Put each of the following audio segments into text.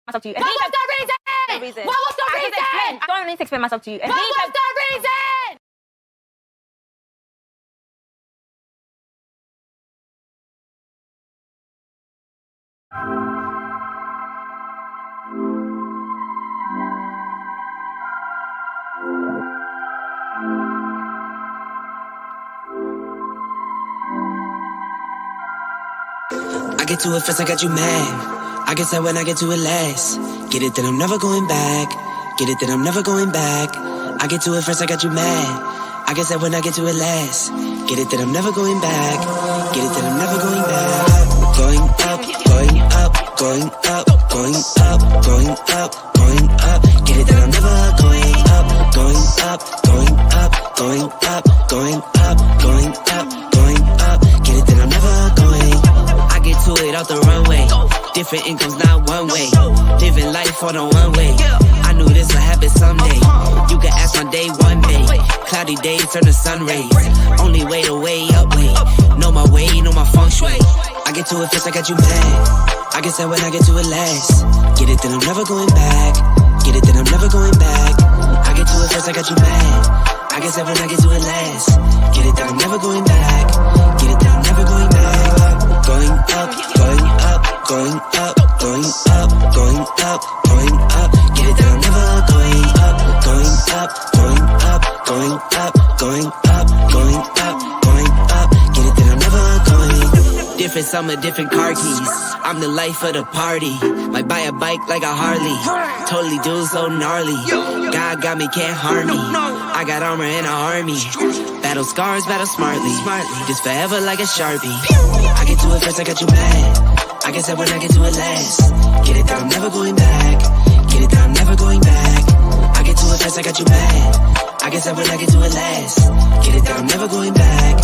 myself to you. What was the reason? What was the reason? I don't need to explain myself to you. What was the reason? I get to it first, I got you mad. I guess that when I get to it last. Get it that I'm never going back. Get it that I'm never going back. I get to it first, I got you mad. I guess that when I get to it last. Get it that I'm never going back. Get it that I'm never going back. Going up, going up, going up, going up, going up, going up. Get it that I'm never going up, going up, going up, going up, going up, going up, going up. Get it that I'm never going. I get to it off the runway. Different incomes, not one way. Living life on a one way. I knew this would happen someday. You can ask my day one day. Cloudy days turn to sun rays. Only way to way up way. Know my way, know my feng shui. I get to it first, I got you mad. I guess that when I get to it last. Get it, then I'm never going back. Get it, then I'm never going back. I get to it first, I got you mad. I guess that when I get to it last. Get it, then I'm never going back. Get it, then I'm never going back. Going up, going up, going up, going up, going up, going up. Get it, then I'm never going up, going up, going up, going up, going up, going up, going up. Get it, then I'm never going. Different summer, different car keys. I'm the life of the party. Might buy a bike like a Harley. Totally do so gnarly. God got me, can't harm me. I got armor and an army. Battle scars, battle smartly. Just forever like a Sharpie. I get to it first, I got you mad. I guess that when I get to it last. Get it that I'm never going back. Get it that I'm never going back. I get to it first, I got you mad. I guess that when I get to it last. Get it that I'm never going back.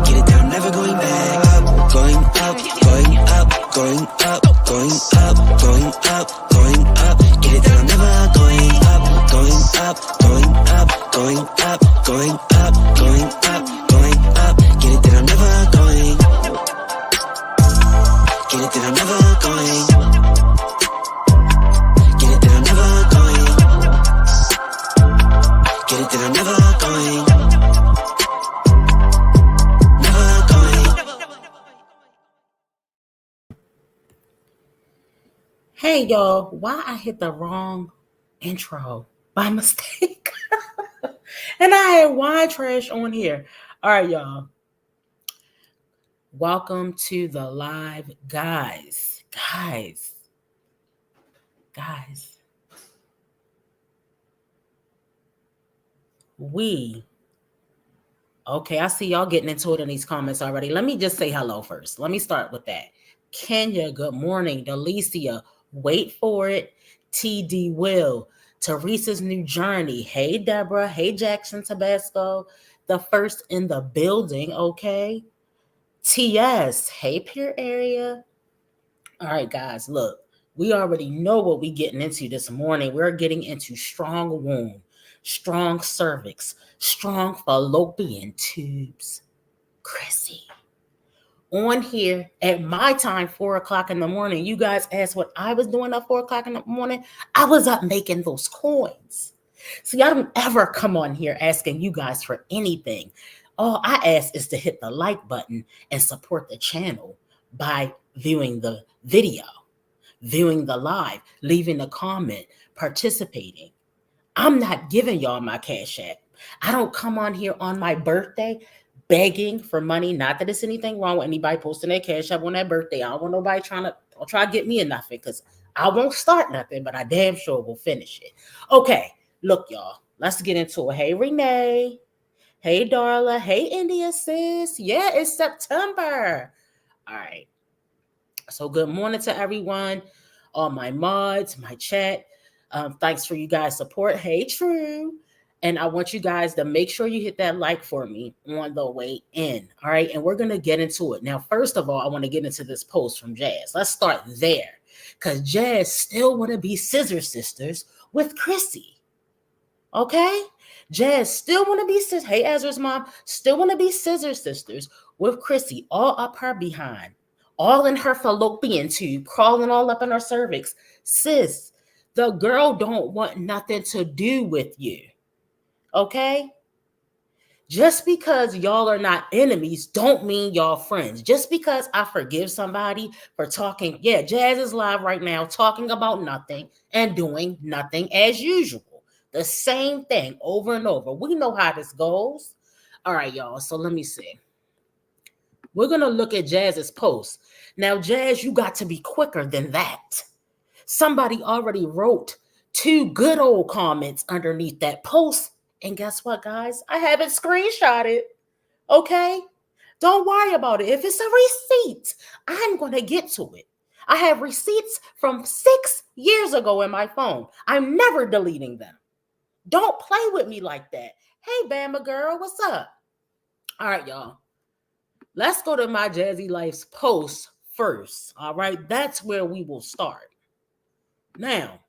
Get it that I'm never going back. Going up, going up, going up, going up, going up, going up. Get it that I'm never going up, going up, going up, going up, going up, going up, going up. Get it that I'm never going. Get it that I'm never going. Get it that I'm never going. Get it that I'm never going. Never going. Hey y'all, why I hit the wrong intro by mistake? And I had wine trash on here. All right, y'all. Welcome to the live, guys. Okay, I see y'all getting into it in these comments already. Let me just say hello first. Let me start with that. Kenya, good morning. Delicia, wait for it. TD Will, Teresa's New Journey. Hey, Deborah. Hey, Jackson Tabasco. The first in the building, okay. TS, hey, Peer Area. All right, guys, look, we already know what we're getting into this morning. We're getting into strong womb, strong cervix, strong fallopian tubes. Chrissy. On here at my time, 4 o'clock in the morning, you guys asked what I was doing at 4 o'clock in the morning. I was up making those coins. See, I don't ever come on here asking you guys for anything. All I ask is to hit the like button and support the channel by viewing the video, viewing the live, leaving a comment, participating. I'm not giving y'all my Cash App. I don't come on here on my birthday begging for money. Not that there's anything wrong with anybody posting their Cash App on their birthday. I don't want nobody trying to get me a nothing, because I won't start nothing, but I damn sure will finish it. Okay, look, y'all, let's get into it. Hey, Renee. Hey, Darla. Hey, India sis. Yeah, it's September. All right. So good morning to everyone, all my mods, my chat. Thanks for you guys' support. Hey, True. And I want you guys to make sure you hit that like for me on the way in. All right. And we're going to get into it. Now, first of all, I want to get into this post from Jazz. Let's start there, because Jazz still want to be Scissor Sisters with Chrissy. Okay. Jazz still want to be Hey, Ezra's mom still want to be Scissor Sisters with Chrissy, all up her behind, all in her fallopian tube, crawling all up in her cervix. Sis, The girl don't want nothing to do with you. Okay? Just because y'all are not enemies don't mean y'all friends. Just because I forgive somebody for talking, yeah, Jazz is live right now talking about nothing and doing nothing as usual. The same thing over and over. We know how this goes. All right, y'all. So let me see. We're going to look at Jazz's post. Now, Jazz, you got to be quicker than that. Somebody already wrote 2 good old comments underneath that post. And guess what, guys? I have it screenshotted. Okay? Don't worry about it. If it's a receipt, I'm going to get to it. I have receipts from 6 years ago in my phone. I'm never deleting them. Don't play with me like that. Hey, Bama girl, what's up? All right, y'all. Let's go to my Jazzy Life's post first. All right, that's where we will start. Now,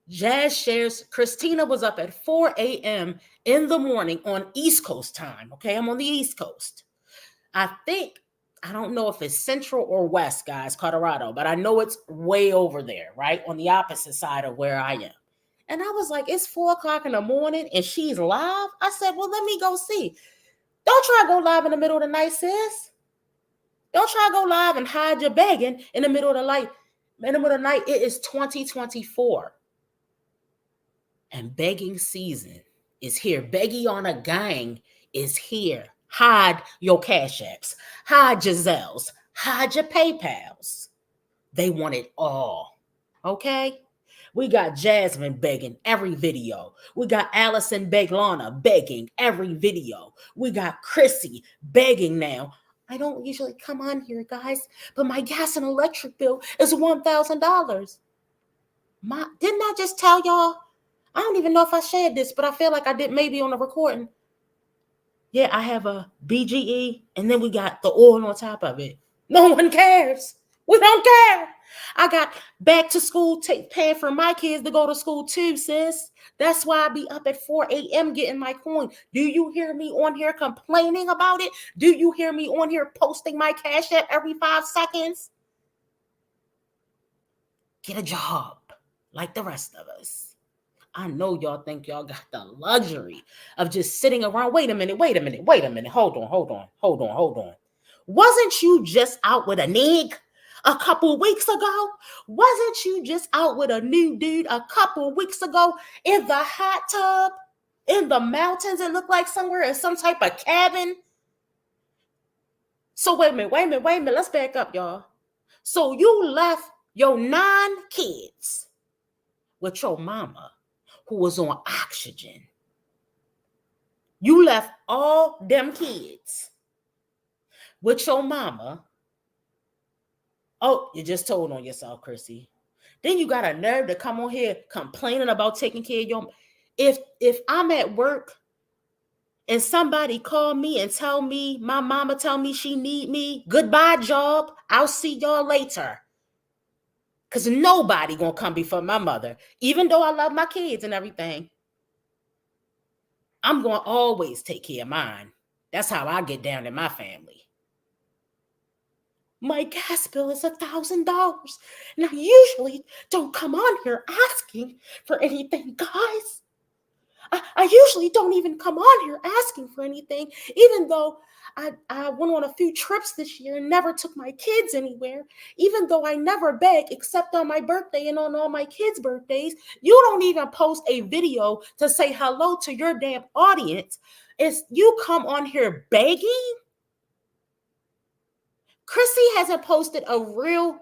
Jazz shares Christina was up at 4 a.m. in the morning on East Coast time. Okay, I'm on the East Coast. I don't know if it's Central or West, guys, Colorado, but I know it's way over there, right? On the opposite side of where I am. And I was like, it's 4 o'clock in the morning and she's live. I said, well, let me go see. Don't try to go live in the middle of the night, sis. Don't try to go live and hide your begging in the middle of the night. In the middle of the night, it is 2024. And begging season is here. Begging on a gang is here. Hide your Cash Apps. Hide Giselle's. Hide your PayPal's. They want it all. Okay? We got Jasmine begging every video. We got Allison Beglana begging every video. We got Chrissy begging now. I don't usually come on here, guys, but my gas and electric bill is $1,000. Didn't I just tell y'all? I don't even know if I shared this, but I feel like I did maybe on the recording. Yeah, I have a BGE, and then we got the oil on top of it. No one cares. We don't care. I got back to school, paying for my kids to go to school too, sis. That's why I be up at 4 a.m. getting my coin. Do you hear me on here complaining about it? Do you hear me on here posting my Cash App every 5 seconds? Get a job like the rest of us. I know y'all think y'all got the luxury of just sitting around. Wait a minute. Hold on. Wasn't you just out with a nig a couple weeks ago? Wasn't you just out with a new dude a couple weeks ago in the hot tub, in the mountains? It looked like somewhere in some type of cabin. So wait a minute. Let's back up, y'all. So you left your 9 kids with your mama who was on oxygen. You left all them kids with your mama. Oh, you just told on yourself, Chrissy. Then you got a nerve to come on here complaining about taking care of your. If I'm at work and somebody call me and tell me, my mama tell me she need me, goodbye job, I'll see y'all later. Because nobody gonna come before my mother, even though I love my kids and everything. I'm going to always take care of mine. That's how I get down in my family. My gas bill is $1,000. And I usually don't come on here asking for anything, guys. I usually don't even come on here asking for anything, even though I went on a few trips this year and never took my kids anywhere, even though I never beg except on my birthday and on all my kids' birthdays. You don't even post a video to say hello to your damn audience. It's you come on here begging. Chrissy hasn't posted a real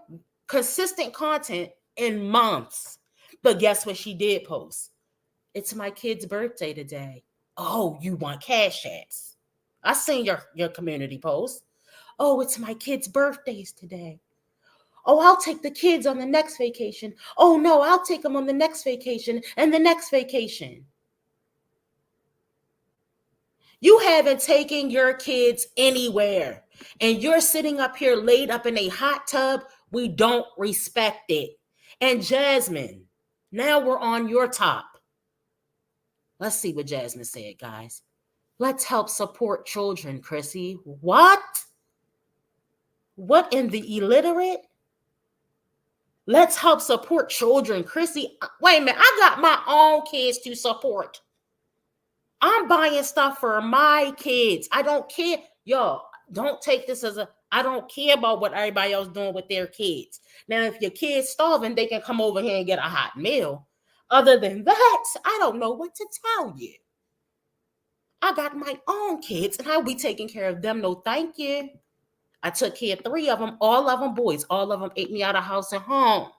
consistent content in months. But guess what she did post? It's my kid's birthday today. Oh, you want Cash Apps? I seen your community post. Oh, it's my kids' birthdays today. Oh, I'll take the kids on the next vacation. Oh, no, I'll take them on the next vacation and the next vacation. You haven't taken your kids anywhere. And you're sitting up here laid up in a hot tub. We don't respect it. And Jasmine, now we're on your top. Let's see what Jasmine said, guys. Let's help support children, Chrissy. What? What in the illiterate? Let's help support children. Chrissy, wait a minute. I got my own kids to support. I'm buying stuff for my kids. I don't care. Y'all, don't take this as I don't care about what everybody else doing with their kids. Now, if your kid's starving, they can come over here and get a hot meal. Other than that, I don't know what to tell you. I got my own kids and I'll be taking care of them. No, thank you. I took care of 3 of them, all of them boys. All of them ate me out of house and home.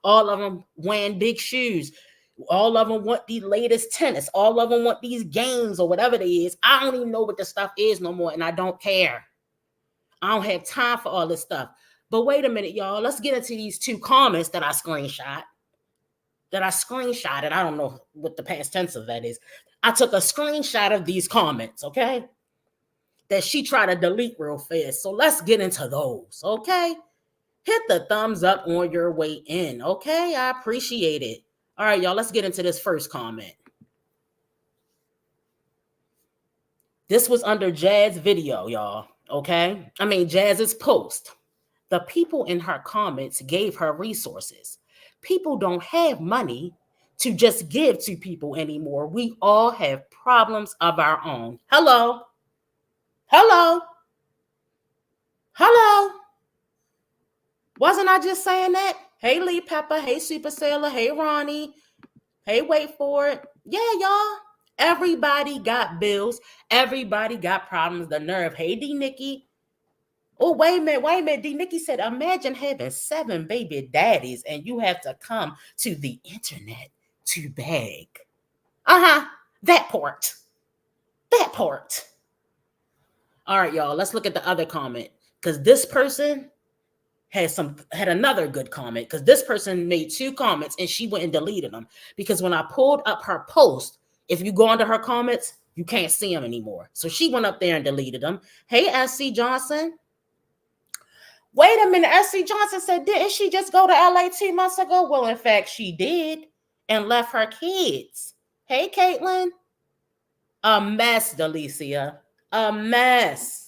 All of them wearing big shoes. All of them want the latest tennis. All of them want these games or whatever it is. I don't even know what the stuff is no more, and I don't care. I don't have time for all this stuff. But wait a minute, y'all. Let's get into these 2 comments that I screenshot. I don't know what the past tense of that is. I took a screenshot of these comments, okay? That she tried to delete real fast. So let's get into those, okay? Hit the thumbs up on your way in, okay? I appreciate it. All right, y'all, let's get into this first comment. This was under Jazz's video, y'all, okay? I mean, Jazz's post. The people in her comments gave her resources. People don't have money to just give to people anymore. We all have problems of our own. Hello? Hello? Hello? Wasn't I just saying that? Hey, Lee Pepper. Hey, Super Sailor. Hey, Ronnie. Hey, wait for it. Yeah, y'all. Everybody got bills. Everybody got problems. The nerve. Hey, D. Nikki. Oh, wait a minute. D. Nikki said, imagine having 7 baby daddies and you have to come to the internet to beg. That part. All right, y'all. Let's look at the other comment. Because this person had another good comment, because this person made 2 comments and she went and deleted them, because when I pulled up her post, if you go under her comments, you can't see them anymore. So she went up there and deleted them. Hey, SC Johnson. Wait a minute. SC Johnson said, didn't she just go to LA 2 months ago? Well, in fact, she did, and left her kids. Hey, Caitlin. A mess, Delicia. A mess.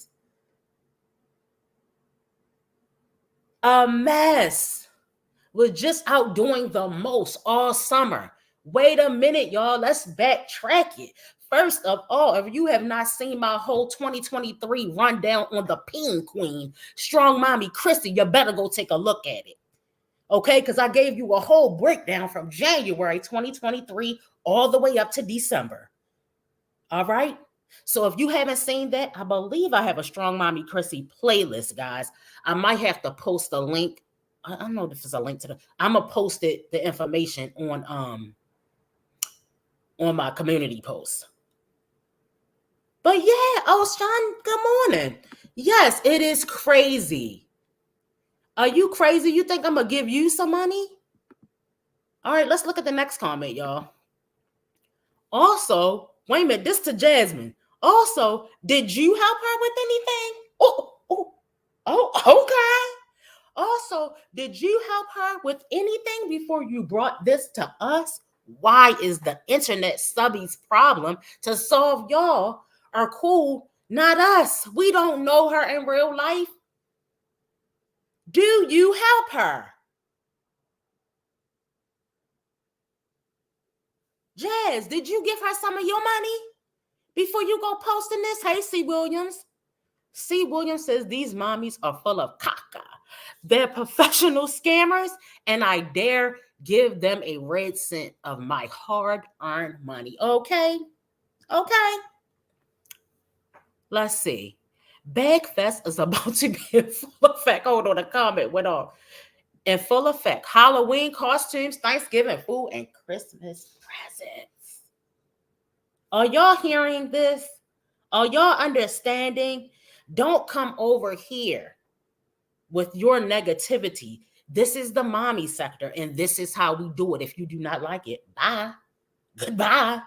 Was just out doing the most all summer. Wait a minute, y'all. Let's backtrack it. First of all, if you have not seen my whole 2023 rundown on the Peen Queen, Strong Mommy Chrissy, you better go take a look at it. Okay? Because I gave you a whole breakdown from January 2023 all the way up to December. All right? So if you haven't seen that, I believe I have a Strong Mommy Chrissy playlist, guys. I might have to post a link. I don't know if there's a link to I'm gonna post the information on my community post. But yeah, Sean, good morning. Yes, it is crazy. Are you crazy? You think I'm gonna give you some money? All right, let's look at the next comment, y'all. Also, wait a minute, this to Jasmine. Also, did you help her with anything? Okay. Also, did you help her with anything before you brought this to us? Why is the internet subby's problem to solve? Y'all are cool, not us. We don't know her in real life. Do you help her? Jazz, did you give her some of your money before you go posting this? Hey, C. Williams. C. Williams says these mommies are full of caca. They're professional scammers, and I dare give them a red cent of my hard-earned money. Okay? Let's see. Bagfest is about to be in full effect. Hold on, a comment went off. In full effect. Halloween costumes, Thanksgiving food, and Christmas presents. Are y'all hearing this? Are y'all understanding? Don't come over here with your negativity. This is the mommy sector, and this is how we do it. If you do not like it, bye. Goodbye.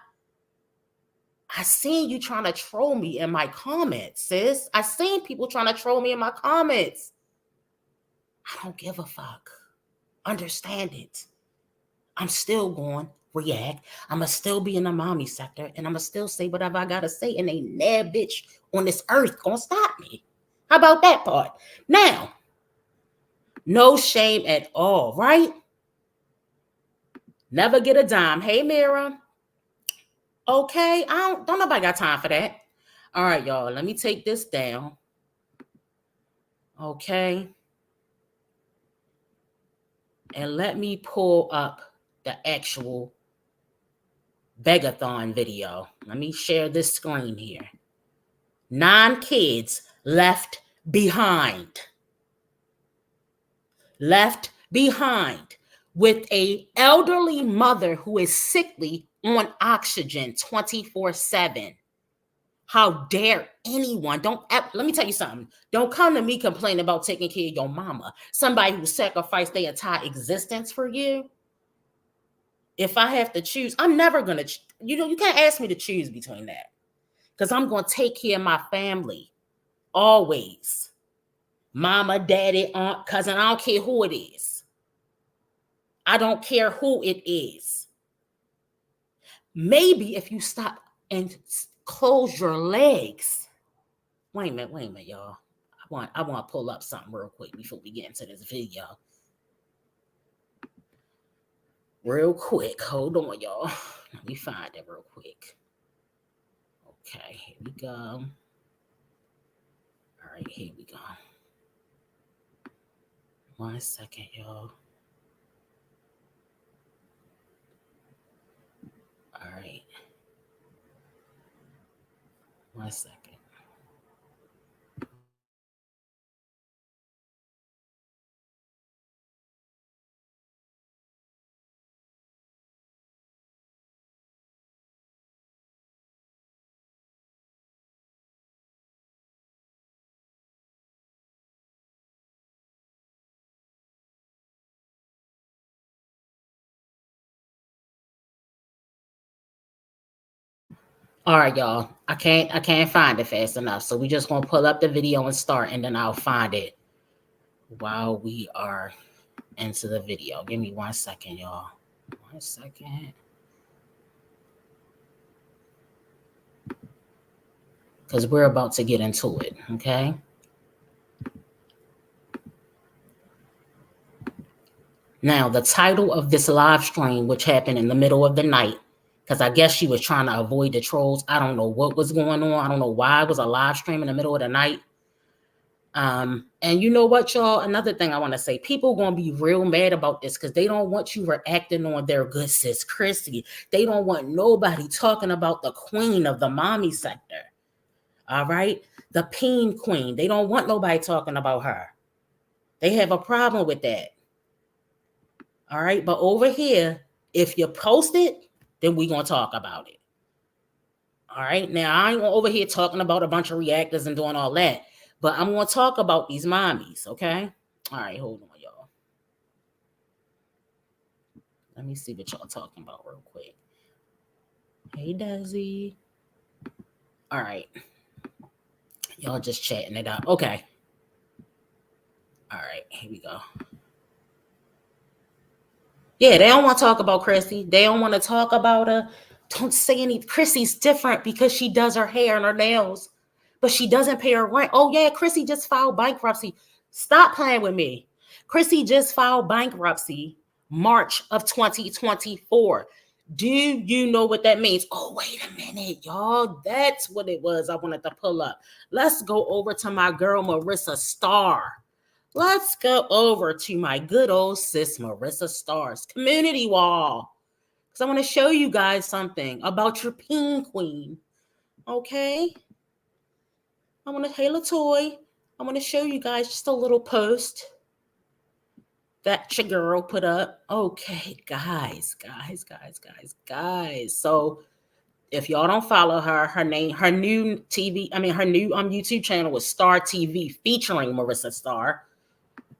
I seen you trying to troll me in my comments, sis. I seen people trying to troll me in my comments. I don't give a fuck. Understand it. I'm still going to react. I'm going to still be in the mommy sector, and I'm going to still say whatever I got to say, and ain't no bitch on this earth going to stop me. How about that part? Now, No shame at all, right? Never get a dime. Hey, Mira. Okay, don't nobody got time for that. All right, y'all. Let me take this down. Okay. And let me pull up the actual begathon video. Let me share this screen here. 9 kids left behind. Left behind with a elderly mother who is sickly on oxygen 24/7. How dare anyone? Let me tell you something. Don't come to me complaining about taking care of your mama, somebody who sacrificed their entire existence for you. If I have to choose, I'm never gonna. You can't ask me to choose between that, because I'm gonna take care of my family always. Mama, daddy, aunt, cousin. I don't care who it is. I don't care who it is. Maybe if you stop and close your legs. Wait a minute, y'all. I want to pull up something real quick before we get into this video. Real quick. Hold on, y'all. Let me find it real quick. Okay, here we go. All right, here we go. 1 second, y'all. All right. 1 second. All right, y'all. I can't find it fast enough. So we just gonna pull up the video and start, and then I'll find it while we are into the video. Give me 1 second, y'all. 1 second. Because we're about to get into it, okay? Now, the title of this live stream, which happened in the middle of the night, because I guess she was trying to avoid the trolls. I don't know what was going on. I don't know why it was a live stream in the middle of the night. And you know what, y'all? Another thing I want to say, people going to be real mad about this because they don't want you reacting on their good sis, Chrissy. They don't want nobody talking about the queen of the mommy sector. All right? The peen queen. They don't want nobody talking about her. They have a problem with that. All right? But over here, if you post it, then we're going to talk about it. All right? Now, I ain't over here talking about a bunch of reactors and doing all that. But I'm going to talk about these mommies, okay? All right, hold on, y'all. Let me see what y'all talking about real quick. Hey, Desi. All right. Y'all just chatting it out. Okay. All right, here we go. Yeah, they don't want to talk about Chrissy. They don't want to talk about her. Don't say any. Chrissy's different because she does her hair and her nails, but she doesn't pay her rent. Oh, yeah, Chrissy just filed bankruptcy. Stop playing with me. Chrissy just filed bankruptcy March of 2024. Do you know what that means? Oh, wait a minute, y'all. That's what it was I wanted to pull up. Let's go over to my girl, Marissa Starr. Let's go over to my good old sis, Marissa Starr's community wall. Because I want to show you guys something about your peen queen. Okay? I want to, hey, Latoy, I want to show you guys just a little post that your girl put up. Okay, guys. So if y'all don't follow her, her new YouTube channel is Star TV featuring Marissa Starr.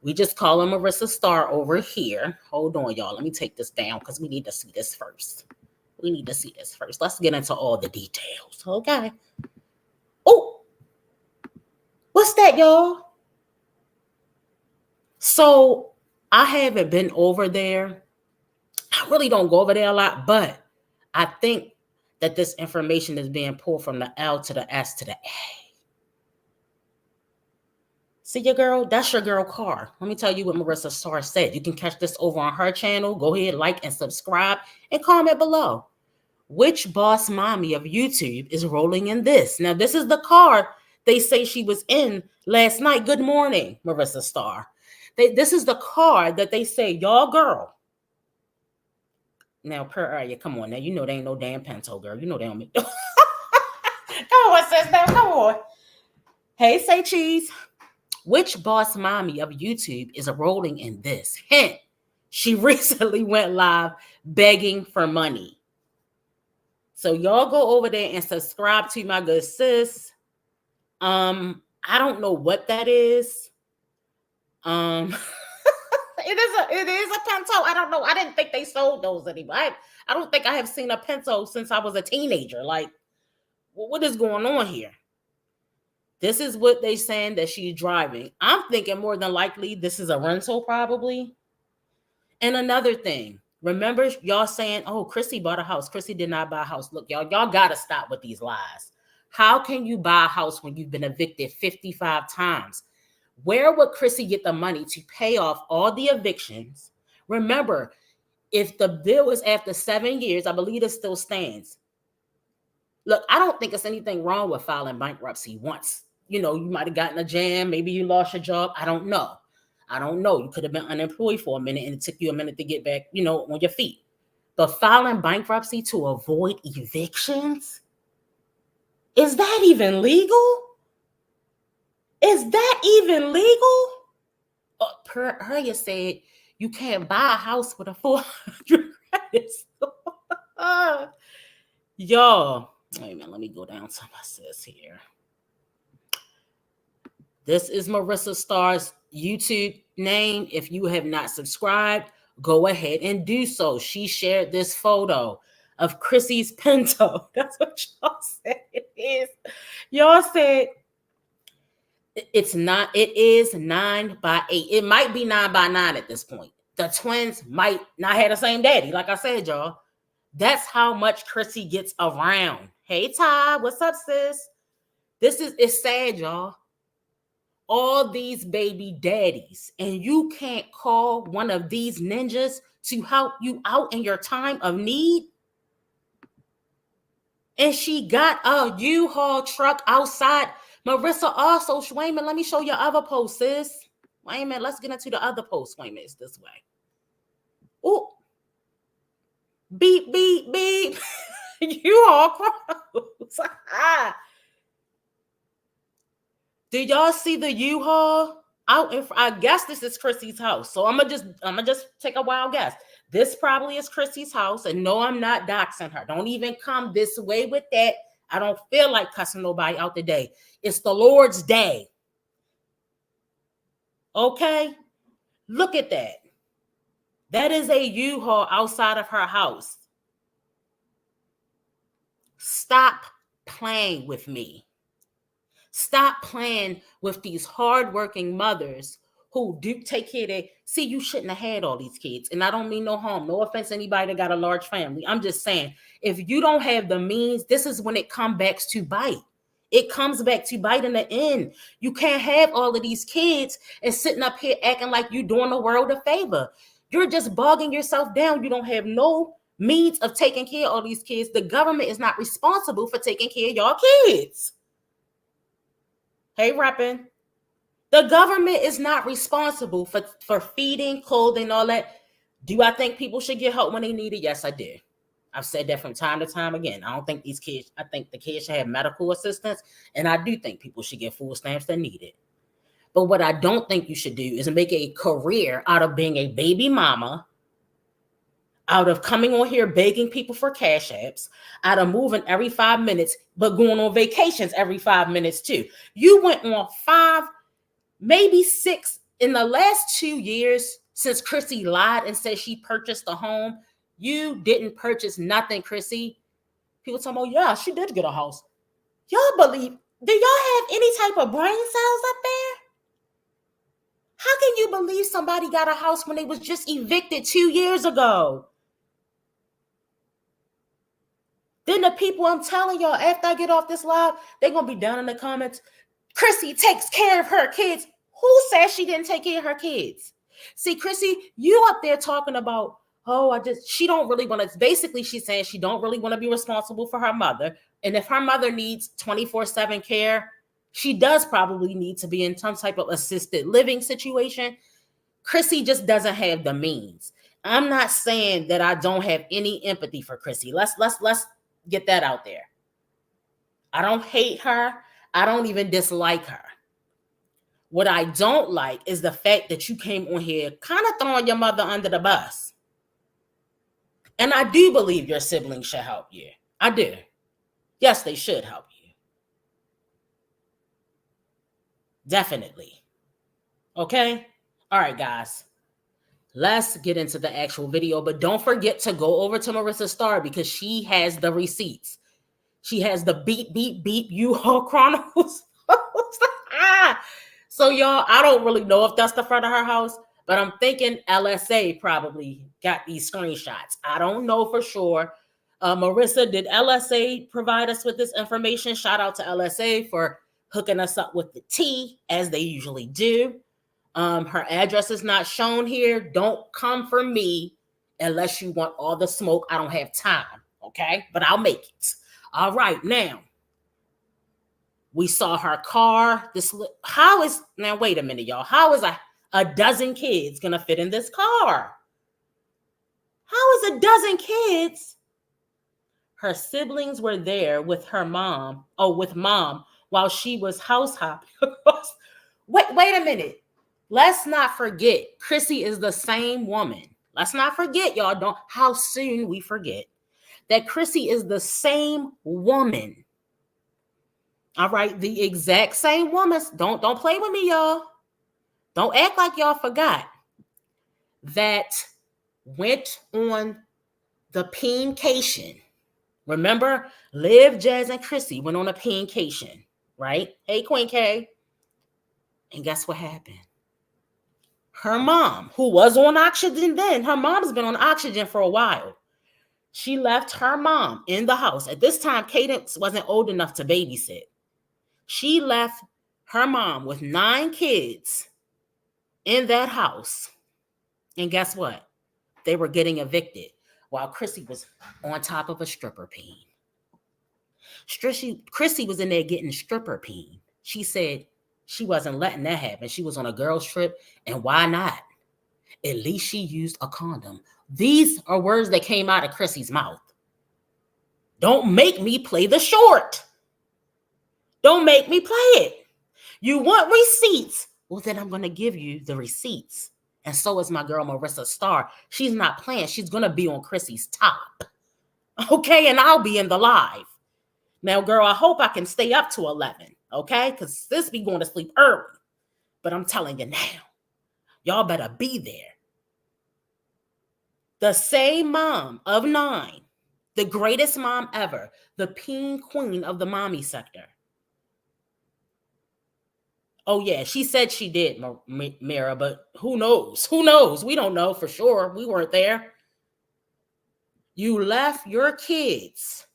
We just call her Marissa Starr over here. Hold on, y'all. Let me take this down because we need to see this first. Let's get into all the details, okay? Oh, what's that, y'all? So I haven't been over there. I really don't go over there a lot, but I think that this information is being pulled from the L to the S to the A. See your girl? That's your girl car. Let me tell you what Marissa Starr said. You can catch this over on her channel. Go ahead, like and subscribe and comment below. Which boss mommy of YouTube is rolling in this? Now, this is the car they say she was in last night. Good morning, Marissa Starr. This is the car that they say, y'all girl. Now, per area, come on. Now, you know they ain't no damn Pinto, girl. You know they don't make. Come on, sis. Now, come on. Hey, say cheese. Which boss mommy of YouTube is rolling in this? Hint, she recently went live begging for money. So y'all go over there and subscribe to my good sis. I don't know what that is. It is a Pinto. I don't know. I didn't think they sold those anymore. I don't think I have seen a Pinto since I was a teenager. Like, what is going on here? This is what they saying that she's driving. I'm thinking more than likely this is a rental, probably. And another thing, remember y'all saying, oh, Chrissy bought a house. Chrissy did not buy a house. Look, y'all got to stop with these lies. How can you buy a house when you've been evicted 55 times? Where would Chrissy get the money to pay off all the evictions? Remember, if the bill is after 7 years, I believe it still stands. Look, I don't think there's anything wrong with filing bankruptcy once. You know, you might have gotten a jam. Maybe you lost your job. I don't know. You could have been unemployed for a minute and it took you a minute to get back, on your feet. But filing bankruptcy to avoid evictions? Is that even legal? Is that even legal? Per Herya said you can't buy a house with a 400 credit score. Y'all, wait a minute, let me go down to my sis here. This is Marissa Starr's YouTube name. If you have not subscribed, go ahead and do so. She shared this photo of Chrissy's Pinto. That's what y'all said it is. Y'all said it's not. It is 9x8. It might be 9x9 at this point. The twins might not have the same daddy. Like I said, y'all. That's how much Chrissy gets around. Hey, Ty, what's up, sis? It's sad, y'all. All these baby daddies, and you can't call one of these ninjas to help you out in your time of need. And she got a U-Haul truck outside. Marissa also, wait a minute, let me show your other post, sis. Wait a minute, let's get into the other post. Wait a minute, it's this way. Oh, beep, beep, beep. U-Haul cross. Did y'all see the U-Haul out in front? I guess this is Chrissy's house. So I'm gonna just take a wild guess. This probably is Chrissy's house. And no, I'm not doxing her. Don't even come this way with that. I don't feel like cussing nobody out today. It's the Lord's day. Okay? Look at that. That is a U-Haul outside of her house. Stop playing with me. Stop playing with these hardworking mothers who do take care of their. See, you shouldn't have had all these kids. And I don't mean no harm. No offense to anybody that got a large family. I'm just saying, if you don't have the means, this is when it comes back to bite. It comes back to bite in the end. You can't have all of these kids and sitting up here acting like you're doing the world a favor. You're just bogging yourself down. You don't have no means of taking care of all these kids. The government is not responsible for taking care of y'all kids. Hey, Reppin'. The government is not responsible for feeding, clothing, all that. Do I think people should get help when they need it? Yes, I do. I've said that from time to time again. I don't think these kids, I think the kids should have medical assistance. And I do think people should get food stamps that need it. But what I don't think you should do is make a career out of being a baby mama, out of coming on here begging people for cash apps, out of moving every 5 minutes, but going on vacations every 5 minutes too. You went on 5, maybe 6 in the last 2 years since Chrissy lied and said she purchased a home. You didn't purchase nothing, Chrissy. People talking about, yeah, she did get a house. Y'all believe, do y'all have any type of brain cells up there? How can you believe somebody got a house when they was just evicted 2 years ago? Then the people, I'm telling y'all, after I get off this live, they're going to be down in the comments. Chrissy takes care of her kids. Who says she didn't take care of her kids? See, Chrissy, you up there talking about, oh, she don't really want to, basically she's saying she don't really want to be responsible for her mother. And if her mother needs 24/7 care, she does probably need to be in some type of assisted living situation. Chrissy just doesn't have the means. I'm not saying that I don't have any empathy for Chrissy. Let's get that out there. I don't hate her. I don't even dislike her. What I don't like is the fact that you came on here kind of throwing your mother under the bus. And I do believe your siblings should help you. I do. Yes, they should help you. Definitely. Okay? All right, guys. Let's get into the actual video, but don't forget to go over to Marissa's Star because she has the receipts. She has the beep, beep, beep, U-Haul Chronicles. So, y'all, I don't really know if that's the front of her house, but I'm thinking LSA probably got these screenshots. I don't know for sure. Marissa, did LSA provide us with this information? Shout out to LSA for hooking us up with the tea, as they usually do. Her address is not shown here. Don't come for me unless you want all the smoke. I don't have time, okay? But I'll make it. All right, now. We saw her car. Now wait a minute, y'all. How is a dozen kids gonna fit in this car? How is a dozen kids? Her siblings were there with her mom. Oh, with mom while she was house hopping. Wait a minute. Let's not forget, Chrissy is the same woman. Let's not forget, y'all. How soon we forget that Chrissy is the same woman. All right, the exact same woman. Don't play with me, y'all. Don't act like y'all forgot. That went on the peencation. Remember, Liv, Jazz, and Chrissy went on a peencation, right? Hey, Queen K. And guess what happened? Her mom, who was on oxygen then, her mom's been on oxygen for a while. She left her mom in the house. At this time, Cadence wasn't old enough to babysit. She left her mom with 9 kids in that house. And guess what? They were getting evicted while Chrissy was on top of a stripper peen. Chrissy was in there getting stripper peen. She said she wasn't letting that happen. She was on a girl's trip, and why not? At least she used a condom. These are words that came out of Chrissy's mouth. Don't make me play the short. Don't make me play it. You want receipts? Well, then I'm going to give you the receipts. And so is my girl, Marissa Star. She's not playing. She's going to be on Chrissy's top. Okay, and I'll be in the live. Now, girl, I hope I can stay up to 11, okay? Because sis be going to sleep early. But I'm telling you now, y'all better be there. The same mom of 9, the greatest mom ever, the peen queen of the mommy sector. Oh, yeah, she said she did, Mira, but who knows? Who knows? We don't know for sure. We weren't there. You left your kids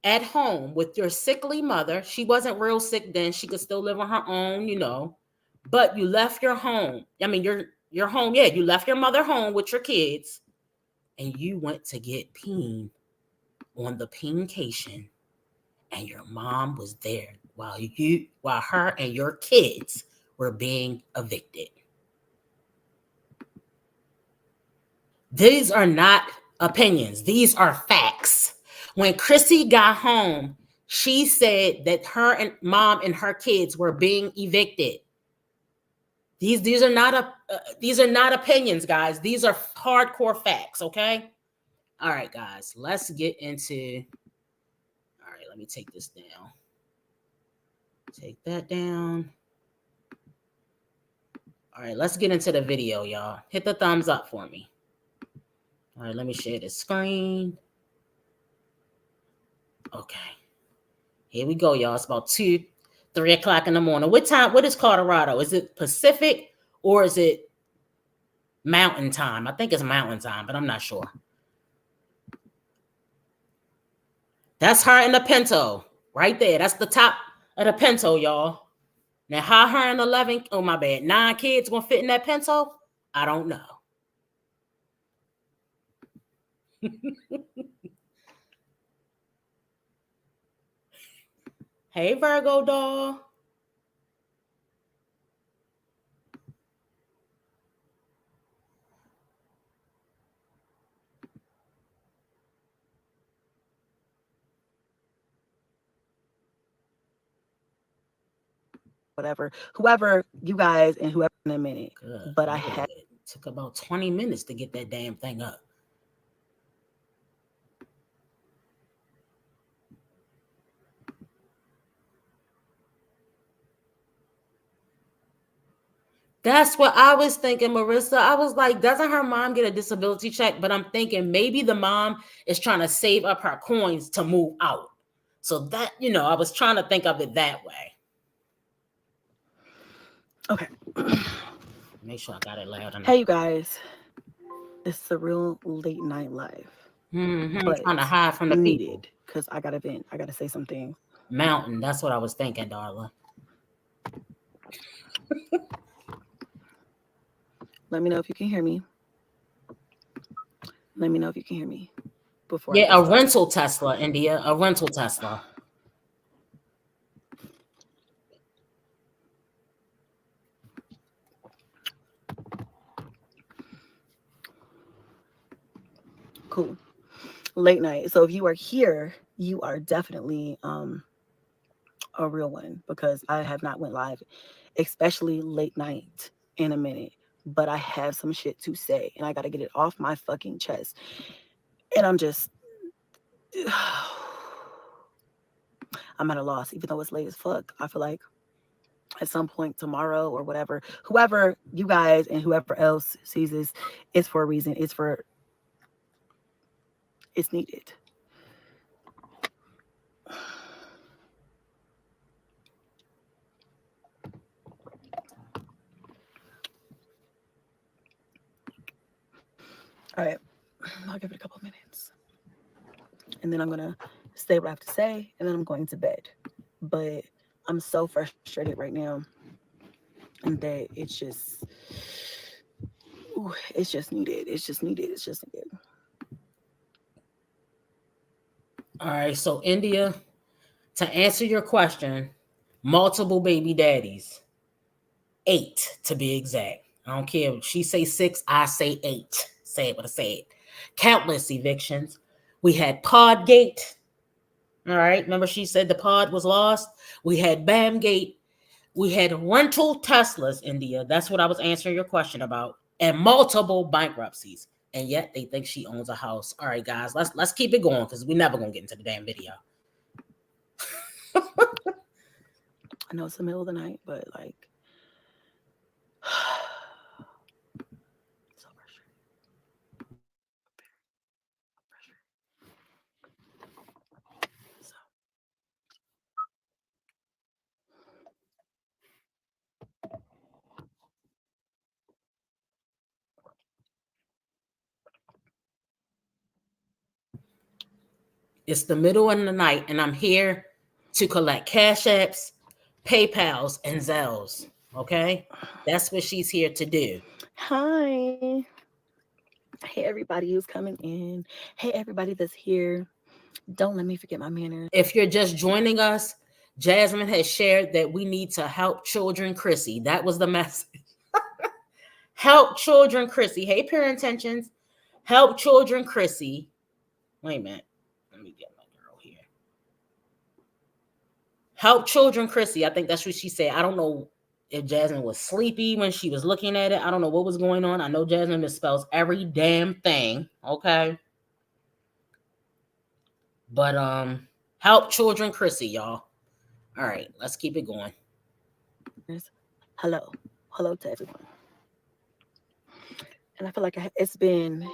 at home with your sickly mother. She wasn't real sick then. She could still live on her own, you know. But you left your home. I mean, your home. Yeah, you left your mother home with your kids. And you went to get peen on the peencation. And your mom was there while her and your kids were being evicted. These are not opinions. These are facts. When Chrissy got home, she said that her and mom and her kids were being evicted. These are not opinions, guys. These are hardcore facts, okay? All right, guys, let's get into. All right, let me take this down. Take that down. All right, let's get into the video, y'all. Hit the thumbs up for me. All right, let me share the screen. Okay. Here we go, y'all. It's about 2, 3 o'clock in the morning. What is Colorado? Is it Pacific or is it Mountain Time? I think it's Mountain Time, but I'm not sure. That's her in the Pinto right there. That's the top of the Pinto, y'all. Now, how her and 11, oh my bad, 9 kids gonna fit in that Pinto? I don't know. Hey, Virgo doll. whatever, whoever you guys and whoever in a minute. Good But I Lord. had Took about 20 minutes to get that damn thing up. That's what I was thinking, Marissa. I was like, doesn't her mom get a disability check? But I'm thinking maybe the mom is trying to save up her coins to move out. So that, I was trying to think of it that way. okay. Make sure I got it loud enough. Hey, you guys, this is a real late night live, but Trying to hide from the people. needed because I gotta vent. I gotta say something. Mountain. That's what I was thinking, darling. Let me know if you can hear me. Let me know if you can hear me before I Yeah, get a started. rental Tesla, India. A rental Tesla. Cool. Late night. So if you are here, you are definitely a real one because I have not went live, especially late night in a minute. But I have some shit to say and I gotta get it off my fucking chest. And I'm just I'm at a loss, even though it's late as fuck. I feel like at some point tomorrow or whatever, whoever you guys and whoever else sees this, it's for a reason. It's needed. All right, I'll give it a couple of minutes. And then I'm going to say what I have to say, and then I'm going to bed. But I'm so frustrated right now. And that it's just needed. It's just needed. It's just needed. All right, so India, to answer your question, multiple baby daddies. 8 to be exact. I don't care if she say 6, I say 8. Say it what I said. Countless evictions. We had Podgate. All right. Remember she said the pod was lost? We had Bamgate. We had rental Teslas, India. That's what I was answering your question about. And multiple bankruptcies. And yet they think she owns a house. All right, guys, let's keep it going because we're never gonna get into the damn video. I know it's the middle of the night, but like, so frustrating. So, It's the middle of the night, and I'm here to collect Cash Apps, PayPals, and Zells. Okay? That's what she's here to do. hi. Hey, everybody who's coming in. Hey, everybody that's here. Don't let me forget my manners. If you're just joining us, Jasmine has shared that we need to help children, Chrissy. That was the message. Help children, Chrissy. Hey, parent intentions. Help children, Chrissy. Wait a minute. Let me get my girl here. Help children, Chrissy. I think that's what she said. I don't know if Jasmine was sleepy when she was looking at it. I don't know what was going on. I know Jasmine misspells every damn thing. Okay. But help children, Chrissy, y'all. All right, let's keep it going. Hello. Hello to everyone. And I feel like it's been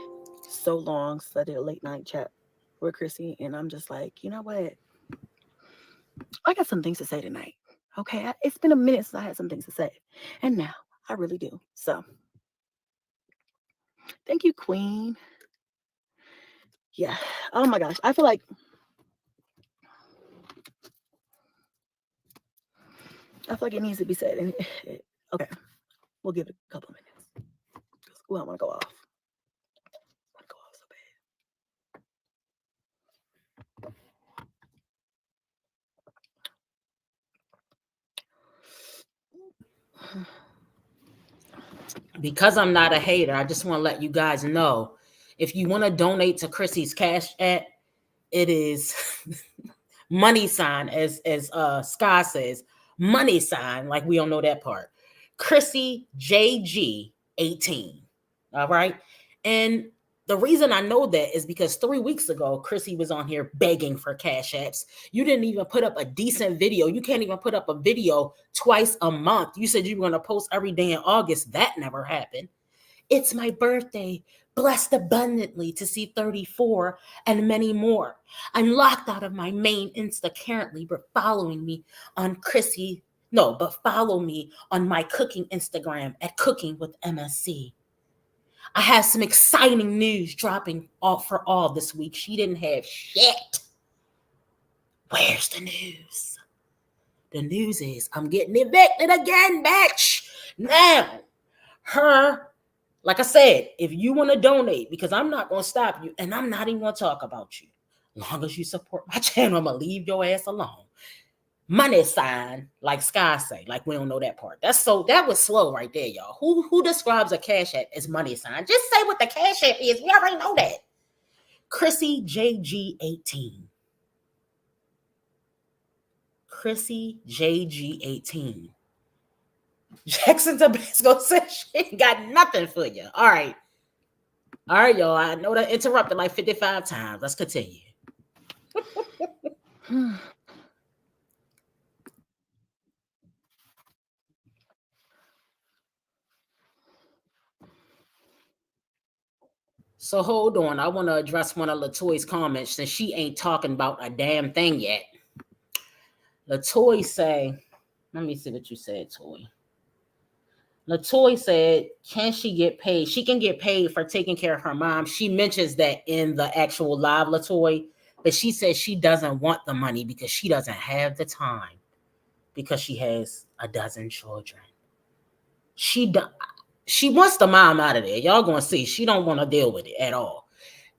so long since I did a late night chat with Chrissy. And I'm just like, you know what? I got some things to say tonight. Okay. It's been a minute since I had some things to say. And now I really do. So thank you, Queen. Yeah. Oh my gosh. I feel like I feel like it needs to be said. And okay, we'll give it a couple minutes. Ooh, I want to go off. I want to go off so bad. Because I'm not a hater, I just want to let you guys know, if you want to donate to Chrissy's Cash App, it is money sign, as Sky says, money sign, like we don't know that part. Chrissy JG 18. All right. And the reason I know that is because 3 weeks ago, Chrissy was on here begging for cash apps. You didn't even put up a decent video. You can't even put up a video twice a month. You said you were going to post every day in August. That never happened. It's my birthday, blessed abundantly to see 34 and many more. I'm locked out of my main Insta currently, but following me on Chrissy. No, but follow me on my cooking Instagram at Cooking with MSC. I have some exciting news dropping off for all this week. She didn't have shit. Where's the news? The news is I'm getting evicted again, bitch. Now, her, like I said, if you want to donate, because I'm not going to stop you, and I'm not even going to talk about you. As long as you support my channel, I'm going to leave your ass alone. Money sign, like Sky say, like we don't know that part. That was slow right there, y'all. Who describes a cash app as money sign? Just say what the cash app is. We already know that. Chrissy JG18. Chrissy JG18. Jackson Tabasco says she ain't got nothing for you. All right. All right, y'all. I know that interrupted like 55 times. Let's continue. So hold on. I want to address one of Latoya's comments since she ain't talking about a damn thing yet. Latoy say, let me see what you said, Toy. Latoy said, can she get paid? She can get paid for taking care of her mom. She mentions that in the actual live, Latoy, but she says she doesn't want the money because she doesn't have the time because she has a dozen children. She wants the mom out of there. Y'all gonna see. She don't want to deal with it at all.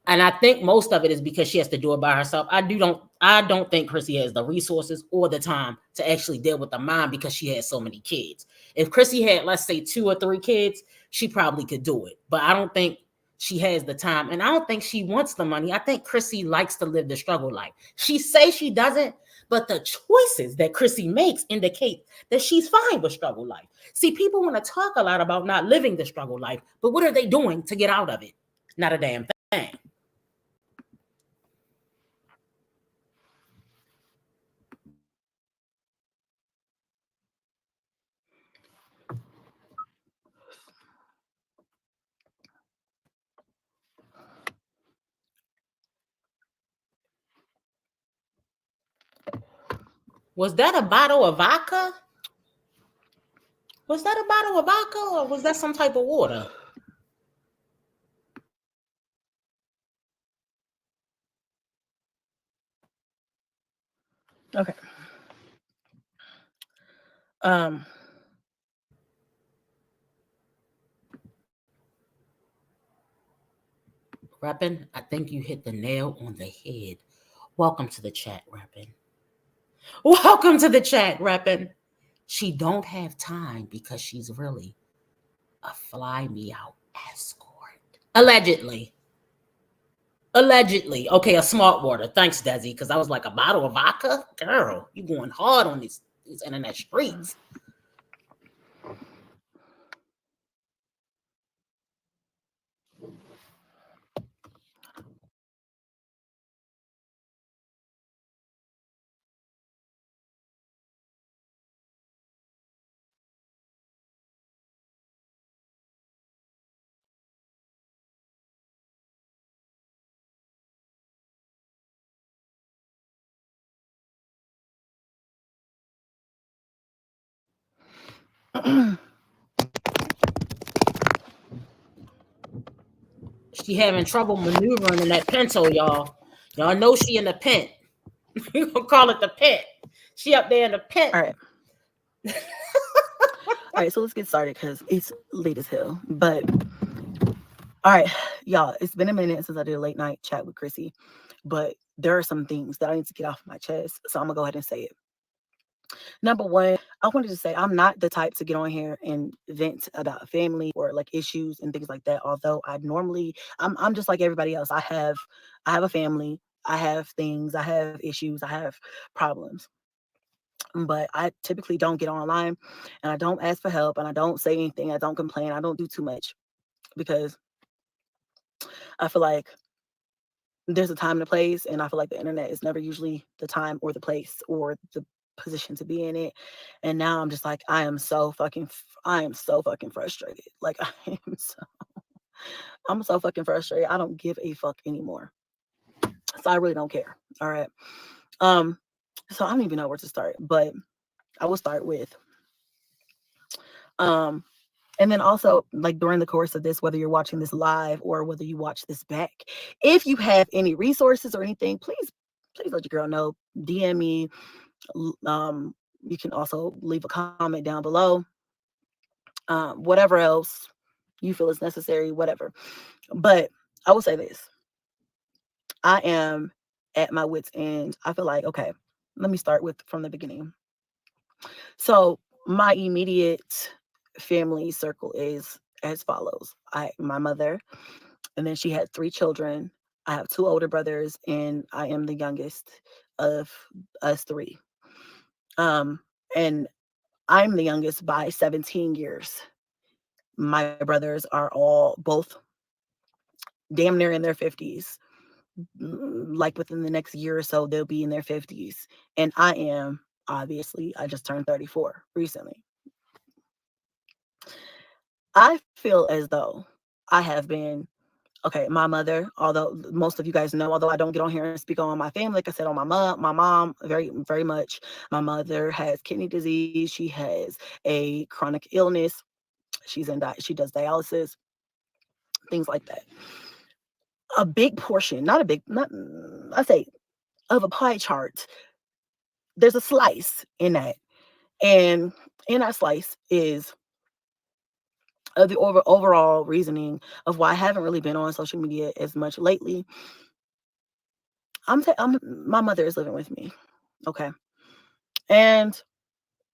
And I think most of it is because she has to do it by herself. I don't think Chrissy has the resources or the time to actually deal with the mom because she has so many kids. If Chrissy had, let's say, 2 or 3 kids, she probably could do it. But I don't think she has the time. And I don't think she wants the money. I think Chrissy likes to live the struggle life. She says she doesn't, but the choices that Chrissy makes indicate that she's fine with struggle life. See, people want to talk a lot about not living the struggle life, but what are they doing to get out of it? Not a damn thing. Was that a bottle of vodka? Was that a bottle of vodka or was that some type of water? Okay. Um. Rappin', I think you hit the nail on the head. Welcome to the chat, Rappin'. Welcome to the chat, Rappin'. She don't have time because she's really a fly me out escort. Allegedly. Allegedly. Okay, a smart water. Thanks, Desi, because I was like, a bottle of vodka? Girl, you going hard on these internet streets. She having trouble maneuvering in that Pinto, y'all. Y'all know she in the pent. We gonna call it the pent. She up there in the pent. All right. All right, so let's get started because it's late as hell. But all right, y'all, it's been a minute since I did a late night chat with Chrissy, but there are some things that I need to get off my chest. So I'm gonna go ahead and say it. Number one, I wanted to say I'm not the type to get on here and vent about family or like issues and things like that. Although I normally, I'm just like everybody else. I have a family. I have things. I have issues. I have problems. But I typically don't get online, and I don't ask for help, and I don't say anything. I don't complain. I don't do too much because I feel like there's a time and a place, and I feel like the internet is never usually the time or the place or the position to be in it. And now I'm just like, I am so fucking frustrated. Like I'm so fucking frustrated. I don't give a fuck anymore. So I really don't care. All right. Um, so I don't even know where to start, but I will start with um and then also, like during the course of this, whether you're watching this live or whether you watch this back, if you have any resources or anything, please let your girl know. DM me. You can also leave a comment down below. Whatever else you feel is necessary, whatever. But I will say this: I am at my wit's end. I feel like, okay, let me start with from the beginning. So my immediate family circle is as follows. My mother, and then she had three children. I have two older brothers, and I am the youngest of us three. And I'm the youngest by 17 years. My brothers are all both damn near in their 50s. Like within the next year or so, they'll be in their 50s. And I am, obviously, I just turned 34 recently. I feel as though I have been okay. My mother, although most of you guys know, although I don't get on here and speak on my family, like I said, on my mom, very, very much. My mother has kidney disease. She has a chronic illness. She does dialysis, things like that. A big portion, not a big, not I say of a pie chart. There's a slice in that, and in that slice is the overall reasoning of why I haven't really been on social media as much lately. My mother is living with me, okay, and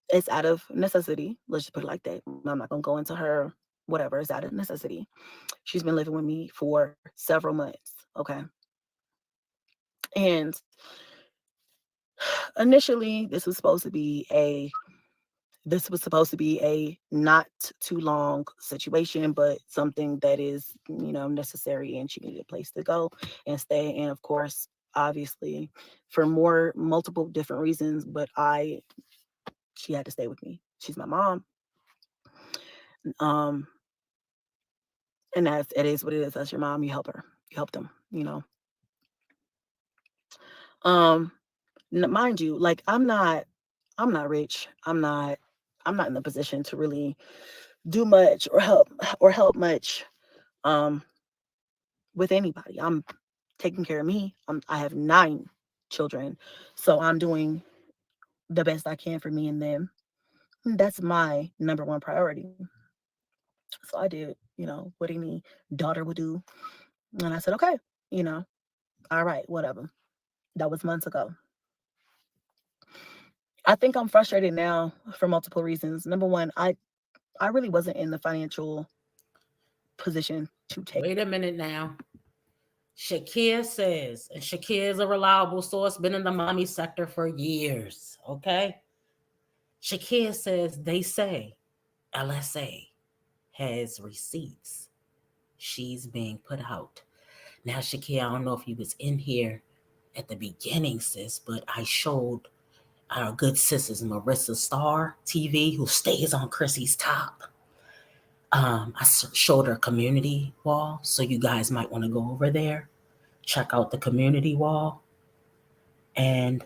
it's out of necessity. Let's just put it like that. I'm not gonna go into her whatever. It's out of necessity. She's been living with me for several months, okay, and initially this was supposed to be a not too long situation, but something that is, necessary, and she needed a place to go and stay. And of course, obviously, for more multiple different reasons, but she had to stay with me. She's my mom. Um, and it is what it is. That's your mom. You help her. You help them. Um, mind you, like I'm not rich. I'm not in the position to really do much or help much um with anybody. I'm taking care of me. I have 9 children, so I'm doing the best I can for me and them. That's my number one priority. So I did, what any daughter would do, and I said, okay, you know, all right, whatever. That was months ago. I think I'm frustrated now for multiple reasons. Number one, I really wasn't in the financial position to take. Wait a minute now. Shakir says, and Shakir is a reliable source, been in the mommy sector for years. Okay. Shakir says they say LSA has receipts. She's being put out. Now, Shakir, I don't know if you was in here at the beginning, sis, but I showed our good sisters Marissa Star TV, who stays on Chrissy's top. I showed her community wall, so you guys might want to go over there, check out the community wall. And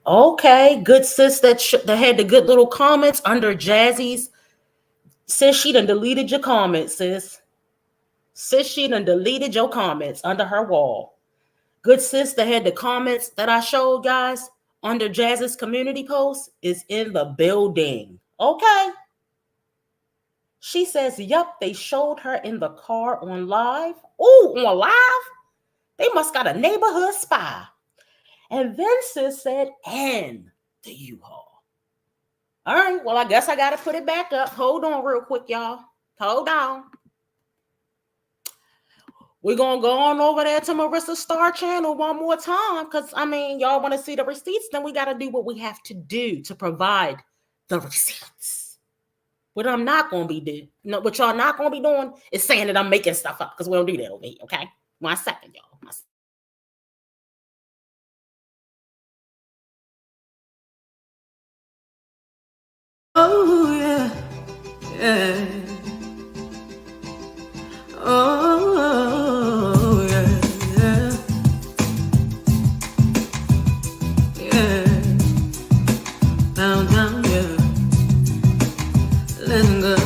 okay, good sis that had the good little comments under Jazzy's. Sis, she done deleted your comments, sis. Sis, she done deleted your comments under her wall. Good sis that had the comments that I showed, guys. under Jazz's community post is in the building. Okay. She says, yup, they showed her in the car on live. Ooh, on live? They must got a neighborhood spy. And then sis said, and the U-Haul. All right, well, I guess I got to put it back up. Hold on real quick, y'all. Hold on. We're going to go on over there to Marissa's Star channel one more time because, I mean, y'all want to see the receipts, then we got to do what we have to do to provide the receipts. What I'm not going to be doing, what y'all not going to be doing is saying that I'm making stuff up because we don't do that over here, okay? 1 second, y'all. 1 second. Oh, yeah, yeah. Oh, yeah, yeah. Yeah. Downtown, yeah. Listen, girl,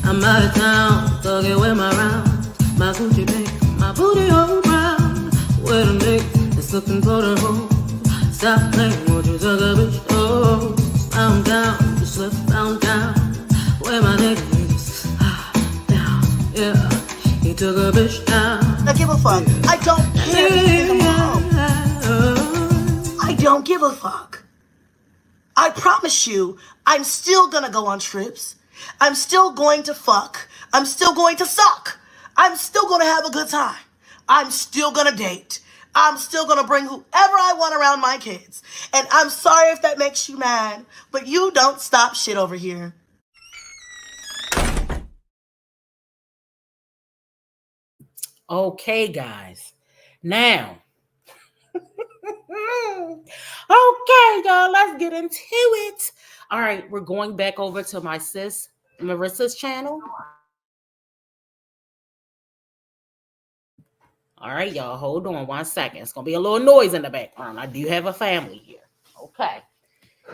I'm out of town, thugging with my round. My Gucci pink, my booty all brown. Wait a minute, it's looking for the hole. Stop playing, won't you suck a bitch? Oh, I'm down, just slip down, down. Where my nigga is, down, yeah. He took a bitch down. I give a fuck. Yeah. I don't care if you come home. I don't give a fuck. I promise you, I'm still gonna go on trips. I'm still going to fuck. I'm still going to suck. I'm still gonna have a good time. I'm still gonna date. I'm still gonna bring whoever I want around my kids. And I'm sorry if that makes you mad, but you don't stop shit over here. Okay, guys. Now, okay, y'all, let's get into it. All right, we're going back over to my sis Marissa's channel. All right, y'all, hold on 1 second. It's gonna be a little noise in the background. I do have a family here. Okay.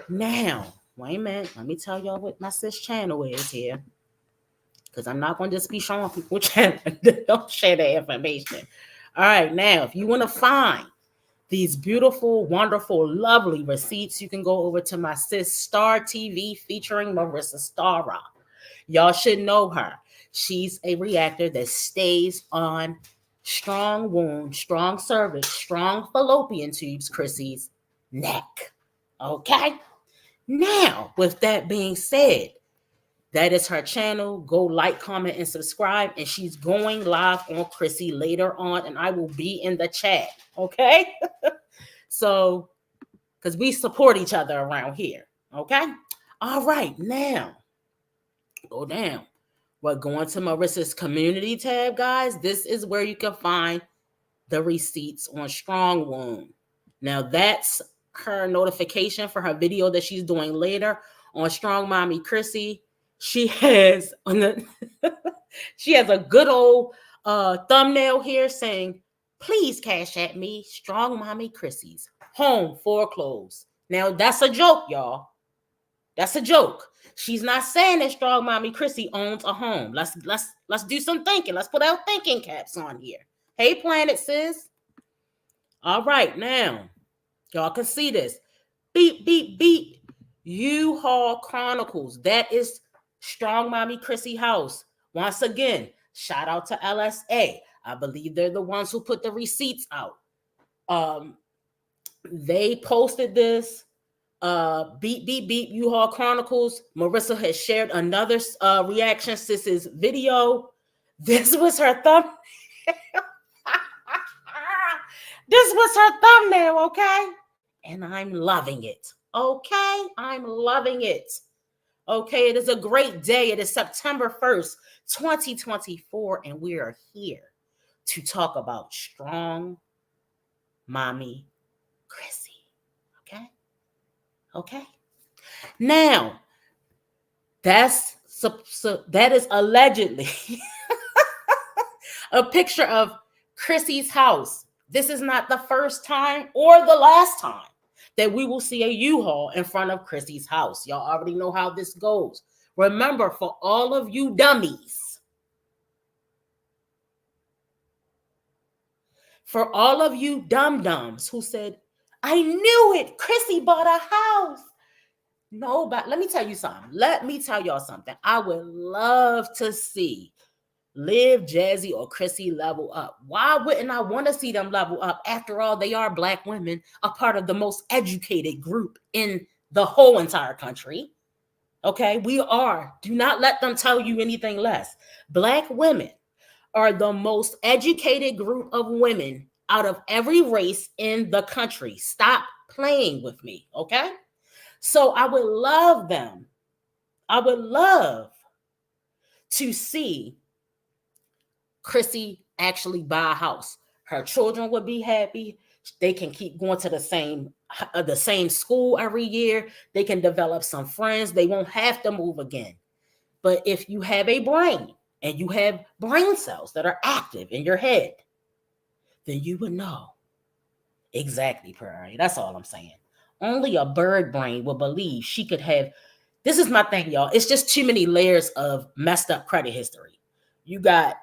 Now, wait a minute. Let me tell y'all what my sis channel is here. Because I'm not gonna just be showing people channel. Don't share that information. All right, now, if you want to find these beautiful, wonderful, lovely receipts, you can go over to my sis Star TV featuring Marissa Starra. Y'all should know her. She's a reactor that stays on strong wound, strong cervix, strong fallopian tubes, Chrissy's neck. Okay? Now, with that being said, that is her channel. Go like, comment, and subscribe. And she's going live on Chrissy later on, and I will be in the chat. Okay? So, because we support each other around here. Okay? All right, now go down. We're going to Marissa's community tab, guys. This is where you can find the receipts on Strong Wound. Now, that's her notification for her video that she's doing later on Strong Mommy Chrissy. She has on the she has a good old thumbnail here saying, please cash at me, Strong Mommy Chrissy's home foreclosed. Now, that's a joke, y'all. That's a joke. She's not saying that Strong Mommy Chrissy owns a home. Let's do some thinking. Let's put our thinking caps on here. Hey, Planet Sis. All right, now y'all can see this. Beep, beep, beep. U-Haul Chronicles. That is Strong Mommy Chrissy house. Once again, shout out to LSA. I believe they're the ones who put the receipts out. They posted this. Beep, beep, beep. U-Haul Chronicles. Marissa has shared another reaction sis's video. This was her thumb. This was her thumbnail, okay? And I'm loving it. Okay? I'm loving it. Okay, it is a great day. It is September 1st, 2024, and we are here to talk about Strong Mommy Chrissy. Okay? Okay? Now, that is allegedly a picture of Chrissy's house. This is not the first time or the last time that we will see a U-Haul in front of Chrissy's house. Y'all already know how this goes. Remember, for all of you dummies, for all of you dum-dums who said, I knew it. Chrissy bought a house. Nobody, let me tell you something. Let me tell y'all something. I would love to see Liv, Jazzy, or Chrissy level up. Why wouldn't I want to see them level up? After all, they are Black women, a part of the most educated group in the whole entire country. Okay, we are. Do not let them tell you anything less. Black women are the most educated group of women out of every race in the country. Stop playing with me, okay? So I would love them. I would love to see Chrissy actually buy a house. Her children would be happy. They can keep going to the same school every year. They can develop some friends. They won't have to move again. But if you have a brain and you have brain cells that are active in your head, then you would know exactly, Prairie. That's all I'm saying. Only a bird brain will believe she could have. This is my thing, y'all. It's just too many layers of messed up credit history. You got,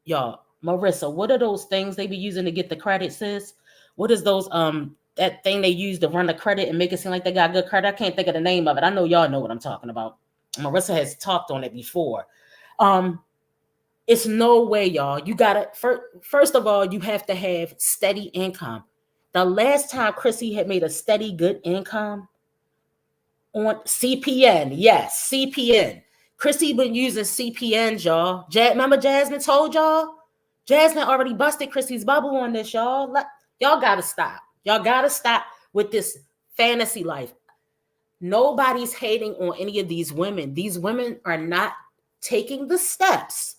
y'all, Marissa, what are those things they be using to get the credit, sis? What is those that thing they use to run the credit and make it seem like they got good credit? I can't think of the name of it. I know y'all know what I'm talking about. Marissa has talked on it before. Um, it's no way, y'all. You gotta first of all, you have to have steady income. The last time Chrissy had made a steady good income on CPN, yes, CPN. Chrissy been using CPNs, y'all. Remember Jasmine told y'all? Jasmine already busted Chrissy's bubble on this, y'all. Y'all gotta stop. Y'all gotta stop with this fantasy life. Nobody's hating on any of these women. These women are not taking the steps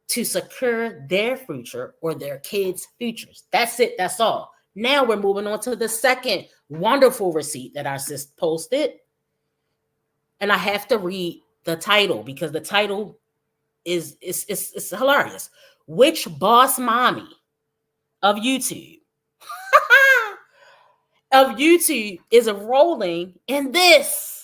to secure their future or their kids' futures. That's it. That's all. Now we're moving on to the second wonderful receipt that our sis posted. And I have to read the title because the title is hilarious. Which boss mommy of YouTube of YouTube is rolling in this?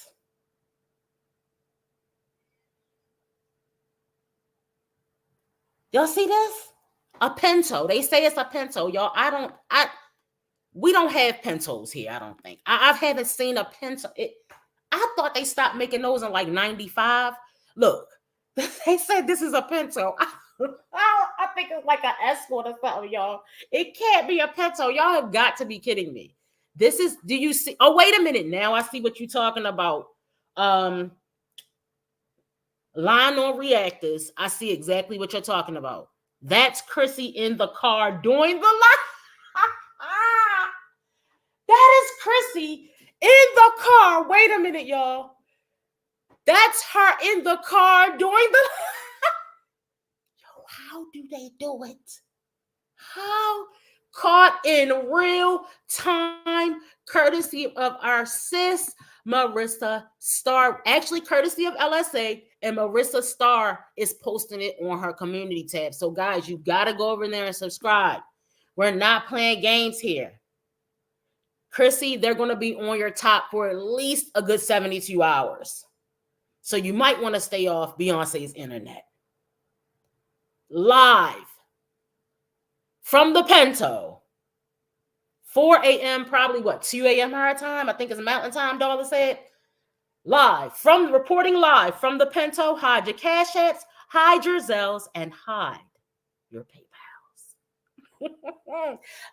Y'all see this? A Pinto. They say it's a Pinto, y'all. We don't have Pintos here. I don't think. I haven't seen a Pinto. I thought they stopped making those in like '95. Look, they said this is a Pinto. I think it's like an Escort or something, y'all. It can't be a Pinto. Y'all have got to be kidding me. This is. Do you see? Oh, wait a minute. Now I see what you're talking about. Line on reactors. I see exactly what you're talking about. That's Chrissy in the car doing the line. That is Chrissy in the car. Wait a minute, y'all. That's her in the car doing the. Yo, how do they do it? How? Caught in real time, courtesy of our sis Marissa Starr. Actually, courtesy of LSA, and Marissa Starr is posting it on her community tab. So, guys, you got to go over there and subscribe. We're not playing games here. Chrissy, they're going to be on your top for at least a good 72 hours. So you might want to stay off Beyonce's internet. Live from the Pinto. 4 a.m., probably what, 2 a.m. her time? I think it's Mountain Time, Darla said. Reporting live from the Pinto. Hide your cash apps, hide your Zells, and hide your PayPals.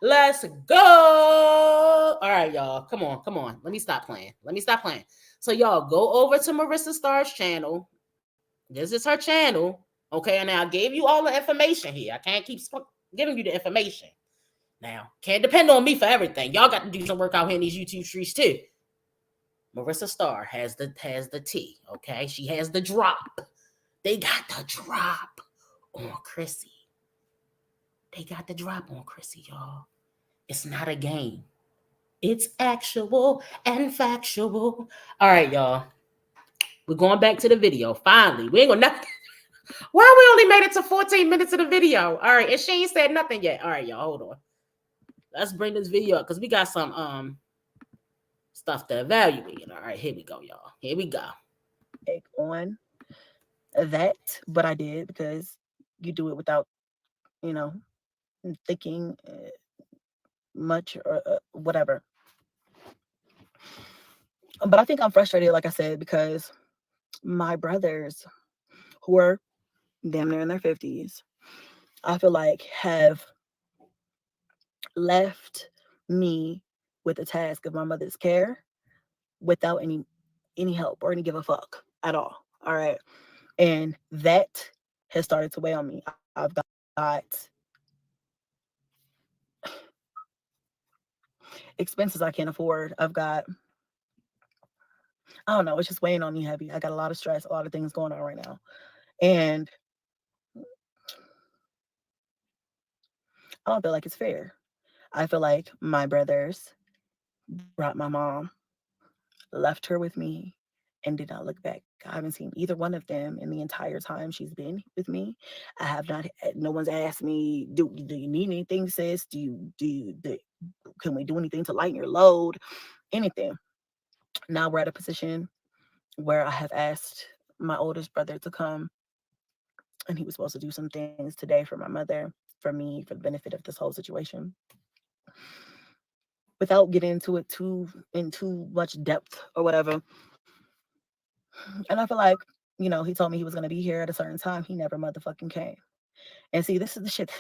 Let's go. All right, y'all. Come on. Let me stop playing. So, y'all, go over to Marissa Starr's channel. This is her channel. Okay, and now I gave you all the information here. I can't keep giving you the information. Now, can't depend on me for everything. Y'all got to do some work out here in these YouTube streets too. Marissa Starr has the tea. Okay, she has the drop. They got the drop on Chrissy. Y'all. It's not a game. It's actual and factual. All right, y'all. We're going back to the video. Finally, we ain't gonna. Why we only made it to 14 minutes of the video? All right, and she ain't said nothing yet. All right, y'all, hold on. Let's bring this video up because we got some stuff to evaluate. All right, here we go, y'all. Here we go. On that, but I did because you do it without, thinking much or whatever. But I think I'm frustrated, like I said, because my brothers, who are damn near in their 50s, I feel like have left me with the task of my mother's care without any help or any give a fuck at all. All right. And that has started to weigh on me. I've got expenses I can't afford. I've got, I don't know, it's just weighing on me heavy. I got a lot of stress, a lot of things going on right now. And I don't feel like it's fair. I feel like my brothers brought my mom, left her with me, and did not look back. I haven't seen either one of them in the entire time she's been with me. I have not. No one's asked me, "Do you need anything, sis? Can we do anything to lighten your load? Anything?" Now we're at a position where I have asked my oldest brother to come, and he was supposed to do some things today for my mother, for me, for the benefit of this whole situation. Without getting into it too much depth or whatever, and I feel like, he told me he was going to be here at a certain time. He never motherfucking came. And see, this is the shit.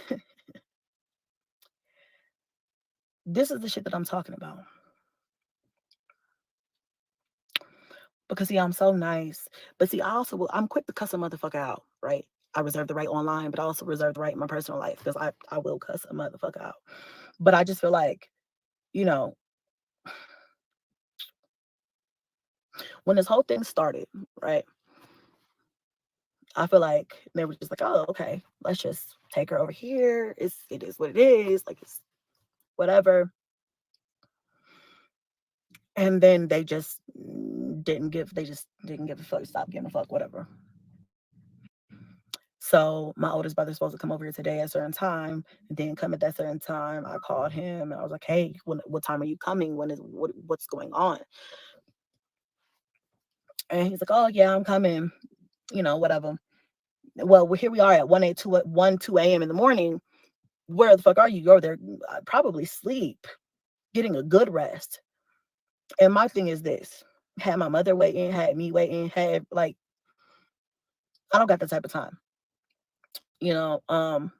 This is the shit that I'm talking about. Because see, I'm so nice. But see, I'm quick to cuss a motherfucker out, right? I reserve the right online, but I also reserve the right in my personal life because I will cuss a motherfucker out. But I just feel like, you know, when this whole thing started, right? I feel like they were just like, oh, okay, let's just take her over here. It is what it is. Like, it's whatever. And then they just didn't give a fuck, stop giving a fuck, whatever. So my oldest brother's supposed to come over here today at a certain time, and didn't come at that certain time. I called him and I was like, hey, what time are you coming? What's going on? And he's like, oh yeah, I'm coming, whatever. Well, here we are at 2 a.m. in the morning. Where the fuck are you? You're there, probably sleep, getting a good rest. And my thing is this: had my mother waiting, had me waiting, had like, I don't got that type of time. You know, um,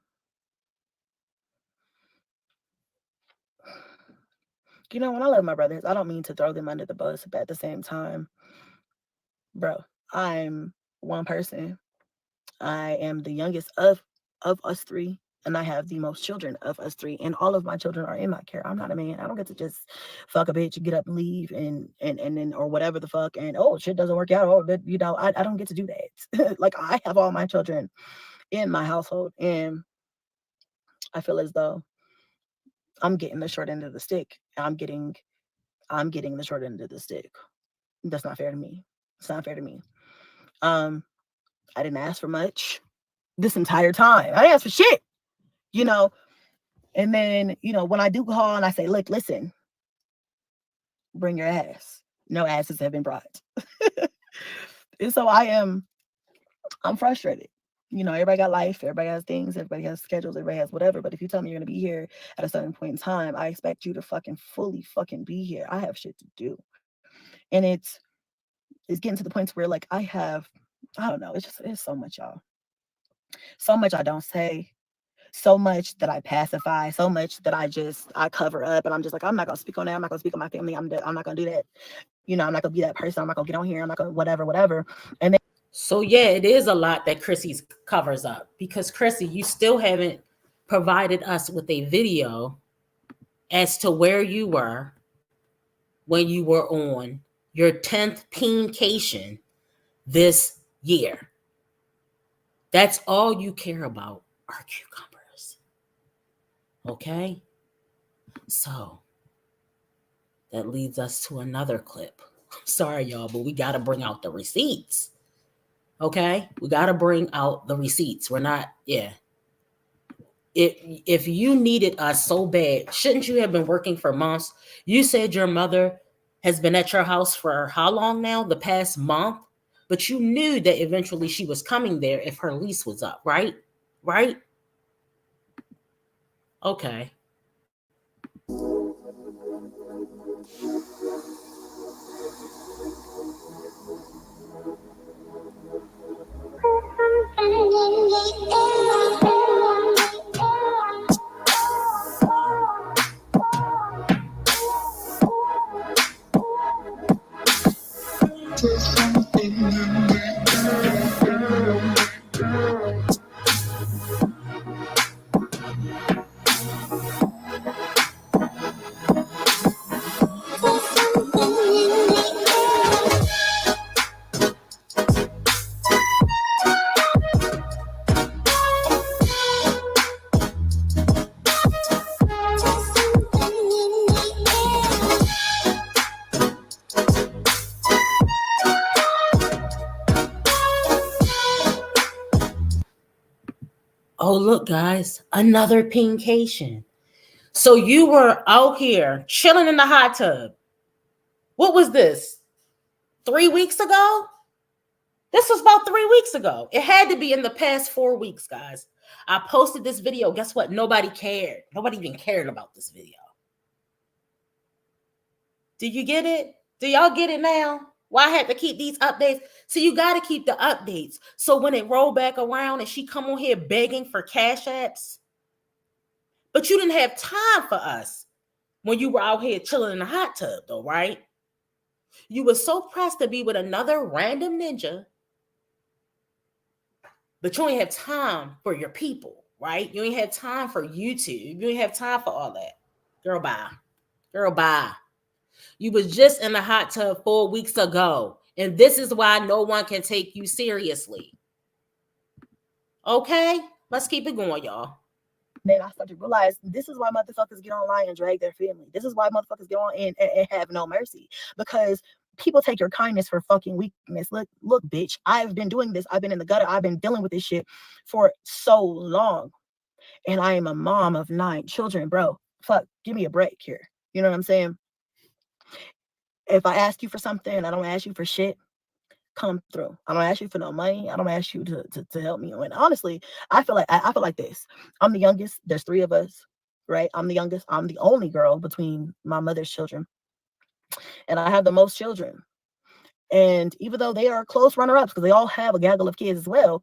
when I love my brothers, I don't mean to throw them under the bus, but at the same time, bro, I'm one person. I am the youngest of us three, and I have the most children of us three, and all of my children are in my care. I'm not a man. I don't get to just fuck a bitch, get up and leave, and then or whatever the fuck, and oh shit doesn't work out. Oh, but I don't get to do that. Like, I have all my children in my household, and I feel as though I'm getting the short end of the stick. I'm getting the short end of the stick. That's not fair to me. It's not fair to me. Um, I didn't ask for much this entire time. I didn't ask for shit, you know. And then, when I do call and I say, look, listen, bring your ass. No asses have been brought. And so I'm frustrated. Everybody got life, everybody has things, everybody has schedules, everybody has whatever. But if you tell me you're gonna be here at a certain point in time, I expect you to fucking fully fucking be here. I have shit to do. And it's getting to the point where, like, I don't know, it's so much, y'all. So much I don't say, so much that I pacify, so much that I cover up, and I'm just like, I'm not gonna speak on that. I'm not gonna speak on my family. I'm not gonna do that. I'm not gonna be that person. I'm not gonna get on here. I'm not gonna whatever. And then So yeah, it is a lot that Chrissy covers up, because Chrissy, you still haven't provided us with a video as to where you were when you were on your 10th peencation this year. That's all you care about are cucumbers. Okay? So that leads us to another clip. Sorry, y'all, but we got to bring out the receipts. Okay? We got to bring out the receipts. We're not, yeah. If you needed us so bad, shouldn't you have been working for months? You said your mother has been at your house for how long now? The past month? But you knew that eventually she was coming there if her lease was up, right? Right? Okay. Oh, look, guys, another pinkation. So you were out here chilling in the hot tub. What was this? 3 weeks ago? This was about 3 weeks ago. It had to be in the past 4 weeks, guys. I posted this video. Guess what? Nobody cared. Nobody even cared about this video. Do you get it? Do y'all get it now? Why I had to keep these updates? So you got to keep the updates. So when it roll back around and she come on here begging for cash apps, but you didn't have time for us when you were out here chilling in the hot tub, though, right? You were so pressed to be with another random ninja, but you ain't have time for your people, right? You ain't have time for YouTube. You ain't have time for all that. Girl, bye. Girl, bye. You was just in the hot tub 4 weeks ago. And this is why no one can take you seriously. Okay? Let's keep it going, y'all. Then I started to realize this is why motherfuckers get online and drag their family. This is why motherfuckers get on and have no mercy. Because people take your kindness for fucking weakness. Look, bitch, I've been doing this. I've been in the gutter. I've been dealing with this shit for so long. And I am a mom of 9 children, bro. Fuck, give me a break here. You know what I'm saying? If I ask you for something, I don't ask you for shit, come through. I don't ask you for no money. I don't ask you to help me. And honestly, I feel like this. I'm the youngest. There's 3 of us, right? I'm the youngest. I'm the only girl between my mother's children. And I have the most children. And even though they are close runner-ups, because they all have a gaggle of kids as well,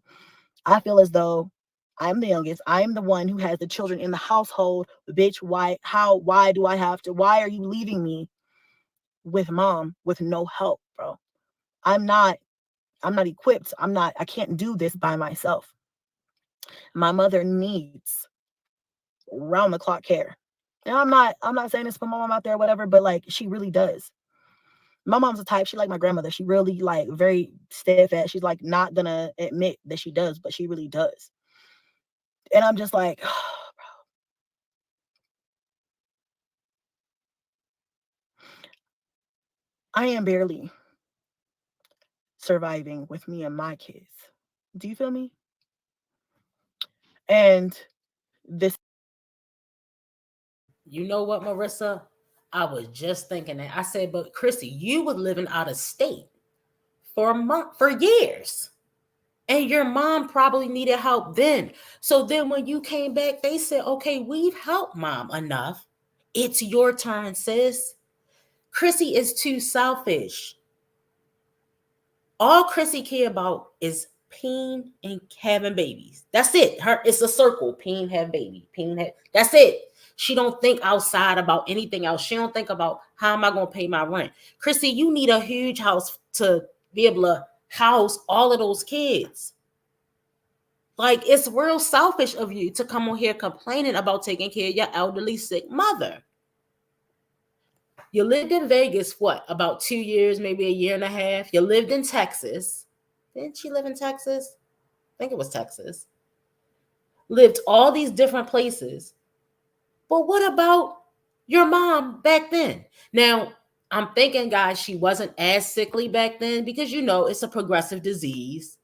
I feel as though I'm the youngest. I'm the one who has the children in the household. Bitch, why do I have to? Why are you leaving me with mom with no help, bro? I'm not equipped. I can't do this by myself. My mother needs round the clock care. And I'm not saying this for my mom out there, whatever, but like she really does. My mom's the type, she like my grandmother. She really like very steadfast. She's like not gonna admit that she does, but she really does. And I'm just like, I am barely surviving with me and my kids. Do you feel me? And this. You know what, Marissa? I was just thinking that. I said, but Chrissy, you were living out of state for a month, for years. And your mom probably needed help then. So then when you came back, they said, okay, we've helped mom enough. It's your turn, sis. Chrissy is too selfish. All Chrissy care about is peen and having babies. That's it. It's a circle. Peen, have baby. Peen, have. That's it. She don't think outside about anything else. She don't think about how am I going to pay my rent. Chrissy, you need a huge house to be able to house all of those kids. Like, it's real selfish of you to come on here complaining about taking care of your elderly sick mother. You lived in Vegas, what, about 2 years, maybe a year and a half? You lived in Texas. Didn't she live in Texas? I think it was Texas. Lived all these different places. But what about your mom back then? Now, I'm thinking, guys, she wasn't as sickly back then because, you know, it's a progressive disease.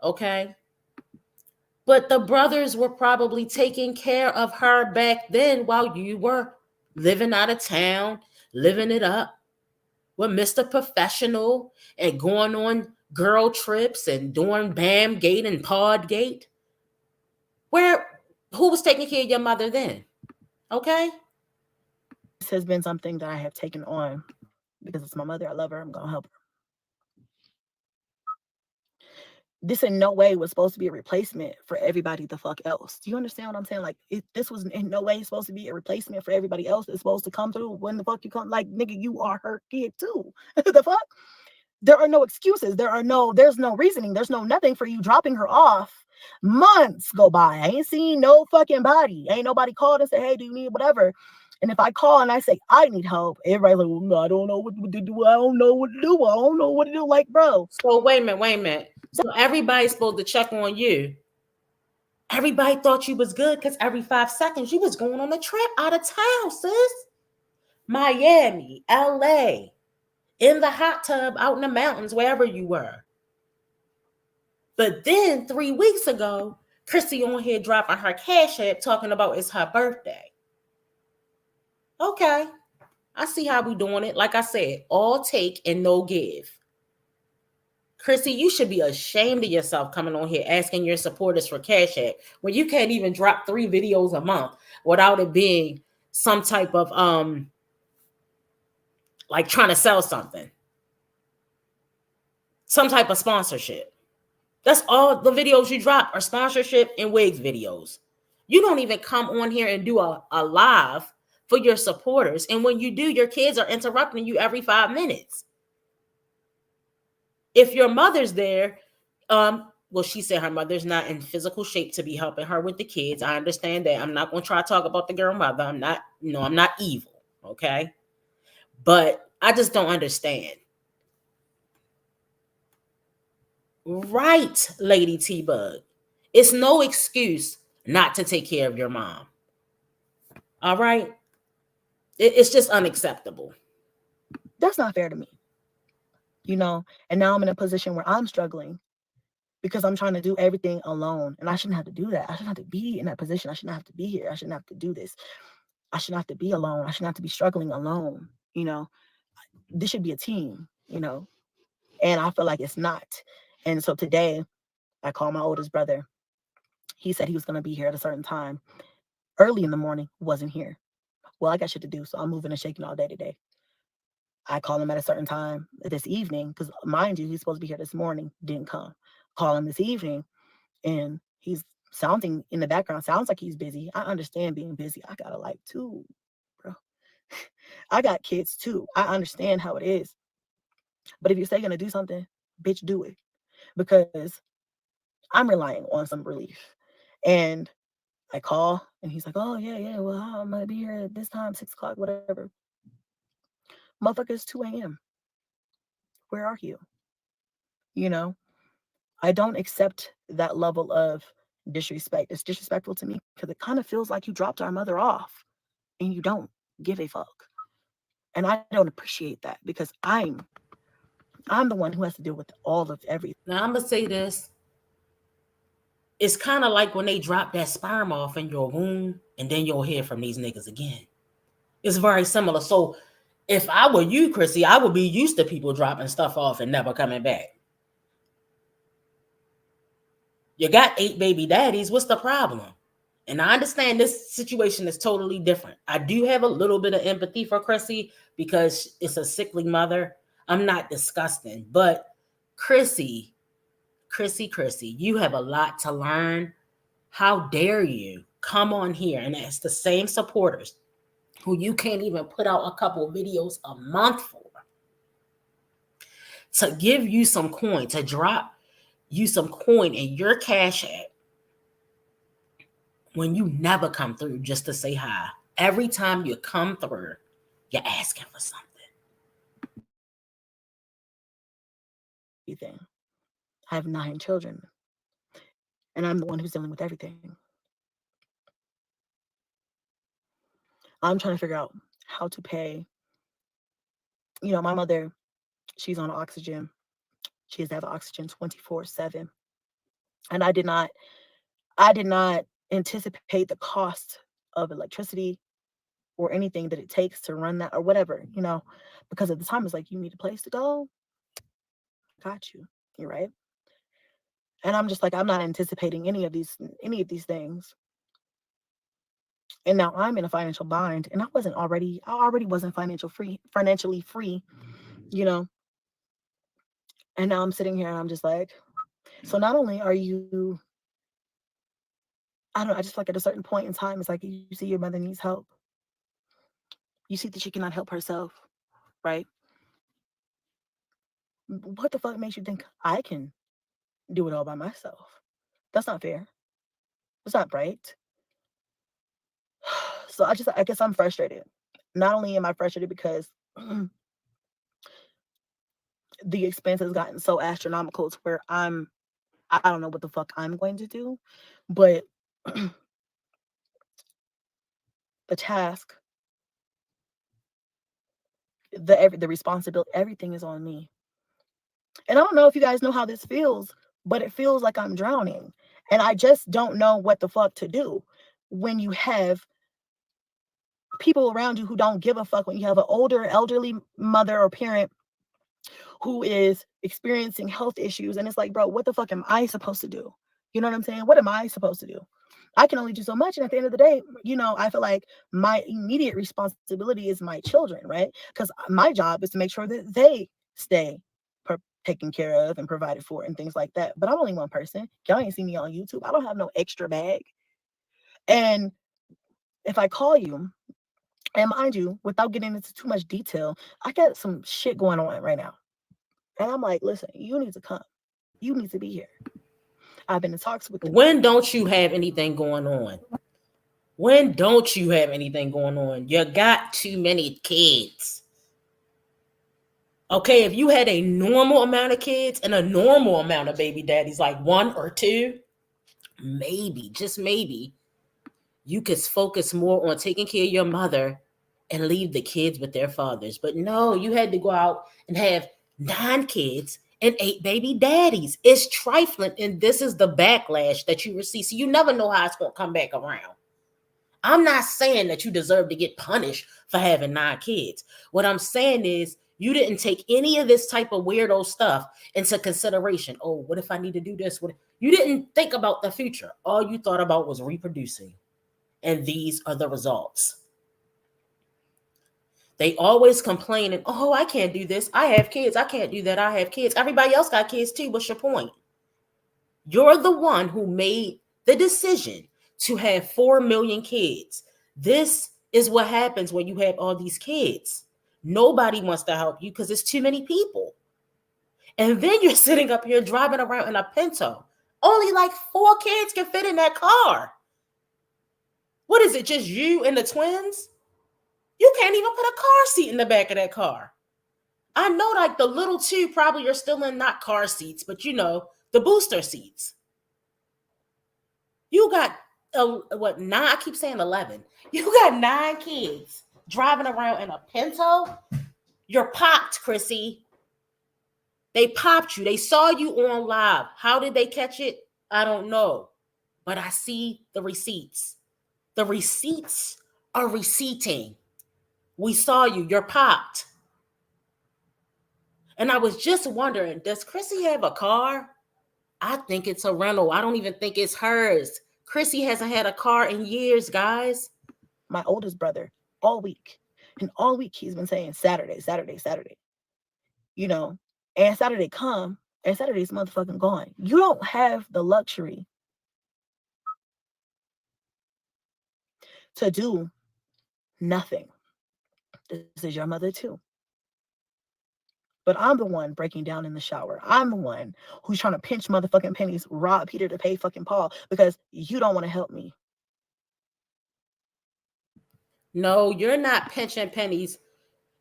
Okay? But the brothers were probably taking care of her back then while you were living out of town, living it up with Mr. Professional and going on girl trips and doing Bam Gate and Pod Gate. Who was taking care of your mother then? Okay? has been something that I have taken on because it's my mother. I love her. I'm gonna help her. This in no way was supposed to be a replacement for everybody the fuck else. Do you understand what I'm saying? Like, this was in no way supposed to be a replacement for everybody else that's supposed to come through when the fuck you come. Like, nigga, you are her kid too. The fuck? There are no excuses. There's no reasoning. There's no nothing for you dropping her off. Months go by. I ain't seen no fucking body. Ain't nobody called and said, hey, do you need whatever? And if I call and I say I need help, everybody's like, well, no, I don't know what to do. I don't know what to do. I don't know what to do. Like, bro. So wait a minute. So everybody's supposed to check on you. Everybody thought you was good because every 5 seconds you was going on a trip out of town, sis. Miami, LA, in the hot tub, out in the mountains, wherever you were. But then 3 weeks ago, Chrissy on here dropping her cash app talking about it's her birthday. Okay, I see how we doing it. Like I said, all take and no give. Chrissy, you should be ashamed of yourself coming on here asking your supporters for cash app when you can't even drop 3 videos a month without it being some type of like trying to sell something, some type of sponsorship. That's all the videos you drop are sponsorship and wigs videos. You don't even come on here and do a live for your supporters. And when you do, your kids are interrupting you every 5 minutes. If your mother's there, well, she said her mother's not in physical shape to be helping her with the kids. I understand that. I'm not going to try to talk about the girl mother. I'm not, I'm not evil. Okay. But I just don't understand. Right, Lady T Bug. It's no excuse not to take care of your mom. All right? It's just unacceptable. That's not fair to me. And now I'm in a position where I'm struggling because I'm trying to do everything alone. And I shouldn't have to do that. I shouldn't have to be in that position. I shouldn't have to be here. I shouldn't have to do this. I shouldn't have to be alone. I shouldn't have to be struggling alone. This should be a team. And I feel like it's not. And so today I called my oldest brother. He said he was going to be here at a certain time. Early in the morning, wasn't here. Well, I got shit to do, so I'm moving and shaking all day today. I call him at a certain time this evening because, mind you, he's supposed to be here this morning. Didn't come. Call him this evening, and he's sounding in the background. Sounds like he's busy. I understand being busy. I got a life too, bro. I got kids too. I understand how it is. But if you say you're gonna do something, bitch, do it, because I'm relying on some relief. And I call, and he's like, "Oh yeah, well, I'm gonna be here at this time, 6 o'clock, whatever." Motherfucker, it's 2 a.m. Where are you? You know, I don't accept that level of disrespect. It's disrespectful to me because it kind of feels like you dropped our mother off and you don't give a fuck. And I don't appreciate that because I'm the one who has to deal with all of everything. Now, I'm going to say this. It's kind of like when they drop that sperm off in your womb and then you'll hear from these niggas again. It's very similar. So if I were you, Chrissy, I would be used to people dropping stuff off and never coming back. You got 8 baby daddies. What's the problem? And I understand this situation is totally different. I do have a little bit of empathy for Chrissy because it's a sickly mother. I'm not disgusting, but Chrissy, you have a lot to learn. How dare you come on here and ask the same supporters who you can't even put out a couple of videos a month for to give you some coin, to drop you some coin in your cash app when you never come through just to say hi. Every time you come through, you're asking for something. I have 9 children, and I'm the one who's dealing with everything. I'm trying to figure out how to pay. My mother, she's on oxygen. She has to have oxygen 24/7. And I did not anticipate the cost of electricity or anything that it takes to run that or whatever, because at the time it's like, you need a place to go. Got you. You're right. And I'm just like, I'm not anticipating any of these things. And now I'm in a financial bind, and I already wasn't financially free, you know. And now I'm sitting here and I'm just like, so not only are you, I don't know, I just feel like at a certain point in time, it's like you see your mother needs help. You see that she cannot help herself, right? What the fuck makes you think I can do it all by myself? That's not fair. That's not right. So I guess I'm frustrated. Not only am I frustrated because the expense has gotten so astronomical to where I don't know what the fuck I'm going to do, but the task, the responsibility, everything is on me. And I don't know if you guys know how this feels, but it feels like I'm drowning. And I just don't know what the fuck to do when you have people around you who don't give a fuck, when you have an older, elderly mother or parent who is experiencing health issues. And it's like, bro, what the fuck am I supposed to do? You know what I'm saying? What am I supposed to do? I can only do so much. And at the end of the day, I feel like my immediate responsibility is my children, right? Because my job is to make sure that they stay taken care of and provided for and things like that. But I'm only one person. Y'all ain't see me on YouTube. I don't have no extra bag. And if I call you, and mind you, without getting into too much detail, I got some shit going on right now. And I'm like, listen, you need to come. You need to be here. I've been in talks with them. When don't you have anything going on? When don't you have anything going on? You got too many kids. Okay, if you had a normal amount of kids and a normal amount of baby daddies, like one or two, maybe, just maybe, you could focus more on taking care of your mother and leave the kids with their fathers. But no, you had to go out and have 9 kids and 8 baby daddies. It's trifling, and this is the backlash that you receive. So you never know how it's going to come back around. I'm not saying that you deserve to get punished for having 9 kids. What I'm saying is you didn't take any of this type of weirdo stuff into consideration. Oh, what if I need to do this? You didn't think about the future. All you thought about was reproducing. And these are the results. They always complaining, oh, I can't do this. I have kids. I can't do that. I have kids. Everybody else got kids too. What's your point? You're the one who made the decision to have 4 million kids. This is what happens when you have all these kids. Nobody wants to help you because it's too many people. And then you're sitting up here driving around in a Pinto. Only like 4 kids can fit in that car. What is it, just you and the twins? You can't even put a car seat in the back of that car. I know like the little 2 probably are still in not car seats, but the booster seats. You got, 9? I keep saying 11. You got 9 kids driving around in a Pinto. You're popped, Chrissy. They popped you. They saw you on live. How did they catch it? I don't know. But I see the receipts. The receipts are receipting. We saw you. You're popped. And I was just wondering, does Chrissy have a car? I think it's a rental. I don't even think it's hers. Chrissy hasn't had a car in years, guys. My oldest brother, all week. And all week he's been saying Saturday, Saturday, Saturday. And Saturday come, and Saturday's motherfucking gone. You don't have the luxury to do nothing. This is your mother too. But I'm the one breaking down in the shower. I'm the one who's trying to pinch motherfucking pennies, rob Peter to pay fucking Paul because you don't want to help me. No, you're not pinching pennies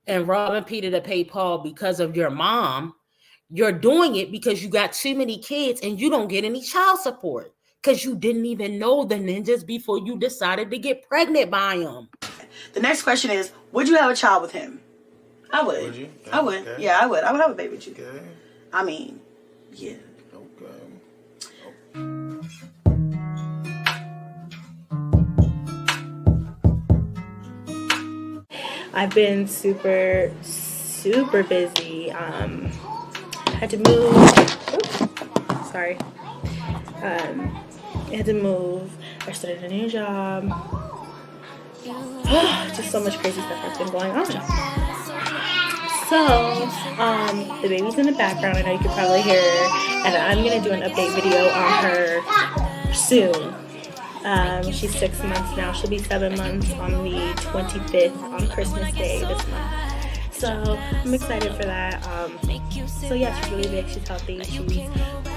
and robbing Peter to pay Paul because of your mom. You're doing it because you got too many kids and you don't get any child support because you didn't even know the ninjas before you decided to get pregnant by them. The next question is, would you have a child with him? I would. Would you? I would. Okay. Yeah, I would. I would have a baby with you. Okay. I mean, yeah. I've been super busy. Had to move. Oops, sorry. I had to move. I started a new job. Just so much crazy stuff has been going on. So, the baby's in the background. I know you can probably hear her, and I'm gonna do an update video on her soon. She's 6 months now. She'll be 7 months on the 25th on Christmas Day this month. So I'm excited for that. So yeah, she's really big. She's healthy. She's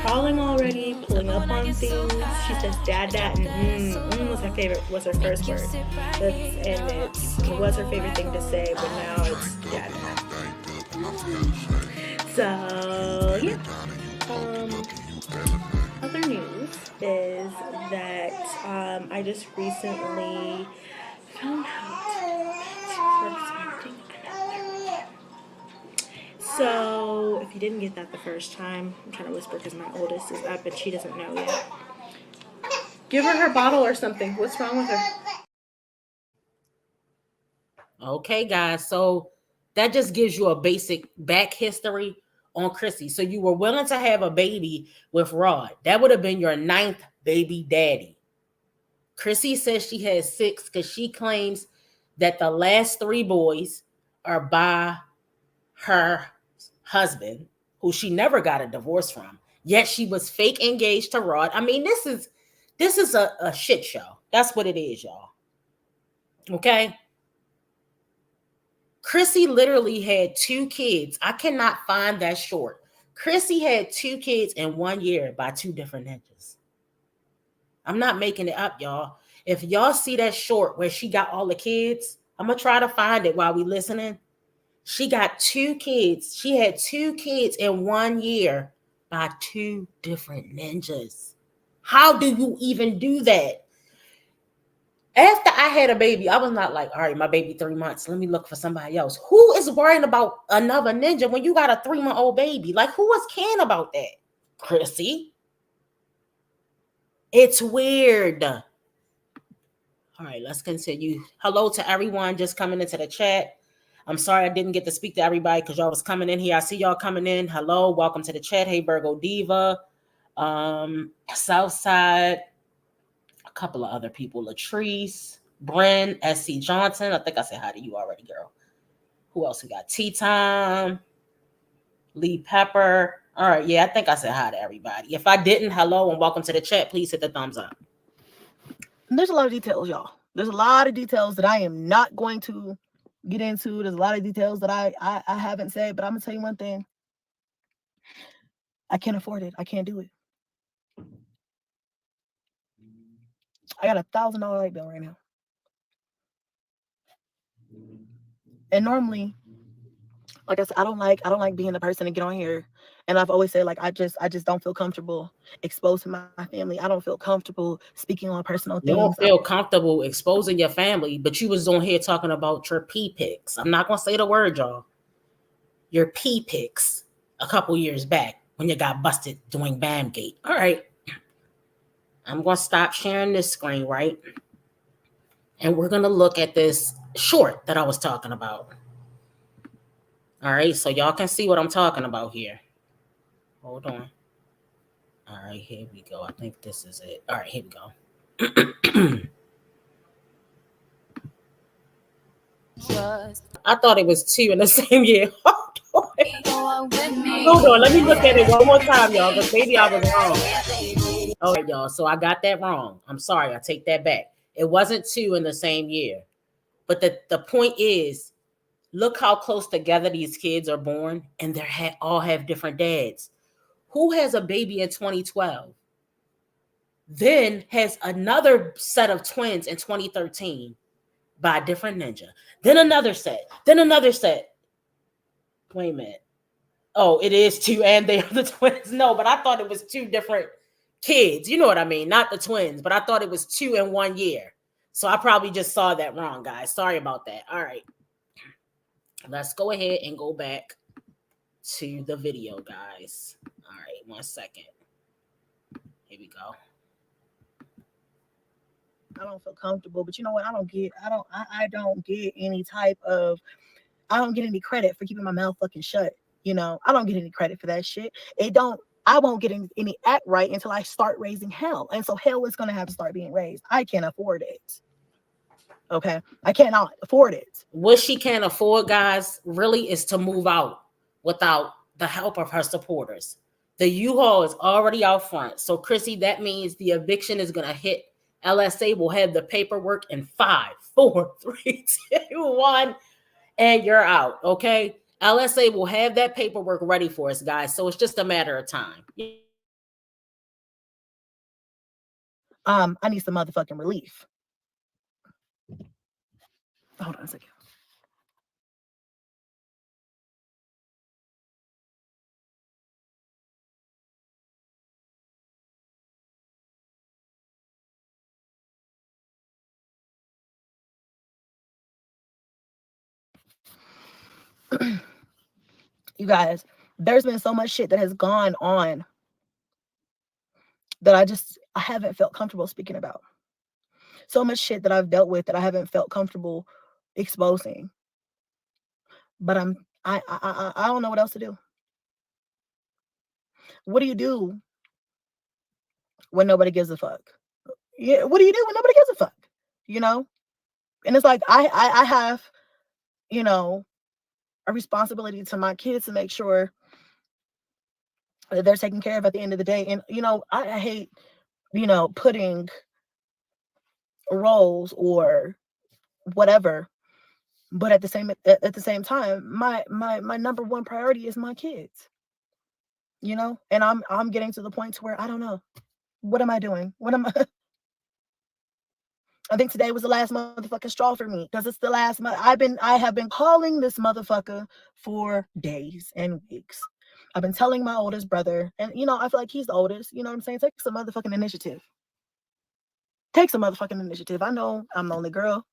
crawling already, pulling up on things. She says "dad, dad," and was her favorite. Was her first word. It was her favorite thing to say, but now it's "dad, dad." So yeah. Other news is that I just recently found out that we're expecting another. So if you didn't get that the first time, I'm trying to whisper because my oldest is up and she doesn't know yet. Give her bottle or something. What's wrong with her? Okay, guys. So that just gives you a basic back history on Chrissy. So you were willing to have a baby with Rod. That would have been your 9th baby daddy. Chrissy says she has 6 because she claims that the last 3 boys are by her husband, who she never got a divorce from. Yet she was fake engaged to Rod. I mean, this is a shit show. That's what it is, y'all. Okay. Chrissy literally had 2 kids. I cannot find that short. Chrissy had 2 kids in 1 year by 2 different ninjas. I'm not making it up, y'all. If y'all see that short where she got all the kids, I'm going to try to find it while we listening. She got 2 kids. She had 2 kids in 1 year by 2 different ninjas. How do you even do that? After I had a baby, I was not like, all right, my baby 3 months. Let me look for somebody else. Who is worrying about another ninja when you got a 3-month-old baby? Like, who is caring about that? Chrissy. It's weird. All right, let's continue. Hello to everyone just coming into the chat. I'm sorry I didn't get to speak to everybody because y'all was coming in here. I see y'all coming in. Hello, welcome to the chat. Hey, Virgo Diva. Southside. A couple of other people. Latrice. Bren. SC Johnson. I think I said hi to you already, girl. Who else we got? Tea Time. Lee Pepper. All right, yeah, I think I said hi to everybody. If I didn't, hello and welcome to the chat. Please hit the thumbs up. There's a lot of details, y'all. There's a lot of details that I am not going to get into. There's a lot of details that I haven't said, but I'm gonna tell you one thing. I can't afford it. I can't do it. I got $1,000 light bill right now. And normally, like I said, I don't like being the person to get on here. And I've always said, like, I just don't feel comfortable exposing my family. I don't feel comfortable speaking on personal You things. don't feel comfortable exposing your family, but you was on here talking about your pee pics. I'm not gonna say the word, y'all. Your pee pics a couple years back when you got busted doing Bamgate. All right. I'm gonna stop sharing this screen, right? And we're gonna look at this short that I was talking about. All right, so y'all can see what I'm talking about here. Hold on. All right, here we go. I think this is it. All right, here we go. I thought it was 2 in the same year. Hold on, let me look at it one more time, y'all, because maybe I was wrong. All right, y'all, so I got that wrong. I'm sorry, I take that back. It wasn't 2 in the same year. But the point is, look how close together these kids are born, and they all have different dads. Who has a baby in 2012? Then has another set of twins in 2013 by a different ninja. Then another set. Then another set. Wait a minute. Oh, it is 2 and they are the twins. No, but I thought it was 2 different kids. You know what I mean? Not the twins, but I thought it was 2 in 1 year. So I probably just saw that wrong, guys. Sorry about that. All right. Let's go ahead and go back to the video, guys. All right, 1 second. Here we go. I don't feel comfortable, but you know what? I don't get any type of, I don't get any credit for keeping my mouth fucking shut. You know, I don't get any credit for that shit. I won't get any act right until I start raising hell. And so hell is going to have to start being raised. I can't afford it. Okay. I cannot afford it. What she can't afford, guys, really is to move out without the help of her supporters. The U-Haul is already out front. So, Chrissy, that means the eviction is going to hit. LSA will have the paperwork in 5, 4, 3, 2, 1, and you're out. Okay. LSA will have that paperwork ready for us, guys. So it's just a matter of time. I need some motherfucking relief. Hold on a second. You guys, there's been so much shit that has gone on that I haven't felt comfortable speaking about. So much shit that I've dealt with that I haven't felt comfortable exposing. But I don't know what else to do. What do you do when nobody gives a fuck? Yeah, what do you do when nobody gives a fuck? You know? And it's like I have, you know, a responsibility to my kids to make sure that they're taken care of at the end of the day. And I hate, putting roles or whatever, but at the same time, my number one priority is my kids. And I'm getting to the point to where I don't know, what am I doing? What am I? I think today was the last motherfucking straw for me, because it's the last month. I have been calling this motherfucker for days and weeks. I've been telling my oldest brother, and I feel like he's the oldest. You know what I'm saying? Take some motherfucking initiative. Take some motherfucking initiative. I know I'm the only girl.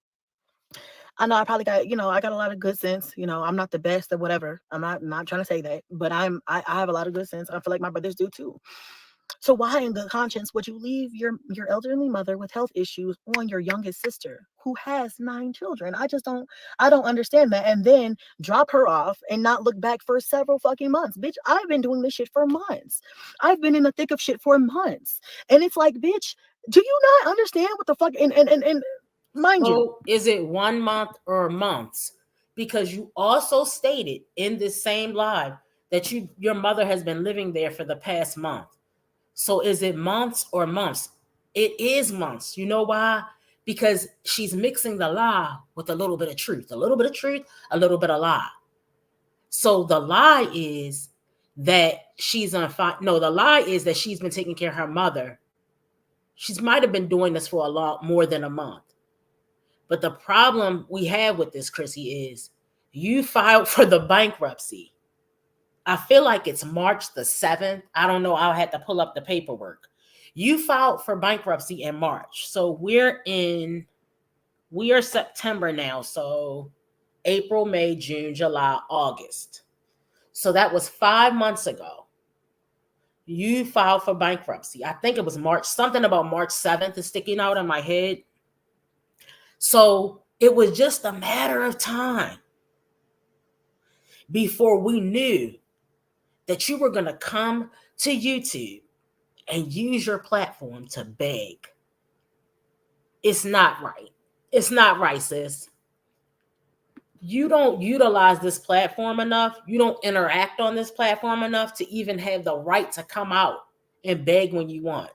I know I probably got, I got a lot of good sense. I'm not the best or whatever. I'm not trying to say that, but I have a lot of good sense. I feel like my brothers do too. So why in good conscience would you leave your elderly mother with health issues on your youngest sister who has 9 children? I don't understand that. And then drop her off and not look back for several fucking months. Bitch, I've been doing this shit for months. I've been in the thick of shit for months. And it's like, bitch, do you not understand what the fuck? And mind you. So is it 1 month or months? Because you also stated in this same live that your mother has been living there for the past month. So is it months or months? It is months. You know why? Because she's mixing the lie with a little bit of truth, a little bit of truth, a little bit of lie. So the lie is that the lie is that she's been taking care of her mother. She might have been doing this for a lot more than a month. But the problem we have with this, Chrissy, is you filed for the bankruptcy. I feel like it's March the 7th. I don't know. I'll have to pull up the paperwork. You filed for bankruptcy in March. So we are September now. So April, May, June, July, August. So that was 5 months ago. You filed for bankruptcy. I think it was March. Something about March 7th is sticking out in my head. So it was just a matter of time before we knew that you were going to come to YouTube and use your platform to beg. It's not right. It's not right, sis. You don't utilize this platform enough. You don't interact on this platform enough to even have the right to come out and beg when you want.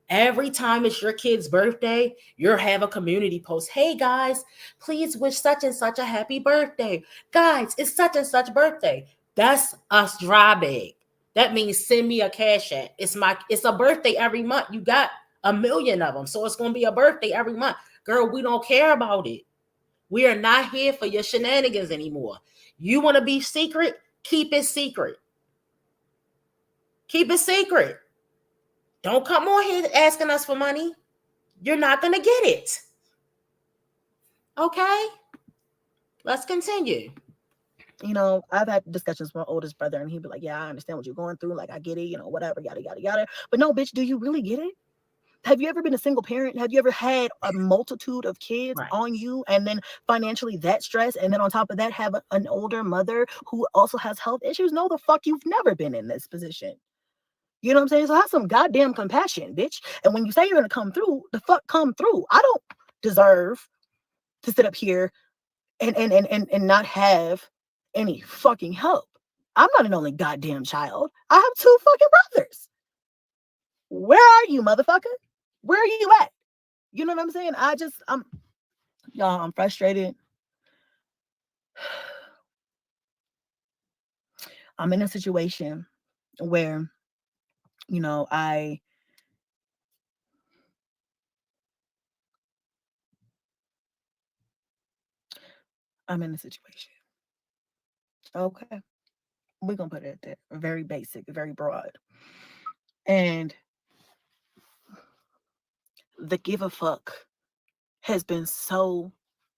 Every time it's your kid's birthday, you'll have a community post. Hey guys, please wish such and such a happy birthday. Guys, it's such and such birthday. That's us dry beg. That means send me a cash app. It's a birthday every month. You got a million of them. So it's going to be a birthday every month. Girl, we don't care about it. We are not here for your shenanigans anymore. You want to be secret? Keep it secret. Keep it secret. Don't come on here asking us for money. You're not going to get it. Okay? Let's continue. I've had discussions with my oldest brother, and he'd be like, yeah, I understand what you're going through. Like, I get it, whatever, yada, yada, yada. But no, bitch, do you really get it? Have you ever been a single parent? Have you ever had a multitude of kids on you, and then financially that stress, and then on top of that have an older mother who also has health issues? No, the fuck, you've never been in this position. You know what I'm saying? So have some goddamn compassion, bitch. And when you say you're gonna come through, the fuck come through. I don't deserve to sit up here and not have any fucking help. I'm not an only goddamn child. I have two fucking brothers. Where are you, motherfucker? Where are you at? You know what I'm saying? Y'all, I'm frustrated. I'm in a situation where, you know, I'm in a situation. Okay. We're gonna put it at that. Very basic, very broad. And the give a fuck has been so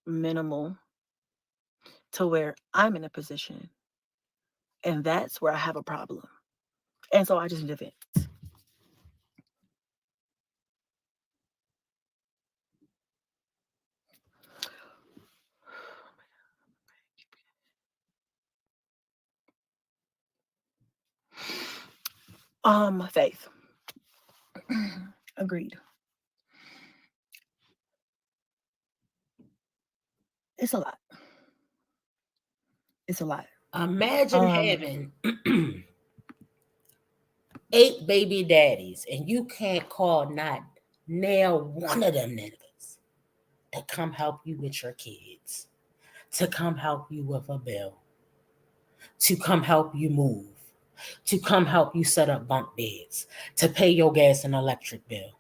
minimal to where I'm in a position, and that's where I have a problem. And so I just need to vent. Faith. Agreed. It's a lot. It's a lot. Imagine Um, having 8 baby daddies and you can't call not nail one of them niggas to come help you with your kids, to come help you with a bill, to come help you move, to come help you set up bunk beds, to pay your gas and electric bill.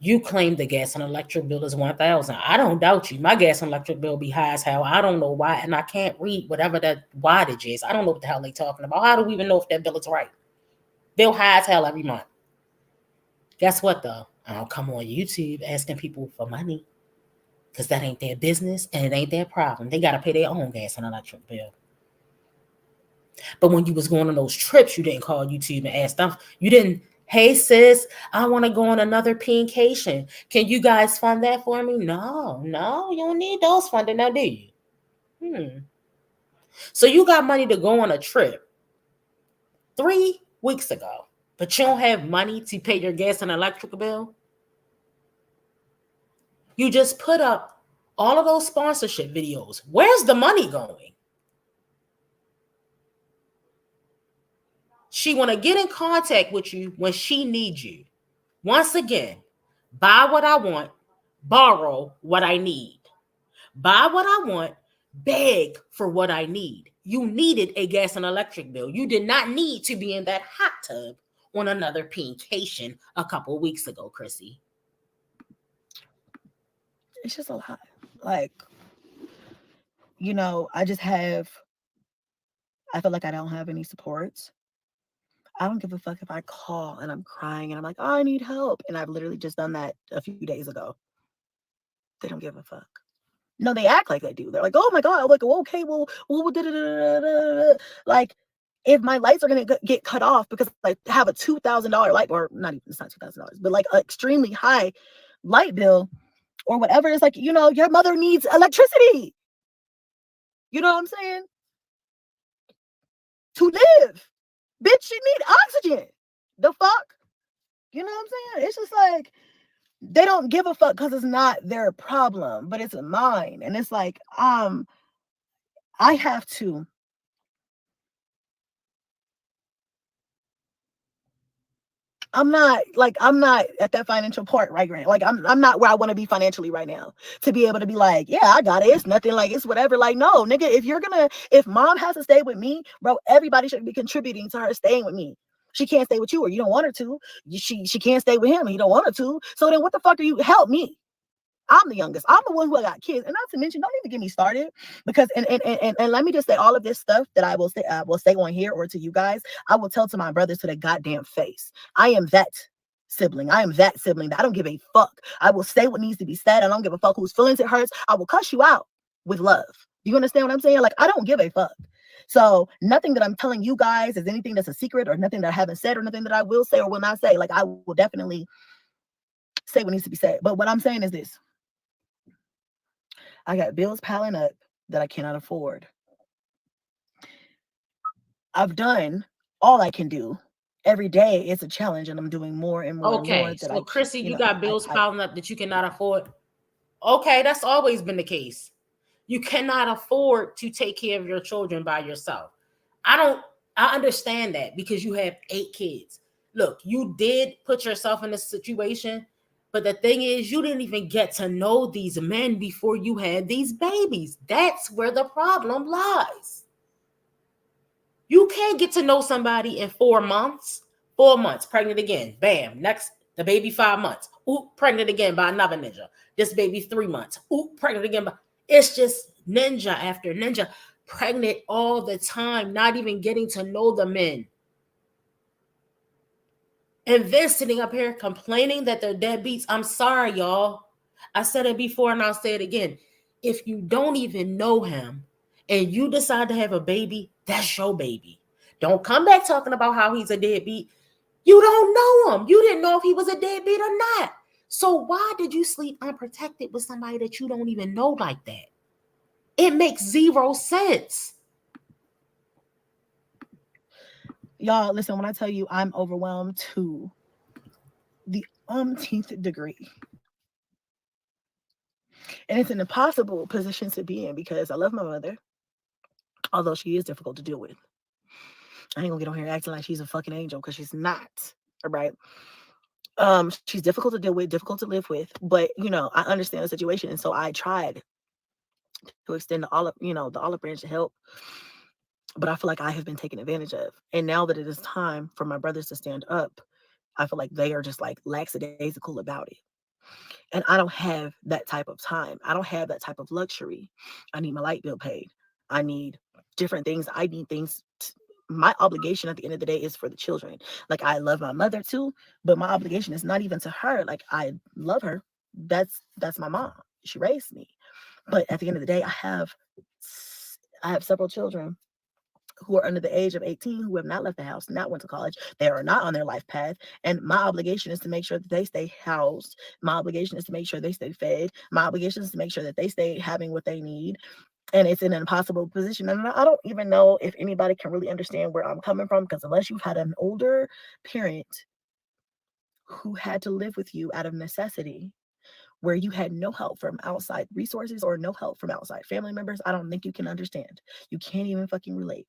You claim the gas and electric bill is 1,000. I don't doubt you. My gas and electric bill be high as hell. I don't know why, and I can't read whatever that wattage is. I don't know what the hell they talking about. How do we even know if that bill is right? Bill high as hell every month. Guess what though? I don't come on YouTube asking people for money because that ain't their business and it ain't their problem. They gotta pay their own gas and electric bill. But when you was going on those trips, you didn't call YouTube and ask them. You didn't. Hey sis, I want to go on another pincation. Can you guys fund that for me? No, you don't need those funding now, do you? So you got money to go on a trip 3 weeks ago, but you don't have money to pay your gas and electric bill. You just put up all of those sponsorship videos. Where's the money going? She want to get in contact with you when she needs you. Once again, buy what I want, borrow what I need. Buy what I want, beg for what I need. You needed a gas and electric bill. You did not need to be in that hot tub on another pincation a couple weeks ago, Chrissy. it's just a lot. Like, you know, I feel like I don't have any supports. I don't give a fuck if I call and I'm crying and I'm like, oh, I need help. And I've literally just done that a few days ago. They don't give a fuck. No, they act like they do. They're like, oh my God. I'm like, okay, well, like, if my lights are going to get cut off because I have a $2,000 light, or not even, it's not $2,000, but like an extremely high light bill or whatever, it's like, you know, your mother needs electricity. You know what I'm saying? To live. Bitch, you need oxygen. The fuck? You know what I'm saying? It's just like, they don't give a fuck because it's not their problem, but it's mine. And it's like, I have to. I'm not at that financial part right now. Like I'm not where I want to be financially right now to be able to be like, yeah, I got it. It's nothing, like it's whatever. Like, no, nigga, if mom has to stay with me, bro, everybody should be contributing to her staying with me. She can't stay with you or you don't want her to. She can't stay with him and you don't want her to. So then what the fuck are you? Help me. I'm the youngest. I'm the one who got kids. And not to mention, don't even get me started because and let me just say all of this stuff that I will say on here or to you guys, I will tell to my brothers to their goddamn face. I am that sibling. I am that sibling that I don't give a fuck. I will say what needs to be said. I don't give a fuck whose feelings it hurts. I will cuss you out with love. Do you understand what I'm saying? Like, I don't give a fuck. So nothing that I'm telling you guys is anything that's a secret or nothing that I haven't said or nothing that I will say or will not say. Like, I will definitely say what needs to be said. But what I'm saying is this. I got bills piling up that I cannot afford. I've done all I can do. Every day it's a challenge, and I'm doing more and more and more Okay, that so I can't, Chrissy, you got bills piling up that you cannot afford. Okay, that's always been the case. You cannot afford to take care of your children by yourself. I understand that because you have 8 kids. Look, you did put yourself in a situation, but the thing is, you didn't even get to know these men before you had these babies. That's where the problem lies. You can't get to know somebody in 4 months. 4 months, pregnant again. Bam. Next, the baby 5 months. Ooh, pregnant again by another ninja. This baby 3 months. Ooh, pregnant again by. It's just ninja after ninja. Pregnant all the time, not even getting to know the men. And then sitting up here complaining that they're deadbeats. I'm sorry, y'all. I said it before and I'll say it again. If you don't even know him and you decide to have a baby, that's your baby. Don't come back talking about how he's a deadbeat. You don't know him. You didn't know if he was a deadbeat or not. So why did you sleep unprotected with somebody that you don't even know like that? It makes zero sense. Y'all, listen, when I tell you I'm overwhelmed to the umpteenth degree. And it's an impossible position to be in because I love my mother, although she is difficult to deal with. I ain't gonna get on here acting like she's a fucking angel because she's not. All right. She's difficult to deal with, difficult to live with, but I understand the situation. And so I tried to extend the olive branch to help. But I feel like I have been taken advantage of. And now that it is time for my brothers to stand up, I feel like they are just like lackadaisical about it. And I don't have that type of time. I don't have that type of luxury. I need my light bill paid. I need different things. I need things. My obligation at the end of the day is for the children. Like, I love my mother too, but my obligation is not even to her. Like, I love her. That's my mom. She raised me. But at the end of the day, I have several children who are under the age of 18, who have not left the house, not went to college. They are not on their life path. And my obligation is to make sure that they stay housed. My obligation is to make sure they stay fed. My obligation is to make sure that they stay having what they need. And it's in an impossible position. And I don't even know if anybody can really understand where I'm coming from, because unless you've had an older parent who had to live with you out of necessity, where you had no help from outside resources or no help from outside family members, I don't think you can understand. You can't even fucking relate.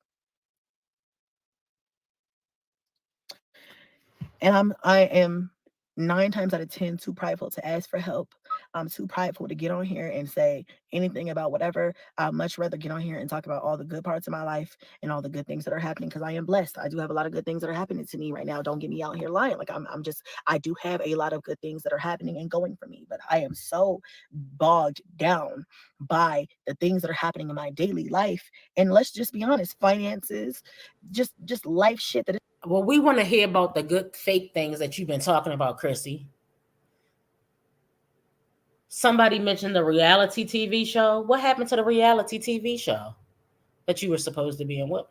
And I am 9 times out of 10 too prideful to ask for help. I'm too prideful to get on here and say anything about whatever. I'd much rather get on here and talk about all the good parts of my life and all the good things that are happening, because I am blessed. I do have a lot of good things that are happening to me right now. Don't get me out here lying. Like, I do have a lot of good things that are happening and going for me, but I am so bogged down by the things that are happening in my daily life. And let's just be honest, finances, just life shit that is. Well, we want to hear about the good fake things that you've been talking about, Chrissy. Somebody mentioned the reality TV show. What happened to the reality TV show that you were supposed to be in? What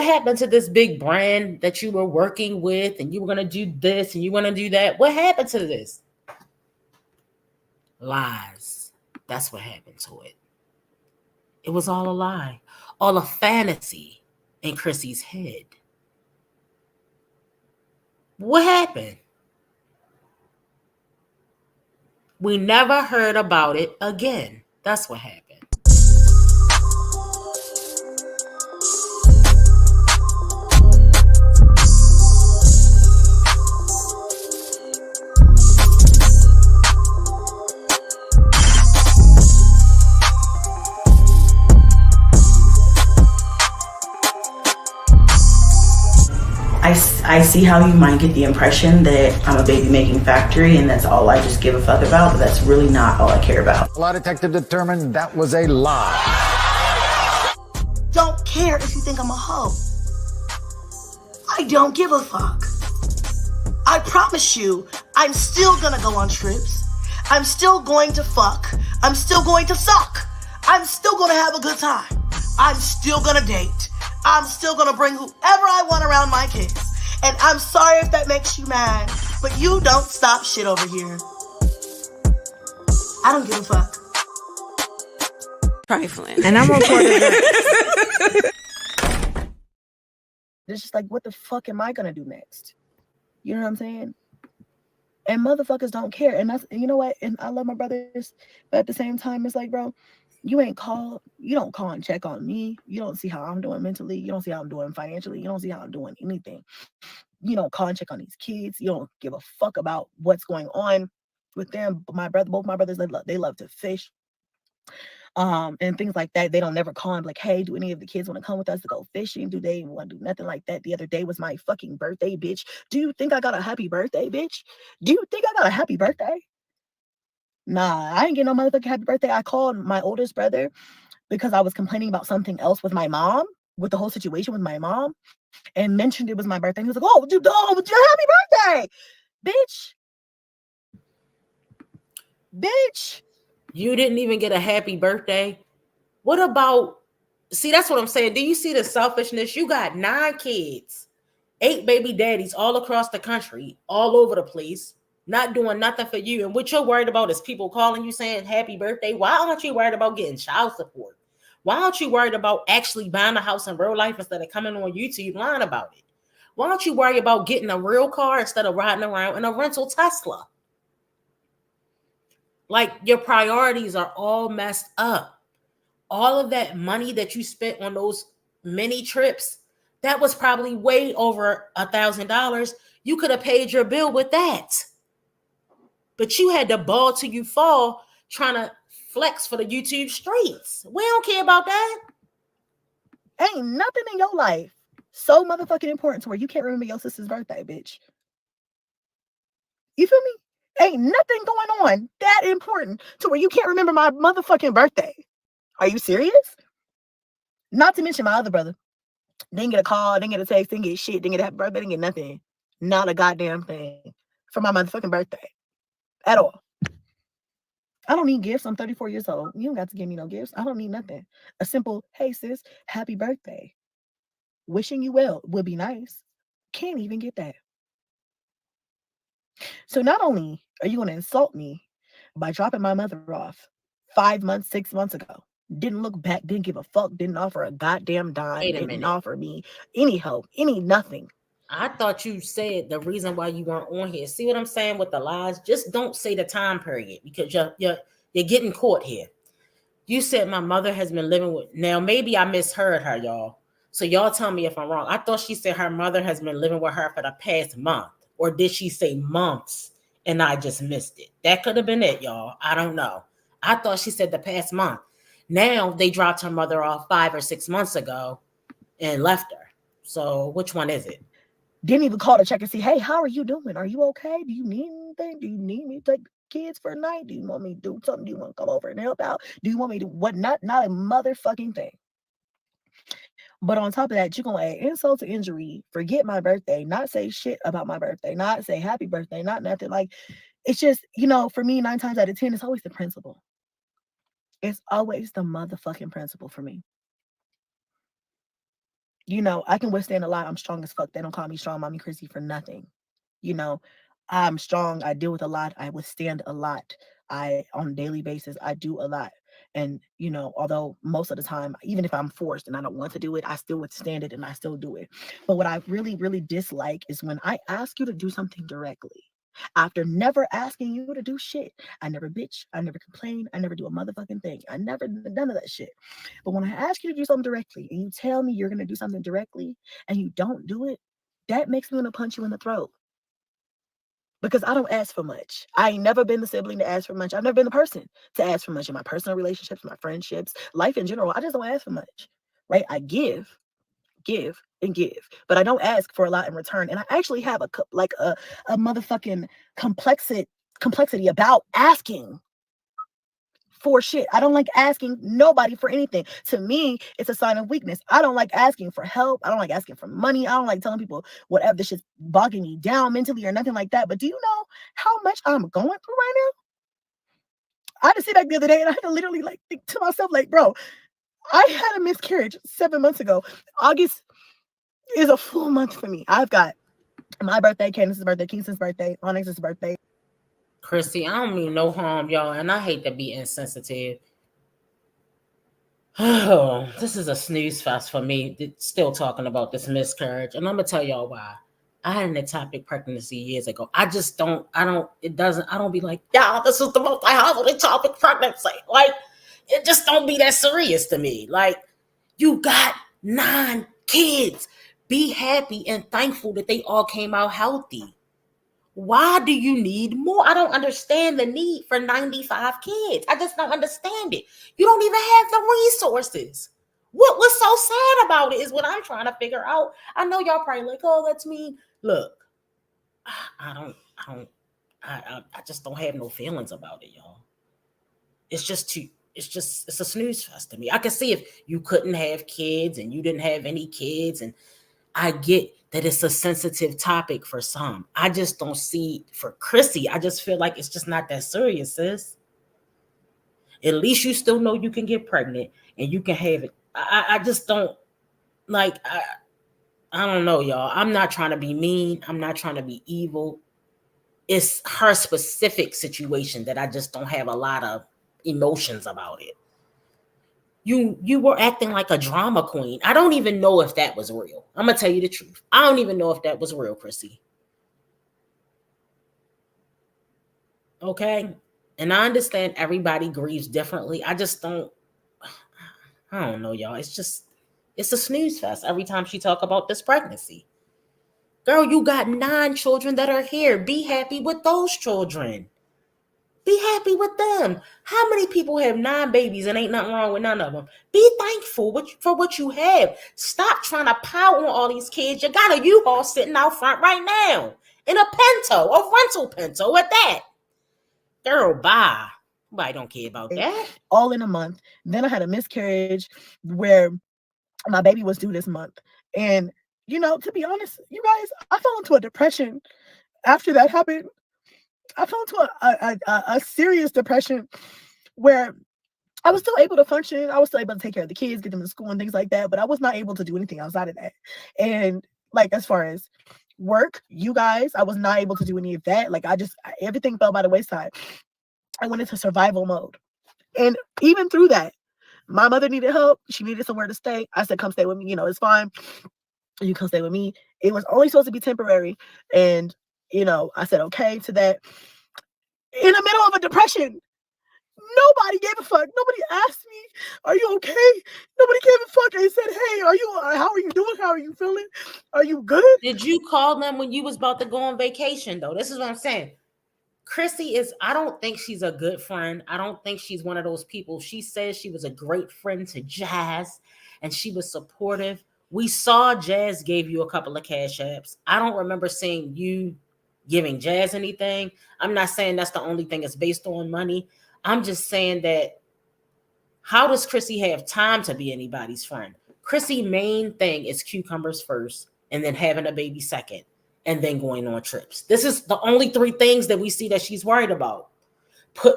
happened to this big brand that you were working with and you were going to do this and you want to do that? What happened to this? Lies. That's what happened to it. It was all a lie, all a fantasy in Chrissy's head. What happened? We never heard about it again. That's what happened. I see how you might get the impression that I'm a baby making factory and that's all I just give a fuck about, but that's really not all I care about. A lie detector determined that was a lie. Don't care if you think I'm a hoe. I don't give a fuck. I promise you, I'm still gonna go on trips. I'm still going to fuck. I'm still going to suck. I'm still gonna have a good time. I'm still gonna date. I'm still gonna bring whoever I want around my kids. And I'm sorry if that makes you mad, but you don't stop shit over here. I don't give a fuck. Trifling. And I'm reporting It's just like, what the fuck am I gonna do next? You know what I'm saying? And motherfuckers don't care. And that's, you know what? And I love my brothers, but at the same time, it's like, bro, you don't call and check on me. You don't see how I'm doing mentally. You don't see how I'm doing financially. You don't see how I'm doing anything. You don't call and check on these kids. You don't give a fuck about what's going on with them. My brother, both my brothers, they love to fish, and things like that. They don't never call and be like, hey, do any of the kids want to come with us to go fishing? Do they want to do nothing like that? The other day was my fucking birthday, bitch. Do you think I got a happy birthday, bitch? Do you think I got a happy birthday? Nah, I ain't getting no motherfucking happy birthday. I called my oldest brother because I was complaining about something else with my mom, with the whole situation with my mom, and mentioned it was my birthday. And he was like, oh, happy birthday, bitch. Bitch. You didn't even get a happy birthday. What about, see, that's what I'm saying. Do you see the selfishness? You got 9 kids, 8 baby daddies all across the country, all over the place, not doing nothing for you. And what you're worried about is people calling you saying happy birthday. Why aren't you worried about getting child support? Why aren't you worried about actually buying a house in real life instead of coming on YouTube lying about it? Why don't you worry about getting a real car instead of riding around in a rental Tesla? Like, your priorities are all messed up. All of that money that you spent on those mini trips, that was probably way over $1,000. You could have paid your bill with that. But you had to ball till you fall trying to flex for the YouTube streets. We don't care about that. Ain't nothing in your life so motherfucking important to where you can't remember your sister's birthday, bitch. You feel me? Ain't nothing going on that important to where you can't remember my motherfucking birthday. Are you serious? Not to mention my other brother. Didn't get a call, didn't get a text, didn't get shit, didn't get a happy birthday, didn't get nothing. Not a goddamn thing for my motherfucking birthday. At all. I don't need gifts. I'm 34 years old. You don't got to give me no gifts. I don't need nothing. A simple, hey sis, happy birthday. Wishing you well would be nice. Can't even get that. So not only are you going to insult me by dropping my mother off 5 months, 6 months ago, didn't look back, didn't give a fuck, didn't offer a goddamn dime, Wait a didn't minute. offer me any help, any nothing. I thought you said the reason why you weren't on here. See what I'm saying with the lies? Just don't say the time period because you're getting caught here. You said my mother has been living with. Now maybe I misheard her, y'all. So y'all tell me if I'm wrong. I thought she said her mother has been living with her for the past month, or did she say months and I just missed it? That could have been it, y'all. I don't know. I thought she said the past month. Now they dropped her mother off 5 or 6 months ago and left her. So which one is it? Didn't even call to check and see, hey, how are you doing? Are you okay? Do you need anything? Do you need me to take kids for a night? Do you want me to do something? Do you want to come over and help out? Do you want me to what? Not a motherfucking thing. But on top of that, you're gonna add insult to injury, forget my birthday, not say shit about my birthday, not say happy birthday, not nothing. Like, it's just, for me, 9 times out of 10, it's always the principle. It's always the motherfucking principle for me. I can withstand a lot. I'm strong as fuck. They don't call me strong mommy Chrissy for nothing. You know, I'm strong. I deal with a lot. I withstand a lot. On a daily basis, I do a lot. And, although most of the time, even if I'm forced and I don't want to do it, I still withstand it and I still do it. But what I really, really dislike is when I ask you to do something directly. After never asking you to do shit, I never bitch, I never complain, I never do a motherfucking thing. I never none of that shit. But when I ask you to do something directly and you tell me you're gonna do something directly and you don't do it, that makes me want to punch you in the throat. Because I don't ask for much. I ain't never been the sibling to ask for much. I've never been the person to ask for much in my personal relationships, my friendships, life in general. I just don't ask for much, right? I give, and give, but I don't ask for a lot in return. And I actually have a motherfucking complexity about asking for shit. I don't like asking nobody for anything. To me, it's a sign of weakness. I don't like asking for help. I don't like asking for money. I don't like telling people whatever this shit's bogging me down mentally or nothing like that. But do you know how much I'm going through right now? I had to sit back the other day and I had to literally think to myself, bro, I had a miscarriage 7 months ago. August is a full month for me. I've got my birthday, Candace's birthday, Kingston's birthday, Onyx's birthday. Chrissy, I don't mean no harm, y'all, and I hate to be insensitive. Oh, this is a snooze fest for me. Still talking about this miscarriage, and I'm gonna tell y'all why. I had an ectopic pregnancy years ago. I don't be like, yeah, this is the most I have an ectopic pregnancy. Like, it just don't be that serious to me. Like, you got 9 kids. Be happy and thankful that they all came out healthy. Why do you need more? I don't understand the need for 95 kids. I just don't understand it. You don't even have the resources. What was so sad about it is what I'm trying to figure out. I know y'all probably like, oh, that's mean. Look, I just don't have no feelings about it, y'all. It's just too, it's a snooze fest to me. I can see if you couldn't have kids and you didn't have any kids, and I get that it's a sensitive topic for some. I just don't see for Chrissy. I just feel like it's just not that serious, sis. At least you still know you can get pregnant and you can have it. I just don't like. I don't know, y'all. I'm not trying to be mean. I'm not trying to be evil. It's her specific situation that I just don't have a lot of emotions about it. You were acting like a drama queen. I don't even know if that was real. I'm gonna tell you the truth. I don't even know if that was real, Chrissy. Okay? And I understand everybody grieves differently. I don't know, y'all. It's a snooze fest every time she talk about this pregnancy. Girl, you got 9 children that are here. Be happy with those children. Be happy with them. How many people have 9 babies and ain't nothing wrong with none of them? Be thankful for what you have. Stop trying to pile on all these kids. You got a U-Haul sitting out front right now in a Pinto, a rental Pinto at that. Girl, bye. Nobody don't care about that. All in a month. Then I had a miscarriage where my baby was due this month. And, to be honest, you guys, I fell into a depression after that happened. I fell into a serious depression where I was still able to function. I was still able to take care of the kids, get them to school and things like that. But I was not able to do anything outside of that. And like, as far as work, you guys, I was not able to do any of that. Like, everything fell by the wayside. I went into survival mode. And even through that, my mother needed help. She needed somewhere to stay. I said, come stay with me. It's fine. You come stay with me. It was only supposed to be temporary. And, I said, okay to that. In the middle of a depression, nobody gave a fuck. Nobody asked me, are you okay? Nobody gave a fuck. They said, hey, how are you doing? How are you feeling? Are you good? Did you call them when you was about to go on vacation, though? This is what I'm saying. Chrissy I don't think she's a good friend. I don't think she's one of those people. She says she was a great friend to Jazz and she was supportive. We saw Jazz gave you a couple of cash apps. I don't remember seeing you giving Jazz anything. I'm not saying that's the only thing it's based on money. I'm just saying that how does Chrissy have time to be anybody's friend? Chrissy's main thing is cucumbers first and then having a baby second and then going on trips. This is the only 3 things that we see that she's worried about.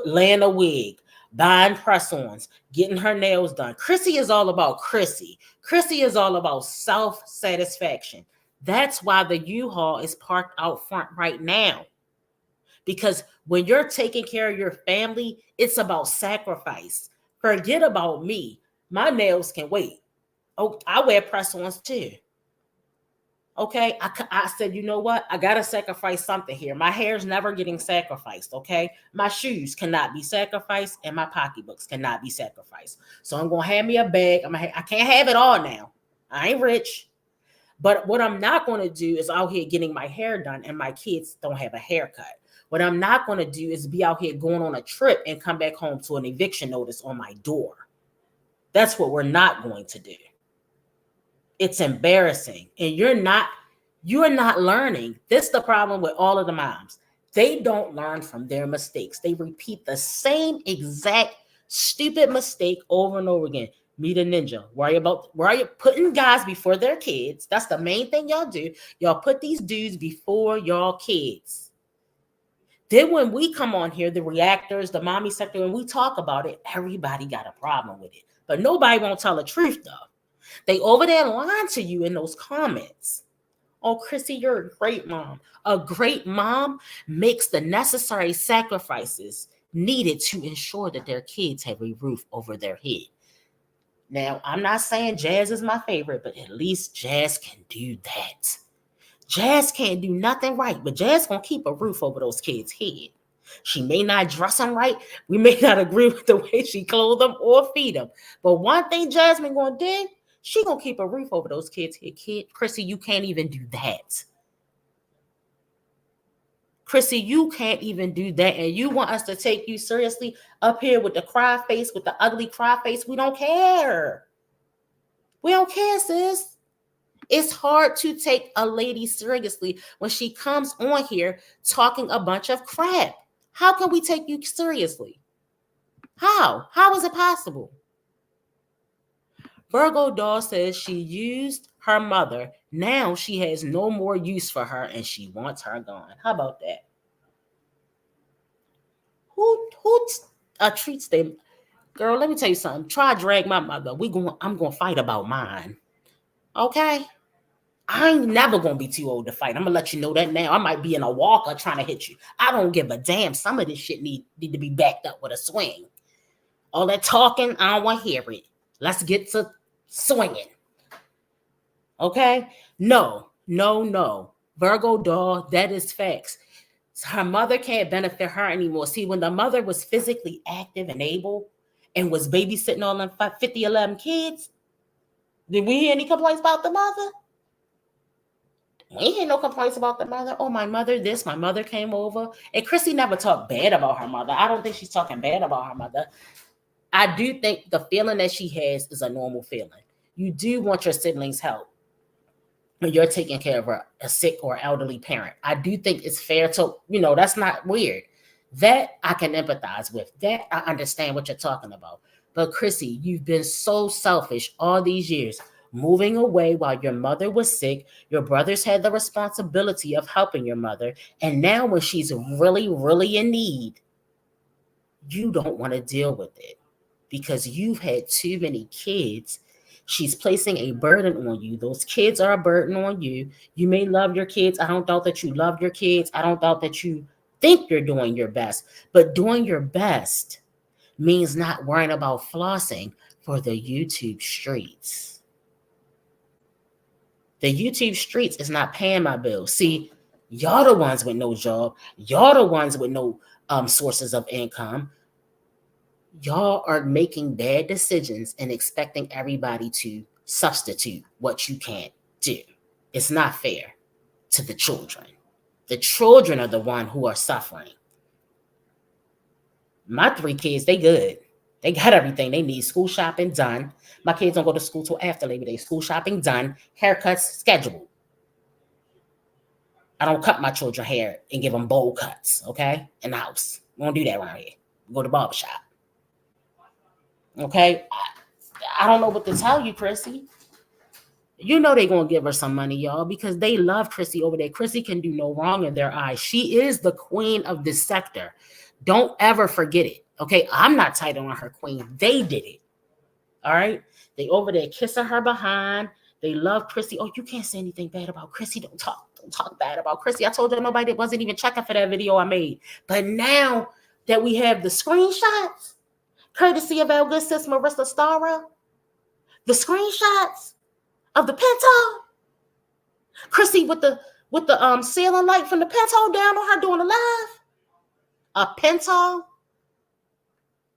Laying a wig, buying press-ons, getting her nails done. Chrissy is all about Chrissy. Chrissy is all about self-satisfaction. That's why the U-Haul is parked out front right now. Because when you're taking care of your family, it's about sacrifice. Forget about me. My nails can wait. Oh, I wear press-ons too. Okay, I said, you know what? I got to sacrifice something here. My hair's never getting sacrificed, okay? My shoes cannot be sacrificed and my pocketbooks cannot be sacrificed. So I'm going to have me a bag. I can't have it all now. I ain't rich. But what I'm not going to do is out here getting my hair done and my kids don't have a haircut. What I'm not going to do is be out here going on a trip and come back home to an eviction notice on my door. That's what we're not going to do. It's embarrassing. And you're not learning. This is the problem with all of the moms. They don't learn from their mistakes. They repeat the same exact stupid mistake over and over again. Meet a ninja. Worry you putting guys before their kids. That's the main thing y'all do. Y'all put these dudes before y'all kids. Then when we come on here, the reactors, the mommy sector, when we talk about it, everybody got a problem with it. But nobody won't tell the truth, though. They over there lying to you in those comments. Oh, Chrissy, you're a great mom. A great mom makes the necessary sacrifices needed to ensure that their kids have a roof over their head. Now, I'm not saying Jazz is my favorite, but at least Jazz can do that. Jazz can't do nothing right, but Jazz gonna keep a roof over those kids' head. She may not dress them right. We may not agree with the way she clothe them or feed them. But one thing Jasmine gonna do, she gonna keep a roof over those kids' head. Kid, Chrissy, you can't even do that. Chrissy, you can't even do that. And you want us to take you seriously up here with the cry face, with the ugly cry face? We don't care. We don't care, sis. It's hard to take a lady seriously when she comes on here talking a bunch of crap. How can we take you seriously? How? How is it possible? Virgo Doll says she used her mother. Now she has no more use for her and she wants her gone. How about that? Who treats them? Girl, let me tell you something. Try drag my mother. I'm gonna fight about mine. Okay? I ain't never gonna be too old to fight. I'm gonna let you know that now. I might be in a walker trying to hit you. I don't give a damn. Some of this shit need to be backed up with a swing. All that talking, I don't want to hear it. Let's get to swinging. Okay? No. Virgo Doll, that is facts. Her mother can't benefit her anymore. See, when the mother was physically active and able and was babysitting all them 11 kids, did we hear any complaints about the mother? We ain't hear no complaints about the mother. Oh, my mother, this, my mother came over. And Chrissy never talked bad about her mother. I don't think she's talking bad about her mother. I do think the feeling that she has is a normal feeling. You do want your siblings' help when you're taking care of a sick or elderly parent. I do think it's fair to, that's not weird. That I can empathize with. That I understand what you're talking about. But Chrissy, you've been so selfish all these years, moving away while your mother was sick. Your brothers had the responsibility of helping your mother. And now when she's really, really in need, you don't want to deal with it because you've had too many kids. She's placing a burden on you. Those kids are a burden on you. You may love your kids. I don't doubt that you love your kids. I don't doubt that you think you're doing your best. But doing your best means not worrying about flossing for the YouTube streets. The YouTube streets is not paying my bills. See, y'all the ones with no job. Y'all the ones with no sources of income. Y'all are making bad decisions and expecting everybody to substitute what you can't do. It's not fair to the children. The children are the one who are suffering. My 3 kids, they good. They got everything they need. School shopping done. My kids don't go to school till after Labor Day. School shopping done. Haircuts scheduled. I don't cut my children hair and give them bowl cuts, okay? In the house. We don't do that around here. We go to the barbershop. Okay? I don't know what to tell you, Chrissy. You know they're going to give her some money, y'all, because they love Chrissy over there. Chrissy can do no wrong in their eyes. She is the queen of this sector. Don't ever forget it, okay? I'm not tighter on her queen. They did it, all right? They over there kissing her behind. They love Chrissy. Oh, you can't say anything bad about Chrissy. Don't talk bad about Chrissy. I told you nobody wasn't even checking for that video I made. But now that we have the screenshots, courtesy of our good sis Marissa Starra, the screenshots of the Pinto, Chrissy with the ceiling light from the Pinto down on her doing a live. A Pinto?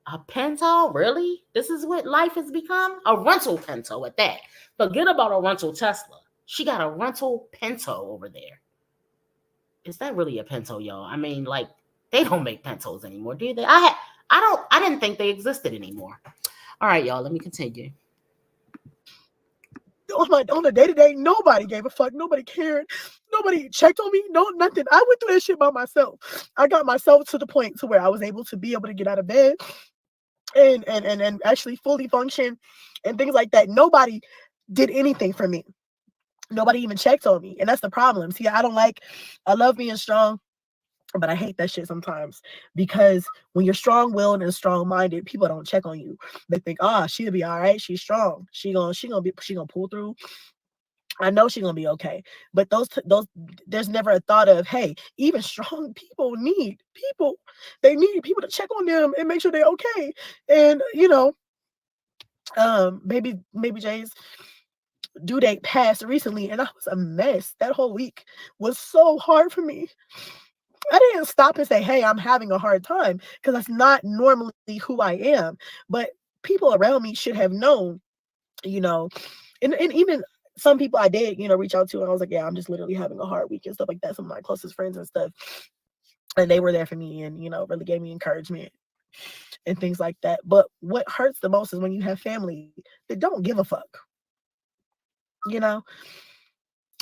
A Pinto? Really? This is what life has become? A rental Pinto at that. Forget about a rental Tesla. She got a rental Pinto over there. Is that really a Pinto, y'all? I mean, like, they don't make Pintos anymore, do they? I didn't think they existed anymore. All right, y'all, let me continue. On the day-to-day, nobody gave a fuck. Nobody cared. Nobody checked on me. No, nothing. I went through that shit by myself. I got myself to the point to where I was able to get out of bed and actually fully function and things like that. Nobody did anything for me. Nobody even checked on me. And that's the problem. See, I love being strong, but I hate that shit sometimes because when you're strong-willed and strong-minded, people don't check on you. They think, she'll be all right. She's strong. She gonna pull through. I know she's gonna be okay. But those there's never a thought of, hey, even strong people need people. They need people to check on them and make sure they're okay. And baby Jay's due date passed recently, and I was a mess. That whole week was so hard for me. I didn't stop and say, "Hey, I'm having a hard time," because that's not normally who I am. But people around me should have known, you know, and even some people I did, reach out to, and I was like, "Yeah, I'm just literally having a hard week," and stuff like that. Some of my closest friends and stuff, and they were there for me, and really gave me encouragement and things like that. But what hurts the most is when you have family that don't give a fuck. You know,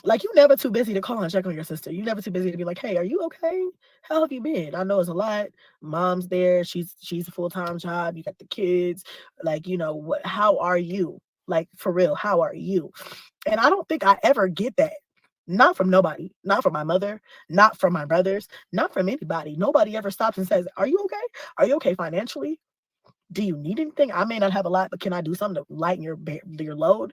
like, you never too busy to call and check on your sister. You never too busy to be like, "Hey, are you okay? How have you been?" I know it's a lot. Mom's there. She's a full-time job. You got the kids. Like, how are you? Like, for real, how are you? And I don't think I ever get that. Not from nobody. Not from my mother. Not from my brothers. Not from anybody. Nobody ever stops and says, "Are you okay? Are you okay financially? Do you need anything? I may not have a lot, but can I do something to lighten your load?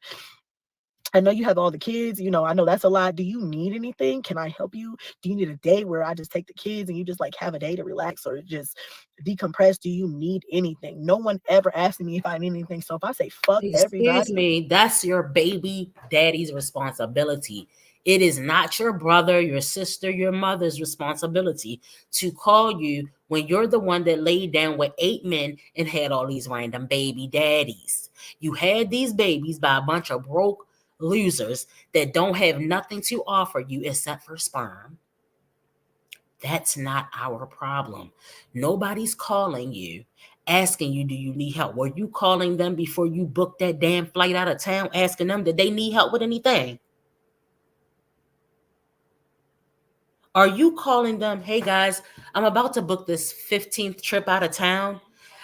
I know you have all the kids, I know that's a lot. Do you need anything? Can I help you? Do you need a day where I just take the kids and you just like have a day to relax or just decompress? Do you need anything?" No one ever asked me if I need anything. So if I say fuck Excuse everybody, me, that's your baby daddy's responsibility. It is not your brother, your sister, your mother's responsibility to call you when you're the one that laid down with 8 men and had all these random baby daddies. You had these babies by a bunch of broke losers that don't have nothing to offer you except for sperm. That's not our problem. Nobody's calling you, asking you, do you need help? Were you calling them before you booked that damn flight out of town, asking them, did they need help with anything? Are you calling them, hey guys, I'm about to book this 15th trip out of town.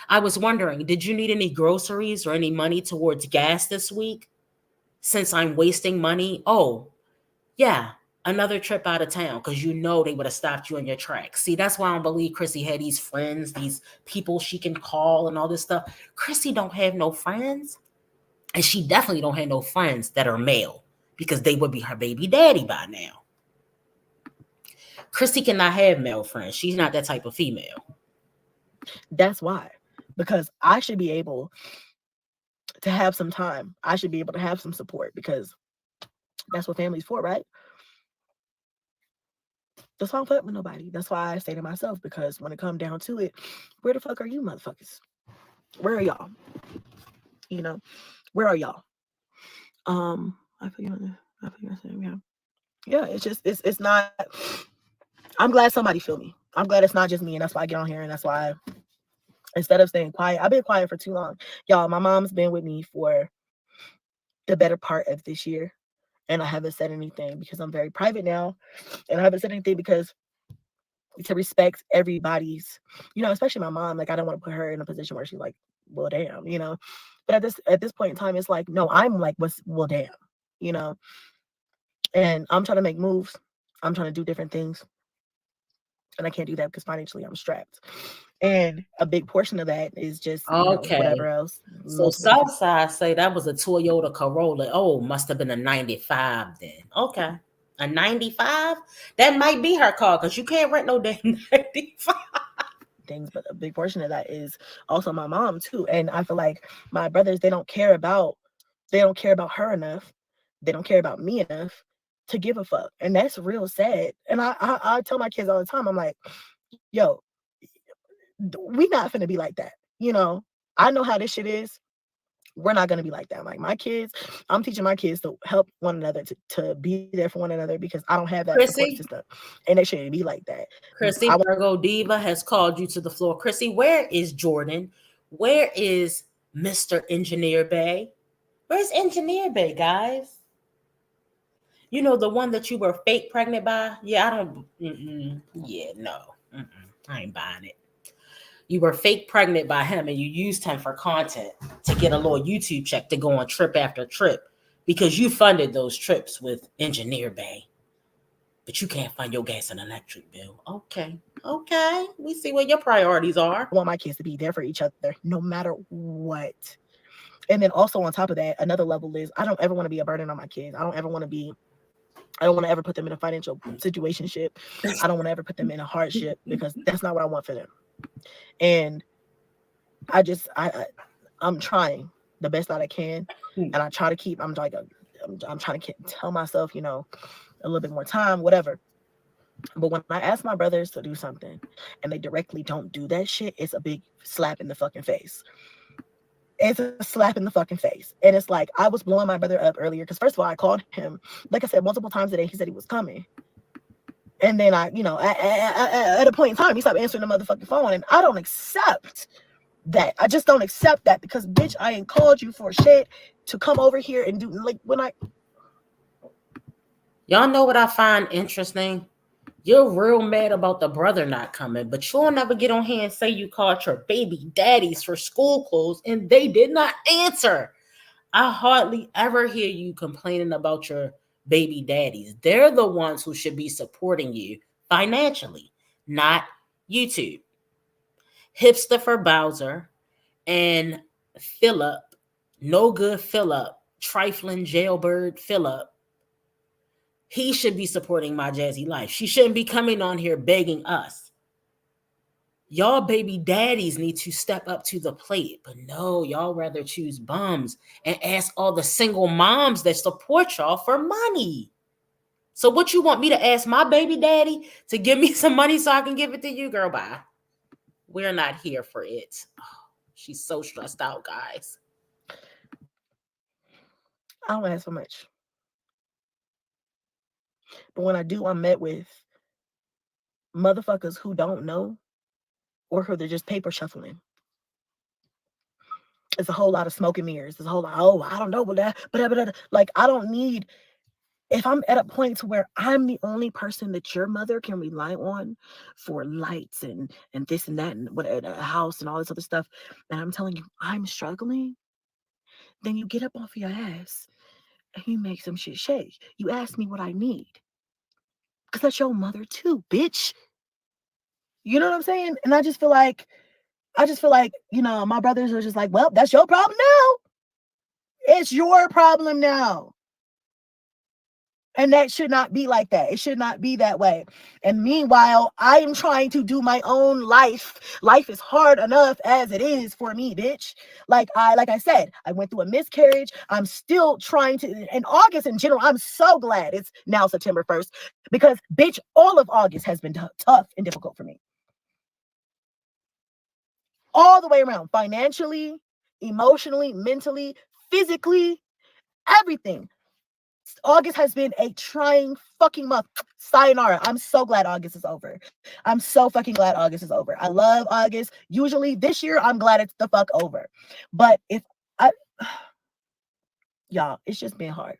I was wondering, did you need any groceries or any money towards gas this week? Since I'm wasting money, oh, yeah, another trip out of town, because they would have stopped you in your tracks. See, that's why I don't believe Chrissy had these friends, these people she can call and all this stuff. Chrissy don't have no friends, and she definitely don't have no friends that are male, because they would be her baby daddy by now. Chrissy cannot have male friends. She's not that type of female. that's why. Because I should be able to have some time. I should be able to have some support because that's what family's for, right? That's why I don't fuck with nobody. That's why I say to myself, because when it comes down to it, where the fuck are you motherfuckers? Where are y'all? You know, where are y'all? I forget. Yeah, yeah. It's just it's not. I'm glad somebody feel me. I'm glad it's not just me, and that's why I get on here, and that's why instead of staying quiet, I've been quiet for too long, y'all. My mom's been with me for the better part of this year, and I haven't said anything because I'm very private now, and I haven't said anything because to respect everybody's, especially my mom. Like, I don't want to put her in a position where she's like, well, damn. But at this point in time, it's like, no, I'm like, what's well, damn, you know. And I'm trying to make moves. I'm trying to do different things, and I can't do that because financially I'm strapped. And a big portion of that is just, whatever Okay. else, So multiple different. Southside say that was a Toyota Corolla. Oh, must have been a 95 then. Okay. A 95? That might be her car because you can't rent no damn 95. Things, but a big portion of that is also my mom too. And I feel like my brothers, they don't care about her enough. They don't care about me enough to give a fuck. And that's real sad. And I tell my kids all the time, I'm like, yo, we not finna be like that. I know how this shit is. We're not gonna be like that. Like, my kids, I'm teaching my kids to help one another, to be there for one another, because I don't have that support Chrissy, system. And they shouldn't be like that. Chrissy Virgo Diva has called you to the floor. Chrissy, where is Jordan? Where is Mr. Engineer Bay? Where's Engineer Bay, guys? The one that you were fake pregnant by? Yeah, I don't. Yeah, no. I ain't buying it. You were fake pregnant by him and you used him for content to get a little YouTube check to go on trip after trip because you funded those trips with Engineer Bay. But you can't fund your gas and electric bill. Okay. Okay. We see what your priorities are. I want my kids to be there for each other no matter what. And then also on top of that, another level is I don't ever want to be a burden on my kids. I don't want to ever put them in a financial situationship. I don't want to ever put them in a hardship because that's not what I want for them. And I'm trying the best that I can. And I try to keep, I'm like I'm trying to tell myself, a little bit more time, whatever. But when I ask my brothers to do something and they directly don't do that shit, it's a big slap in the fucking face. It's a slap in the fucking face. And it's like, I was blowing my brother up earlier because, first of all, I called him, like I said, multiple times a day. He said he was coming. And then at a point in time, he stopped answering the motherfucking phone. And I don't accept that. I just don't accept that because, bitch, I ain't called you for shit to come over here and do, like, when I. Y'all know what I find interesting? You're real mad about the brother not coming, but you'll never get on here and say you called your baby daddies for school clothes and they did not answer. I hardly ever hear you complaining about your baby daddies. They're the ones who should be supporting you financially, not YouTube. Hipster for Bowser and Philip, no good Philip, trifling jailbird Philip. He should be supporting my jazzy life. She shouldn't be coming on here begging us. Y'all baby daddies need to step up to the plate. But no, y'all rather choose bums and ask all the single moms that support y'all for money. So what you want me to ask my baby daddy to give me some money so I can give it to you? Girl, bye. We're not here for it. Oh, she's so stressed out, guys. I don't ask for much. But when I do, I'm met with motherfuckers who don't know or who they're just paper shuffling. It's a whole lot of smoke and mirrors. There's a whole lot, oh, I don't know, but like, I don't need, if I'm at a point to where I'm the only person that your mother can rely on for lights and this and that and what a house and all this other stuff, and I'm telling you I'm struggling, then you get up off your ass and you make some shit shake. You ask me what I need. Because that's your mother too, bitch. You know what I'm saying? And I just feel like, my brothers are just like, well, that's your problem now. It's your problem now. And that should not be like that. It should not be that way. And meanwhile, I am trying to do my own life. Life is hard enough as it is for me, bitch. Like I said, I went through a miscarriage. I'm still trying to, in August in general, I'm so glad it's now September 1st because, bitch, all of August has been tough and difficult for me. All the way around, financially, emotionally, mentally, physically, everything. August has been a trying fucking month. Sayonara. I'm so glad August is over. I'm so fucking glad August is over. I love August. Usually this year, I'm glad it's the fuck over. But if I, y'all, it's just been hard.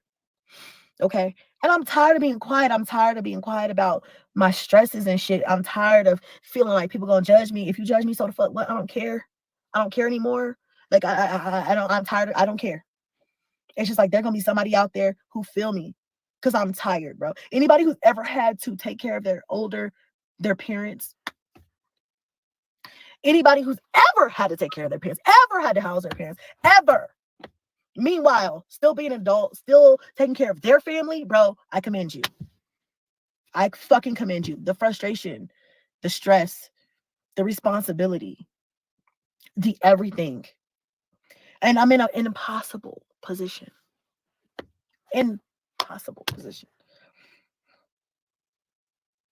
Okay. And I'm tired of being quiet. I'm tired of being quiet about my stresses and shit. I'm tired of feeling like people gonna judge me. If you judge me, so the fuck what? I don't care. I don't care anymore. Like I don't, I'm tired. I don't care. It's just like there's gonna be somebody out there who feel me because I'm tired, bro. Anybody who's ever had to take care of their parents, anybody who's ever had to take care of their parents, ever had to house their parents, ever. Meanwhile, still being an adult, still taking care of their family, bro, I commend you. I fucking commend you. The frustration, the stress, the responsibility, the everything. And I'm in an impossible position. Impossible position.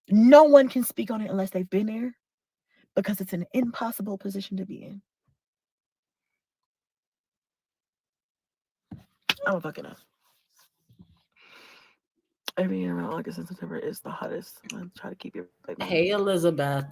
No one can speak on it unless they've been there because it's an impossible position to be in. I don't fucking know. Every year around August and September is the hottest. I try to keep it like Hey, Elizabeth.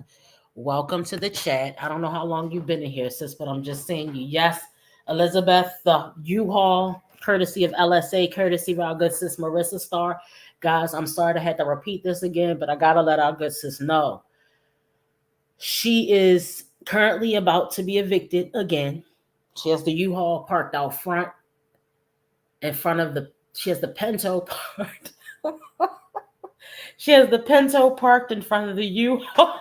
Welcome to the chat. I don't know how long you've been in here, sis, but I'm just saying you. Yes, Elizabeth, the U-Haul, courtesy of LSA, courtesy of our good sis Marissa Starr. Guys, I'm sorry I had to repeat this again, but I got to let our good sis know. She is currently about to be evicted again. She has the U-Haul parked out front, she has the Pinto parked. She has the Pinto parked in front of the U-Haul.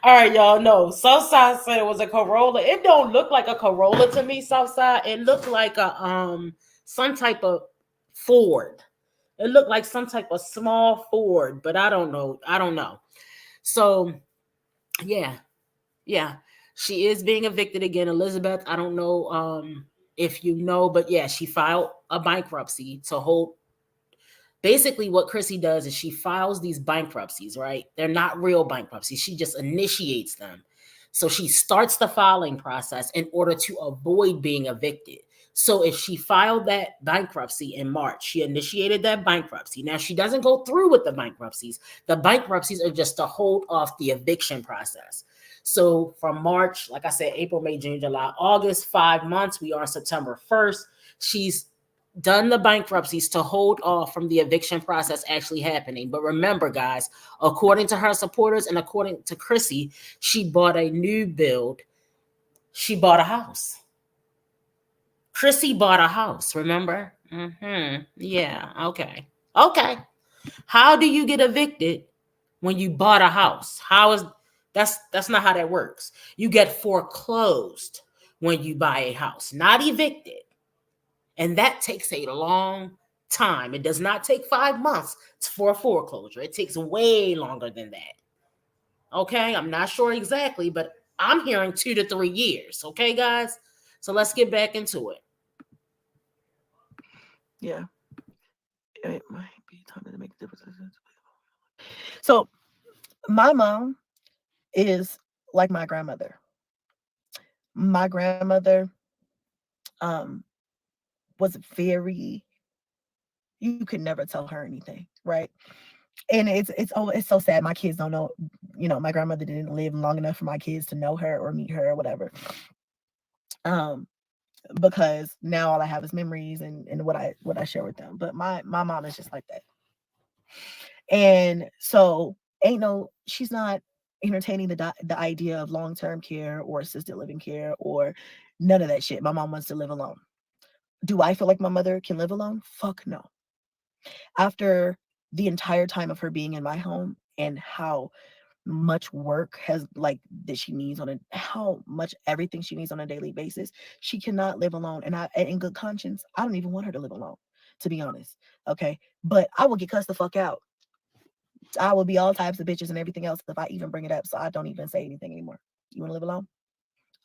All right, y'all know. Southside said it was a Corolla. It don't look like a Corolla to me, Southside. It looked like a some type of Ford. It looked like some type of small Ford, but I don't know. So, yeah. She is being evicted again. Elizabeth, I don't know if you know, but yeah, she filed a bankruptcy to hold. Basically, what Chrissy does is she files these bankruptcies, right? They're not real bankruptcies. She just initiates them. So she starts the filing process in order to avoid being evicted. So if she filed that bankruptcy in March, she initiated that bankruptcy. Now she doesn't go through with the bankruptcies. The bankruptcies are just to hold off the eviction process. So from March, like I said, April, May, June, July, August, 5 months. We are on September 1st. She's done the bankruptcies to hold off from the eviction process actually happening. But remember, guys, according to her supporters and according to Chrissy, she bought a new build. She bought a house. Chrissy bought a house, remember? Yeah, okay. Okay. How do you get evicted when you bought a house? How is that's not how that works. You get foreclosed when you buy a house, not evicted. And that takes a long time. It does not take 5 months for a foreclosure. It takes way longer than that. Okay, I'm not sure exactly, but I'm hearing 2 to 3 years. Okay, guys? So let's get back into it. Yeah. It might be time to make differences. So my mom is like my grandmother. My grandmother um was very, you could never tell her anything, right? And it's so sad. My kids don't know, my grandmother didn't live long enough for my kids to know her or meet her or whatever. Um because now all I have is memories and what I share with them. But my mom is just like that. And so she's not entertaining the idea of long-term care or assisted living care or none of that shit. My mom wants to live alone. Do I feel like my mother can live alone? Fuck no. After the entire time of her being in my home and how much work has like that she needs how much everything she needs on a daily basis, she cannot live alone. And I, in good conscience, I don't even want her to live alone, to be honest. Okay. But I will get cussed the fuck out. I will be all types of bitches and everything else if I even bring it up. So I don't even say anything anymore. You want to live alone?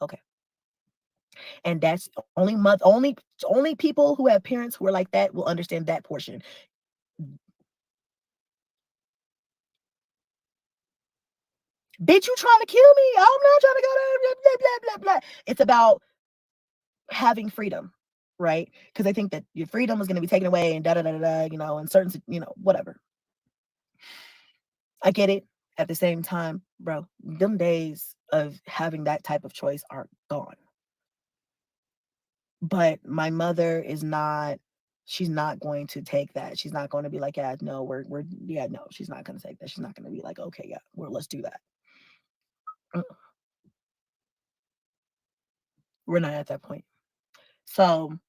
Okay. And that's only people who have parents who are like that will understand that portion. Bitch, you trying to kill me? I'm not trying to go there. Blah, blah, blah, blah. It's about having freedom, right? Because I think that your freedom is going to be taken away and da da da da, and certain, whatever. I get it. At the same time, bro, them days of having that type of choice are gone. But my mother is not. She's not going to take that. She's not going to be like, yeah, no, yeah, no. She's not going to take that. She's not going to be like, okay, yeah, let's do that. We're not at that point. So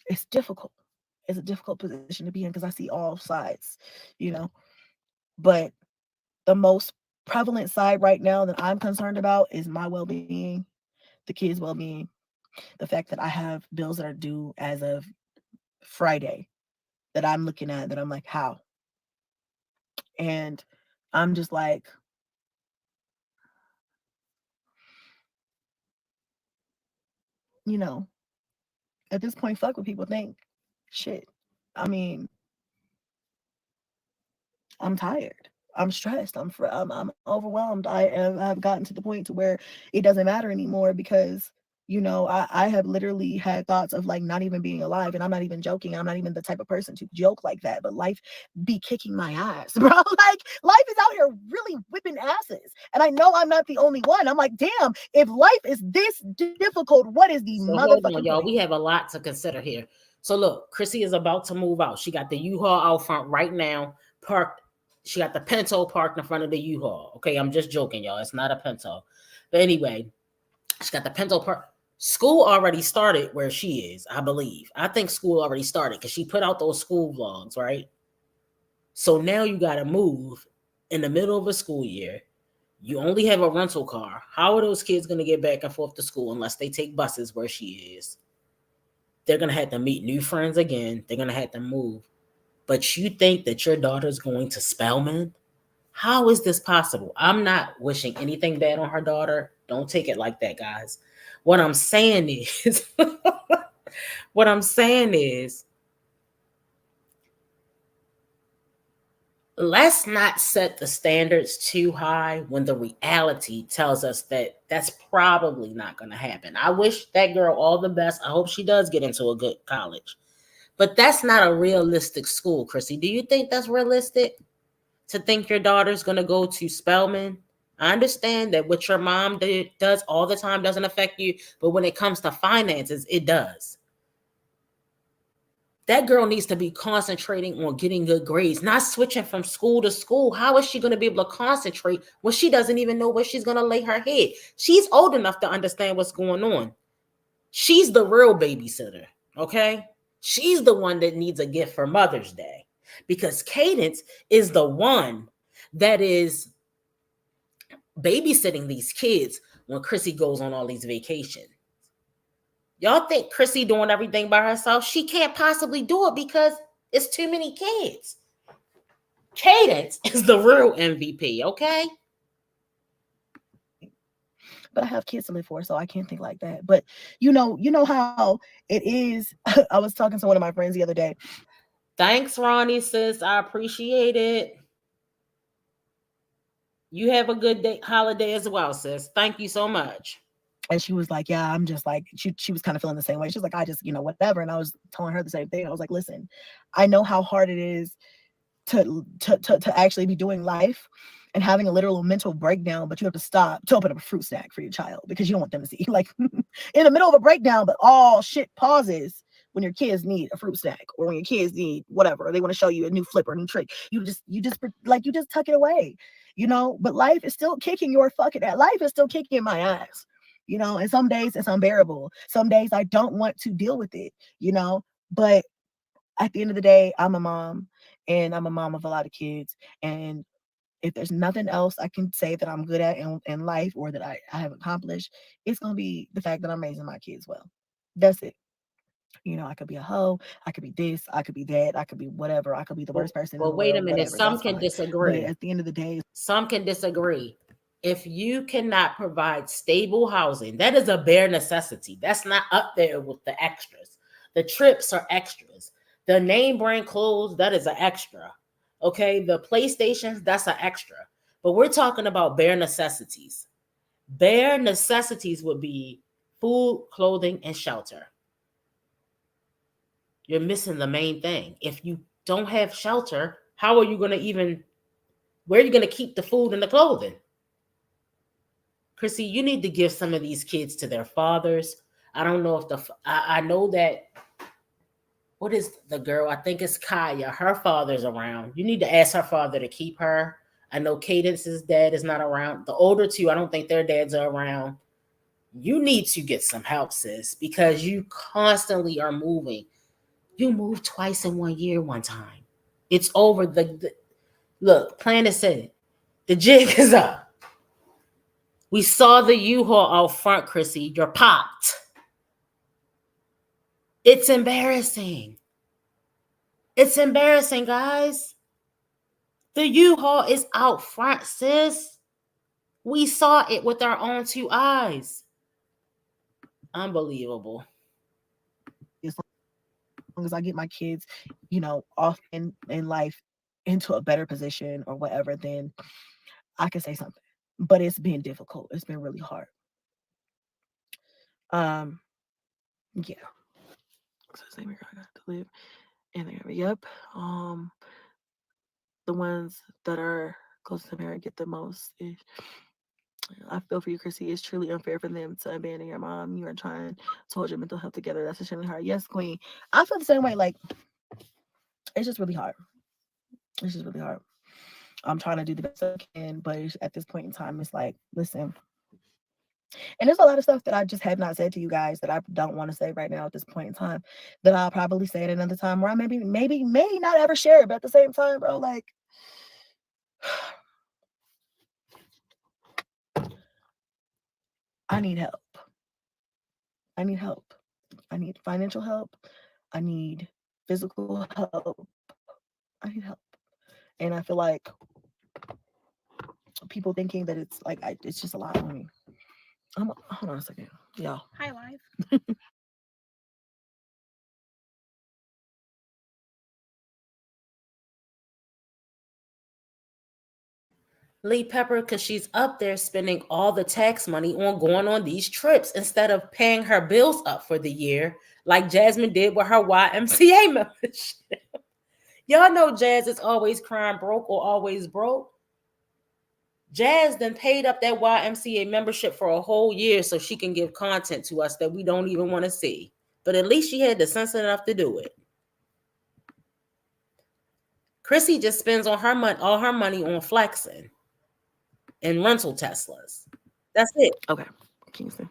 it's difficult. It's a difficult position to be in because I see all sides, you know. But the most prevalent side right now that I'm concerned about is my well-being, the kids' well-being, the fact that I have bills that are due as of Friday that I'm looking at that I'm like, how? And I'm just like, you know, at this point, fuck what people think. Shit. I mean, I'm tired. I'm stressed. I'm overwhelmed. I've gotten to the point to where it doesn't matter anymore because I have literally had thoughts of like not even being alive, and I'm not even joking. I'm not even the type of person to joke like that, but life be kicking my ass, bro. Like life is out here really whipping asses, and I know I'm not the only one. I'm like, damn, if life is this difficult, what is the So hold on, motherfucking y'all. point? We have a lot to consider here. So look, Chrissy is about to move out. She got the U-Haul out front right now, parked. She got the Pinto parked in front of the U-Haul. Okay, I'm just joking, y'all. It's not a Pinto. But anyway, she got the Pinto park. School already started where she is, I believe. I think school already started because she put out those school vlogs, right? So now you got to move in the middle of a school year. You only have a rental car. How are those kids going to get back and forth to school unless they take buses where she is? They're going to have to meet new friends again. They're going to have to move. But you think that your daughter's going to Spelman? How is this possible? I'm not wishing anything bad on her daughter. Don't take it like that, guys. What I'm saying is, what I'm saying is, let's not set the standards too high when the reality tells us that that's probably not going to happen. I wish that girl all the best. I hope she does get into a good college. But that's not a realistic school, Chrissy. Do you think that's realistic? To think your daughter's going to go to Spelman? I understand that what your mom does all the time doesn't affect you, but when it comes to finances, it does. That girl needs to be concentrating on getting good grades, not switching from school to school. How is she going to be able to concentrate when she doesn't even know where she's going to lay her head? She's old enough to understand what's going on. She's the real babysitter, okay? She's the one that needs a gift for Mother's Day because Cadence is the one that is babysitting these kids when Chrissy goes on all these vacations. Y'all think Chrissy doing everything by herself? She can't possibly do it because it's too many kids. Cadence is the real MVP, okay? But I have kids to live for, so I can't think like that. But you know how it is. I was talking to one of my friends the other day. Thanks, Ronnie, sis. I appreciate it. You have a good day, holiday as well, sis. Thank you so much. And she was like, yeah, I'm just like, she was kind of feeling the same way. She was like, I just, whatever. And I was telling her the same thing. I was like, listen, I know how hard it is to actually be doing life and having a literal mental breakdown, but you have to stop to open up a fruit snack for your child because you don't want them to see like in the middle of a breakdown, but all shit pauses when your kids need a fruit snack or when your kids need whatever, or they want to show you a new flip or a new trick. You just tuck it away, but life is still kicking your fucking ass. Life is still kicking my ass, and some days it's unbearable. Some days I don't want to deal with it, but at the end of the day, I'm a mom and I'm a mom of a lot of kids. And if there's nothing else I can say that I'm good at in life or that I have accomplished, it's going to be the fact that I'm raising my kids well. That's it. I could be a hoe, I could be this, I could be that, I could be whatever, I could be the Well, worst person in well, the wait a world, minute. whatever, Some that's can fine. But disagree. at the end of the day, Some can disagree. If you cannot provide stable housing, that is a bare necessity. That's not up there with the extras. The trips are extras. The name brand clothes, that is an extra. Okay. The PlayStations, that's an extra. But we're talking about bare necessities. Bare necessities would be food, clothing, and shelter. You're missing the main thing. If you don't have shelter, how are you going to even, where are you going to keep the food and the clothing? Chrissy, you need to give some of these kids to their fathers. I don't know if I know that, what is the girl? I think it's Kaya. Her father's around. You need to ask her father to keep her. I know Cadence's dad is not around. The older two, I don't think their dads are around. You need to get some help, sis, because you constantly are moving. You moved twice in 1 year one time. It's over. Look, Planet said the jig is up. We saw the U-Haul out front, Chrissy. You're popped. It's embarrassing. It's embarrassing, guys. The U-Haul is out front, sis. We saw it with our own two eyes. Unbelievable. as long as I get my kids, off in life into a better position or whatever, then I can say something. But it's been difficult. It's been really hard. Um, yeah. So same here, I got to live in there. Yep. The ones that are close to parent get the most. I feel for you, Chrissy. It's truly unfair for them to abandon your mom. You are trying to hold your mental health together. That's extremely hard. Yes, Queen. I feel the same way. Like, it's just really hard. It's just really hard. I'm trying to do the best I can, but at this point in time, it's like, listen. And there's a lot of stuff that I just have not said to you guys that I don't want to say right now at this point in time that I'll probably say at another time where I maybe may not ever share it, but at the same time, bro, like I need help. I need help. I need financial help. I need physical help. I need help. And I feel like people thinking that it's like it's just a lot on me. Hold on a second, y'all. Hi, live. Lee Pepper, because she's up there spending all the tax money on going on these trips instead of paying her bills up for the year, like Jasmine did with her YMCA membership. Y'all know Jazz is always crying broke or always broke. Jazz then paid up that YMCA membership for a whole year so she can give content to us that we don't even want to see. But at least she had the sense enough to do it. Chrissy just spends on her all her money on flexing and rental Teslas. That's it. Okay, Kingston.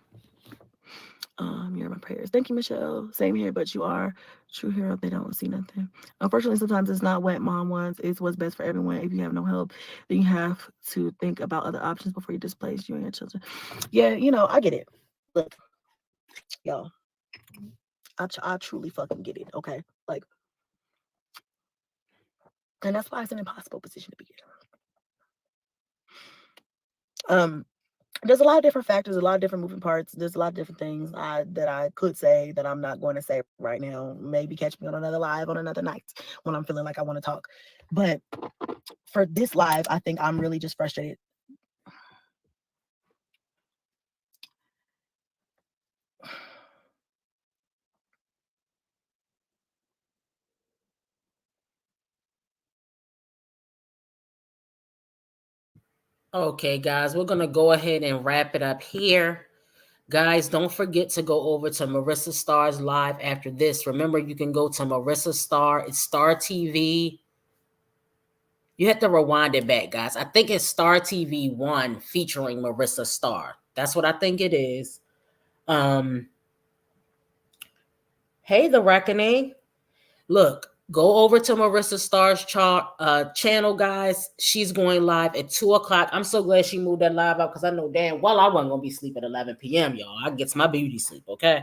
You're my prayers. Thank you, Michelle. Same here, but you are true hero. They don't see nothing. Unfortunately, sometimes it's not what mom wants. It's what's best for everyone. If you have no help, then you have to think about other options before you displace you and your children. Yeah, I get it. Look, y'all, I truly fucking get it. Okay, like, and that's why it's an impossible position to be in. There's a lot of different factors, a lot of different moving parts. There's a lot of different things that I could say that I'm not going to say right now. Maybe catch me on another live on another night when I'm feeling like I want to talk. But for this live, I think I'm really just frustrated. Okay, guys, we're going to go ahead and wrap it up here. Guys, don't forget to go over to Marissa Star's live after this. Remember, you can go to Marissa Star. It's Star TV. You have to rewind it back, guys. I think it's Star TV 1 featuring Marissa Star. That's what I think it is. Hey, The Reckoning. Look, go over to Marissa Star's channel, guys. She's going live at 2 o'clock. I'm so glad she moved that live out because I know damn well I wasn't going to be asleep at 11 p.m., y'all. I get my beauty sleep, okay?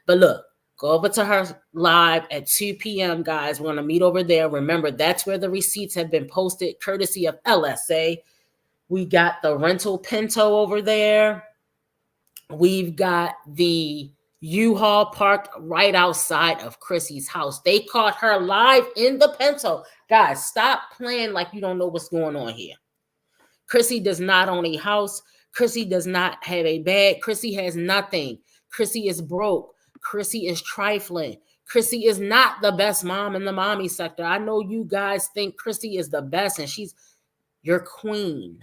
But look, go over to her live at 2 p.m., guys. We're going to meet over there. Remember, that's where the receipts have been posted, courtesy of LSA. We got the rental Pinto over there. We've got the U-Haul parked right outside of Chrissy's house. They caught her live in the Pinto. Guys, stop playing like you don't know what's going on here. Chrissy does not own a house. Chrissy does not have a bag. Chrissy has nothing. Chrissy is broke. Chrissy is trifling. Chrissy is not the best mom in the mommy sector. I know you guys think Chrissy is the best and she's your queen.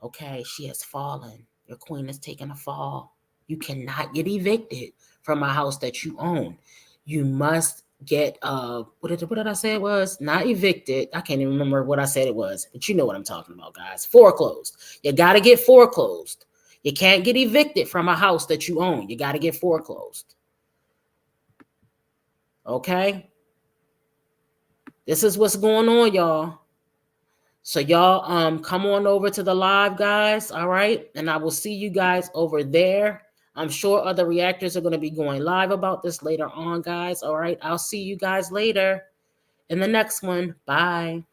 Okay, she has fallen. Your queen has taken a fall. You cannot get evicted from a house that you own. You must get what did I say it was? Not evicted. I can't even remember what I said it was, but you know what I'm talking about, guys. Foreclosed. You got to get foreclosed. You can't get evicted from a house that you own. You got to get foreclosed. Okay? This is what's going on, y'all. So y'all come on over to the live, guys. All right. And I will see you guys over there. I'm sure other reactors are going to be going live about this later on, guys. All right. I'll see you guys later in the next one. Bye.